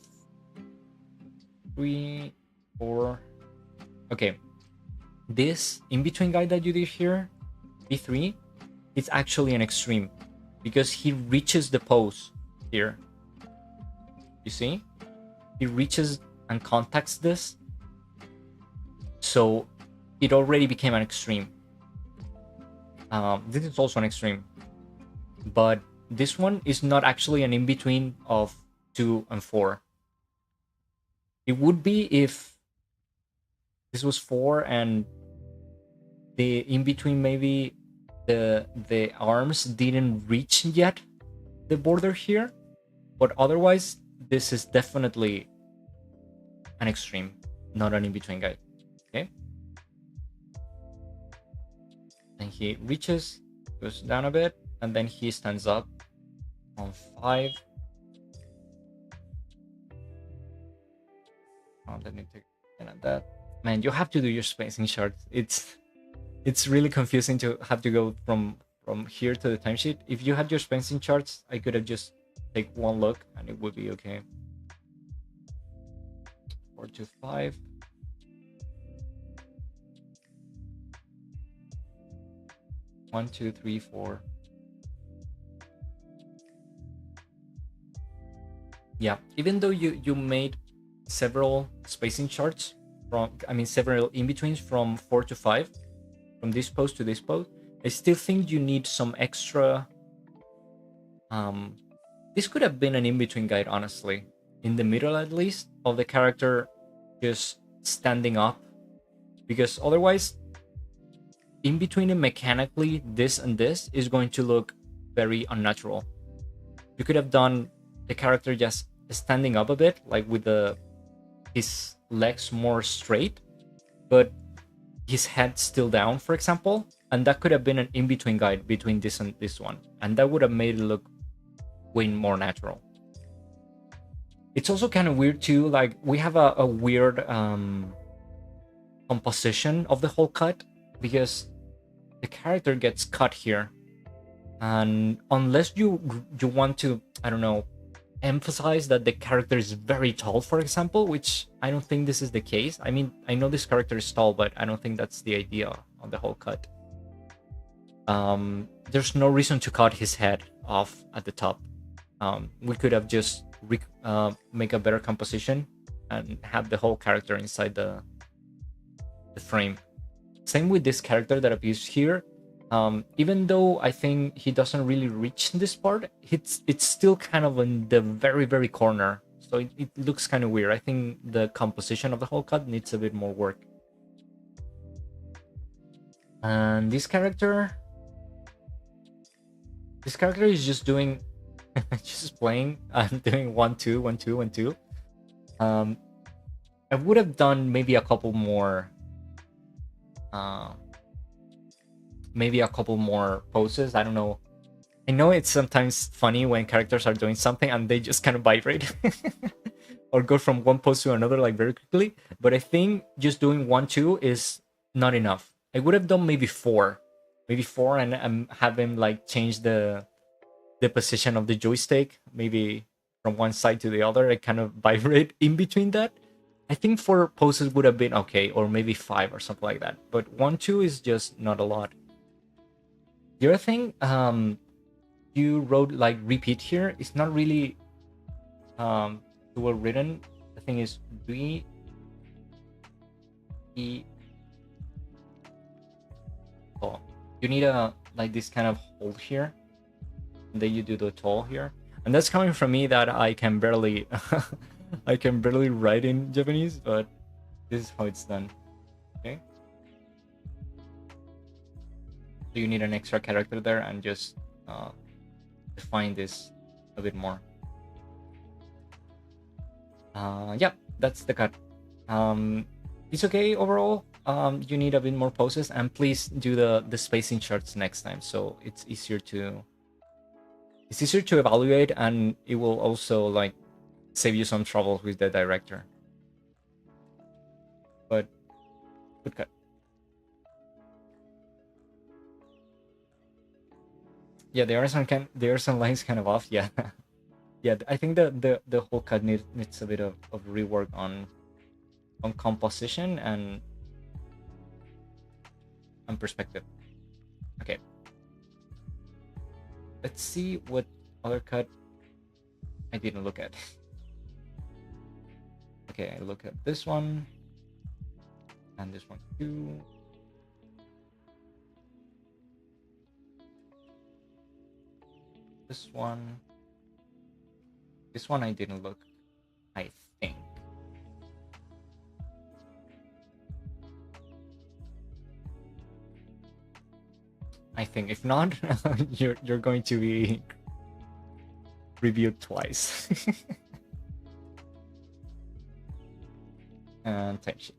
3, 4. Okay, this in-between guide that you did here, B3, it's actually an extreme because he reaches the pose here. You see? He reaches and contacts this. So it already became an extreme. This is also an extreme. But this one is not actually an in-between of 2 and 4. It would be if this was 4 and the in-between, maybe the arms didn't reach yet the border here. But otherwise, this is definitely an extreme, not an in-between guide. Okay. And he reaches, goes down a bit, and then he stands up on 5. Oh, let me take that. Man, you have to do your spacing charts. It's really confusing to have to go from here to the timesheet. If you had your spacing charts, I could have just take one look and it would be okay. 4 to 5. One, two, three, 4. Yeah, even though you made several spacing charts from, I mean, several in-betweens from 4 to 5, from this pose to this pose, I still think you need some extra. This could have been an in-between guide, honestly, in the middle at least, of the character just standing up, because otherwise, in between it mechanically, this and this is going to look very unnatural. You could have done the character just standing up a bit, like with his legs more straight, but his head still down, for example, and that could have been an in-between guide between this and this one, and that would have made it look way more natural. It's also kind of weird too, like we have a weird composition of the whole cut, because the character gets cut here, and unless you want to, I don't know, emphasize that the character is very tall, for example, which I don't think this is the case. I mean, I know this character is tall, but I don't think that's the idea on the whole cut. There's no reason to cut his head off at the top. We could have just make a better composition and have the whole character inside the frame. Same with this character that appears here. Even though I think he doesn't really reach this part, it's still kind of in the very, very corner. So it looks kind of weird. I think the composition of the whole cut needs a bit more work. And this character is just doing, just playing. I'm doing 1, 2, 1, 2, 1, 2. I would have done maybe a couple more. Maybe a couple more poses. I don't know. I know it's sometimes funny when characters are doing something and they just kind of vibrate or go from one pose to another like very quickly. But I think just doing 1, 2 is not enough. I would have done maybe 4, and have him like change the position of the joystick, maybe from one side to the other. I kind of vibrate in between that. I think 4 poses would have been okay, or maybe 5 or something like that. But 1, 2 is just not a lot. The other thing, you wrote like repeat here. It's not really well written. The thing is B E. Oh, you need a like this kind of hold here, and then you do the toe here, and that's coming from me that I can barely I can barely write in Japanese, but this is how it's done. Okay. So you need an extra character there and just define this a bit more. Yeah, that's the cut. It's okay overall. You need a bit more poses, and please do the spacing charts next time, so it's easier to evaluate, and it will also like save you some trouble with the director. But good cut. Yeah, there are some lines kind of off. Yeah, yeah. I think the whole cut needs a bit of rework on composition and perspective. Okay, let's see what other cut I didn't look at. Okay, I look at this one and this one too. This one I didn't look, I think. If not, you're going to be reviewed twice. And timesheet.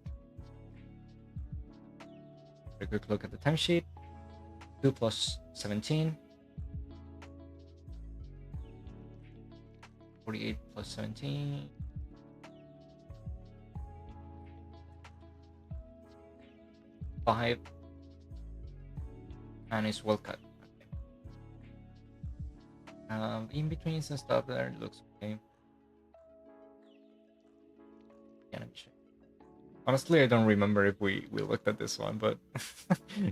A quick look at the timesheet. 2 plus 17. 48 plus 17. 5. And it's well cut. Okay. In betweens and stuff there looks okay. Yeah, let me check. Honestly, I don't remember if we looked at this one, but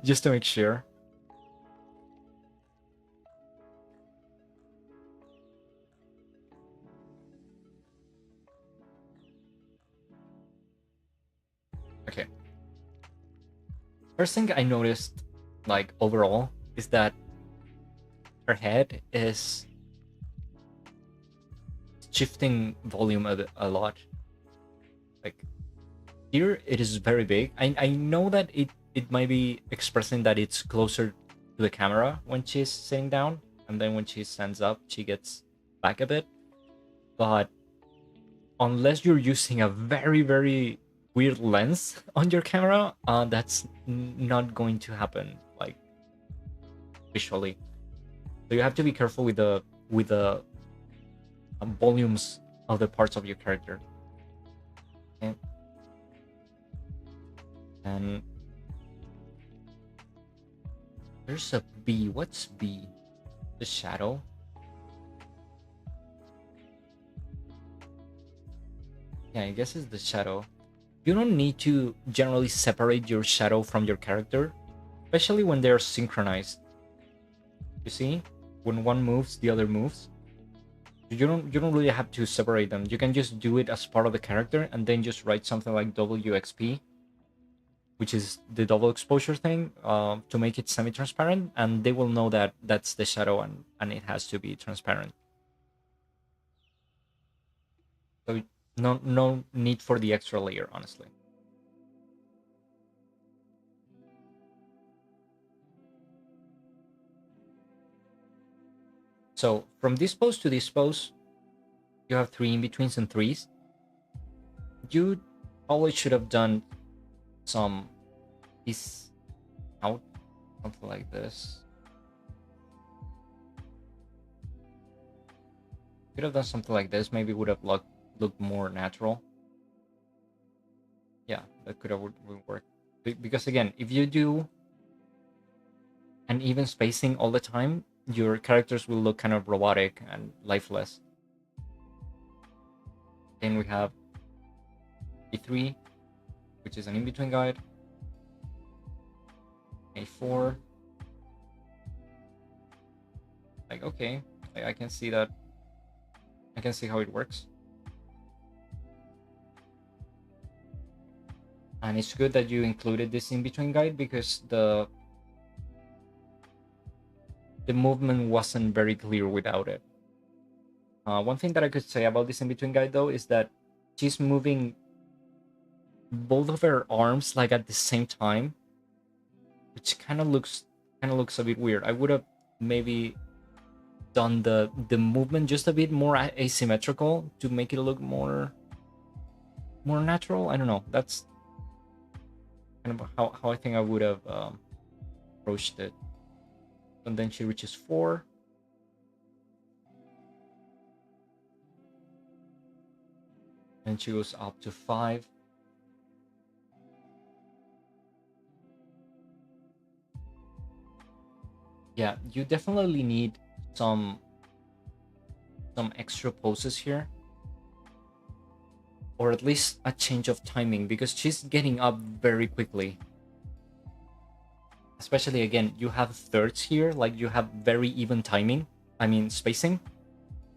just to make sure. Okay. First thing I noticed, like overall, is that her head is shifting volume a lot. Like here, it is very big. I know that it might be expressing that it's closer to the camera when she's sitting down, and then when she stands up, she gets back a bit. But unless you're using a very, very weird lens on your camera, that's not going to happen, like, visually. So you have to be careful with the volumes of the parts of your character. Okay. And there's a B. What's B? The shadow. Yeah, I guess it's the shadow. You don't need to generally separate your shadow from your character, especially when they're synchronized. You see, when one moves, the other moves. You don't really have to separate them. You can just do it as part of the character, and then just write something like WXP, which is the double exposure thing, to make it semi-transparent, and they will know that that's the shadow, and it has to be transparent. So no need for the extra layer, honestly. So from this pose to this pose, you have 3 in-betweens and 3s. You probably should have done some piece out, something like this. Could have done something like this. Maybe would have looked more natural. Yeah, that could have worked. Because again, if you do an even spacing all the time, your characters will look kind of robotic and lifeless. Then we have A3, which is an in-between guide. A4. Like, okay, I can see that. I can see how it works. And it's good that you included this in-between guide, because the movement wasn't very clear without it. One thing that I could say about this in-between guide, though, is that she's moving both of her arms like at the same time, which kind of looks a bit weird. I would have maybe done the movement just a bit more asymmetrical to make it look more natural. I don't know. That's kind of how I think I would have approached it. And then she reaches 4. And she goes up to 5. Yeah, you definitely need some extra poses here. or at least a change of timing, because she's getting up very quickly. Especially again, you have thirds here, like you have very even timing, I mean spacing.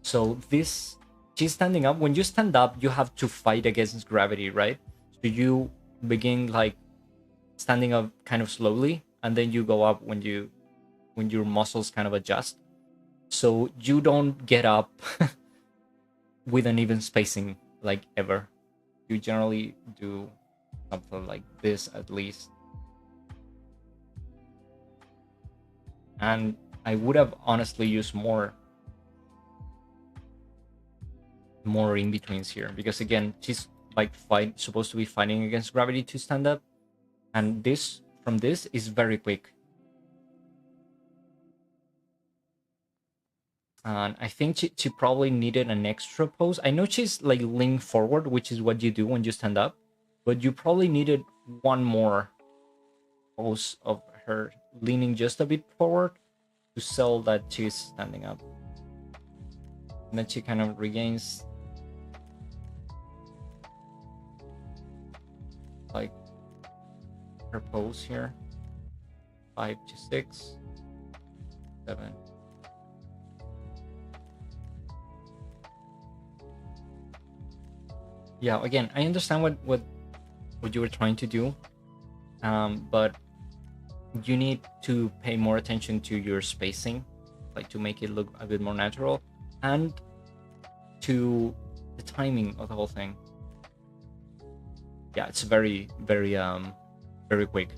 So this, she's standing up. When you stand up, you have to fight against gravity, right? So you begin like standing up kind of slowly, and then you go up when your muscles kind of adjust. So you don't get up with an even spacing like ever. You generally do something like this at least. And I would have honestly used more in betweens here, because again, she's like supposed to be fighting against gravity to stand up, and this from this is very quick. And I think she probably needed an extra pose. I know she's like leaning forward, which is what you do when you stand up, but you probably needed one more pose of her leaning just a bit forward to sell that she's standing up. And then she kind of regains like her pose here. 5 to 6, 7. Yeah, again, I understand what you were trying to do, but you need to pay more attention to your spacing, like to make it look a bit more natural, and to the timing of the whole thing. Yeah, it's very very quick.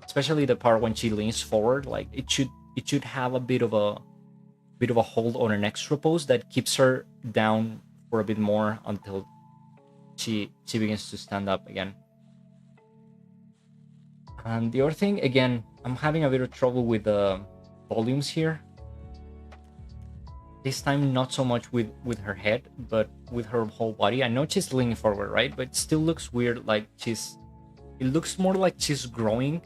Especially the part when she leans forward, like it should have a bit of a hold on an extra pose that keeps her down for a bit more until she begins to stand up again. And the other thing, again, I'm having a bit of trouble with the volumes here. This time, not so much with her head, but with her whole body. I know she's leaning forward, right? But it still looks weird, like it looks more like she's growing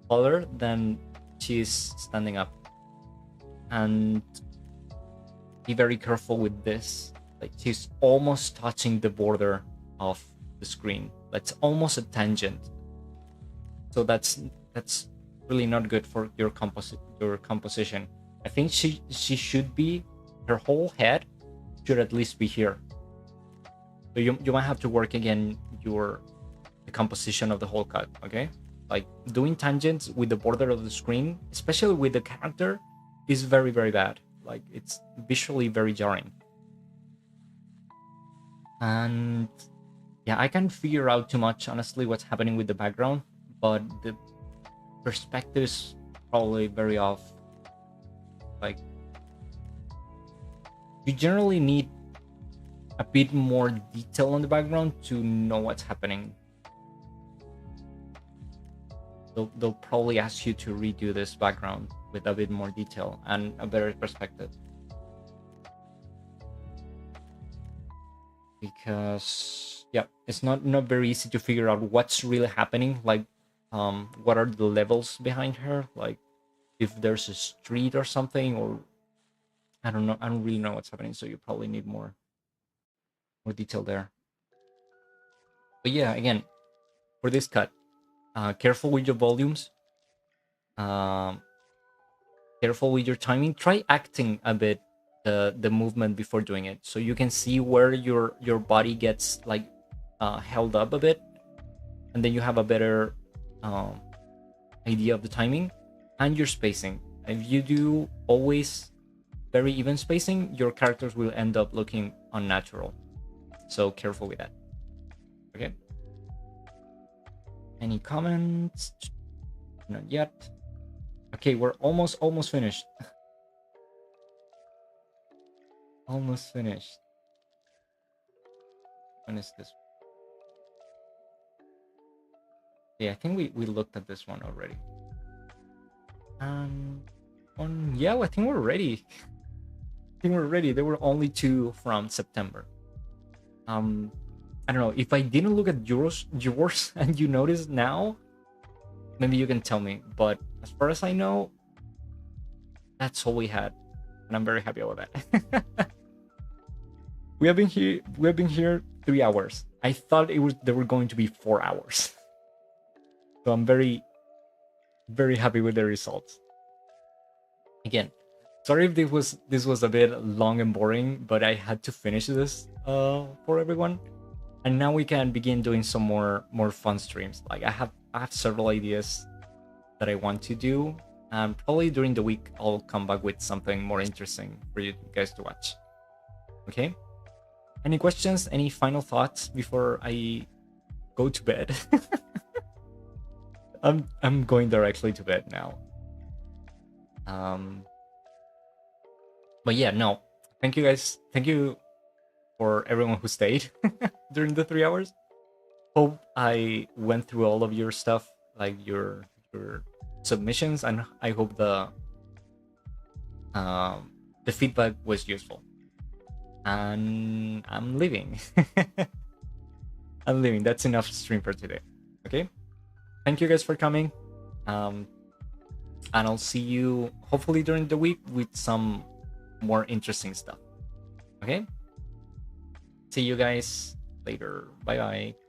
taller than she's standing up. And be very careful with this. Like she's almost touching the border of the screen. That's almost a tangent. So that's really not good for your composition. I think she should be, her whole head should at least be here. So you might have to work again the composition of the whole cut, okay? Like doing tangents with the border of the screen, especially with the character, is very, very bad. Like it's visually very jarring. And yeah, I can't figure out too much, honestly, what's happening with the background, but the perspective is probably very off. Like you generally need a bit more detail on the background to know what's happening. They'll probably ask you to redo this background with a bit more detail and a better perspective. Because yeah, it's not very easy to figure out what's really happening. Like what are the levels behind her, like if there's a street or something, or I don't know, I don't really know what's happening, so you probably need more detail there. But yeah, again, for this cut, careful with your volumes, careful with your timing. Try acting a bit the movement before doing it, so you can see where your body gets like held up a bit, and then you have a better idea of the timing and your spacing. If you do always very even spacing, your characters will end up looking unnatural, so careful with that. Okay, any comments? Not yet. Okay, we're almost finished. Almost finished. When is this? Yeah, I think we looked at this one already. Yeah, I think we're ready. I think we're ready. There were only 2 from September. I don't know if I didn't look at yours and you notice now, maybe you can tell me. But as far as I know, that's all we had and I'm very happy about that. We have been here 3 hours. I thought they were going to be 4 hours. So I'm very, very happy with the results. Again, sorry if this was a bit long and boring, but I had to finish this for everyone. And now we can begin doing some more fun streams. Like I have several ideas that I want to do, and probably during the week I'll come back with something more interesting for you guys to watch. Okay? Any questions? Any final thoughts before I go to bed? I'm going directly to bed now. But yeah, no. Thank you guys. Thank you for everyone who stayed during the 3 hours. Hope I went through all of your stuff, like your submissions, and I hope the feedback was useful. And I'm leaving. I'm leaving. That's enough stream for today. Okay? Thank you guys for coming. And I'll see you hopefully during the week with some more interesting stuff. Okay? See you guys later. Bye bye.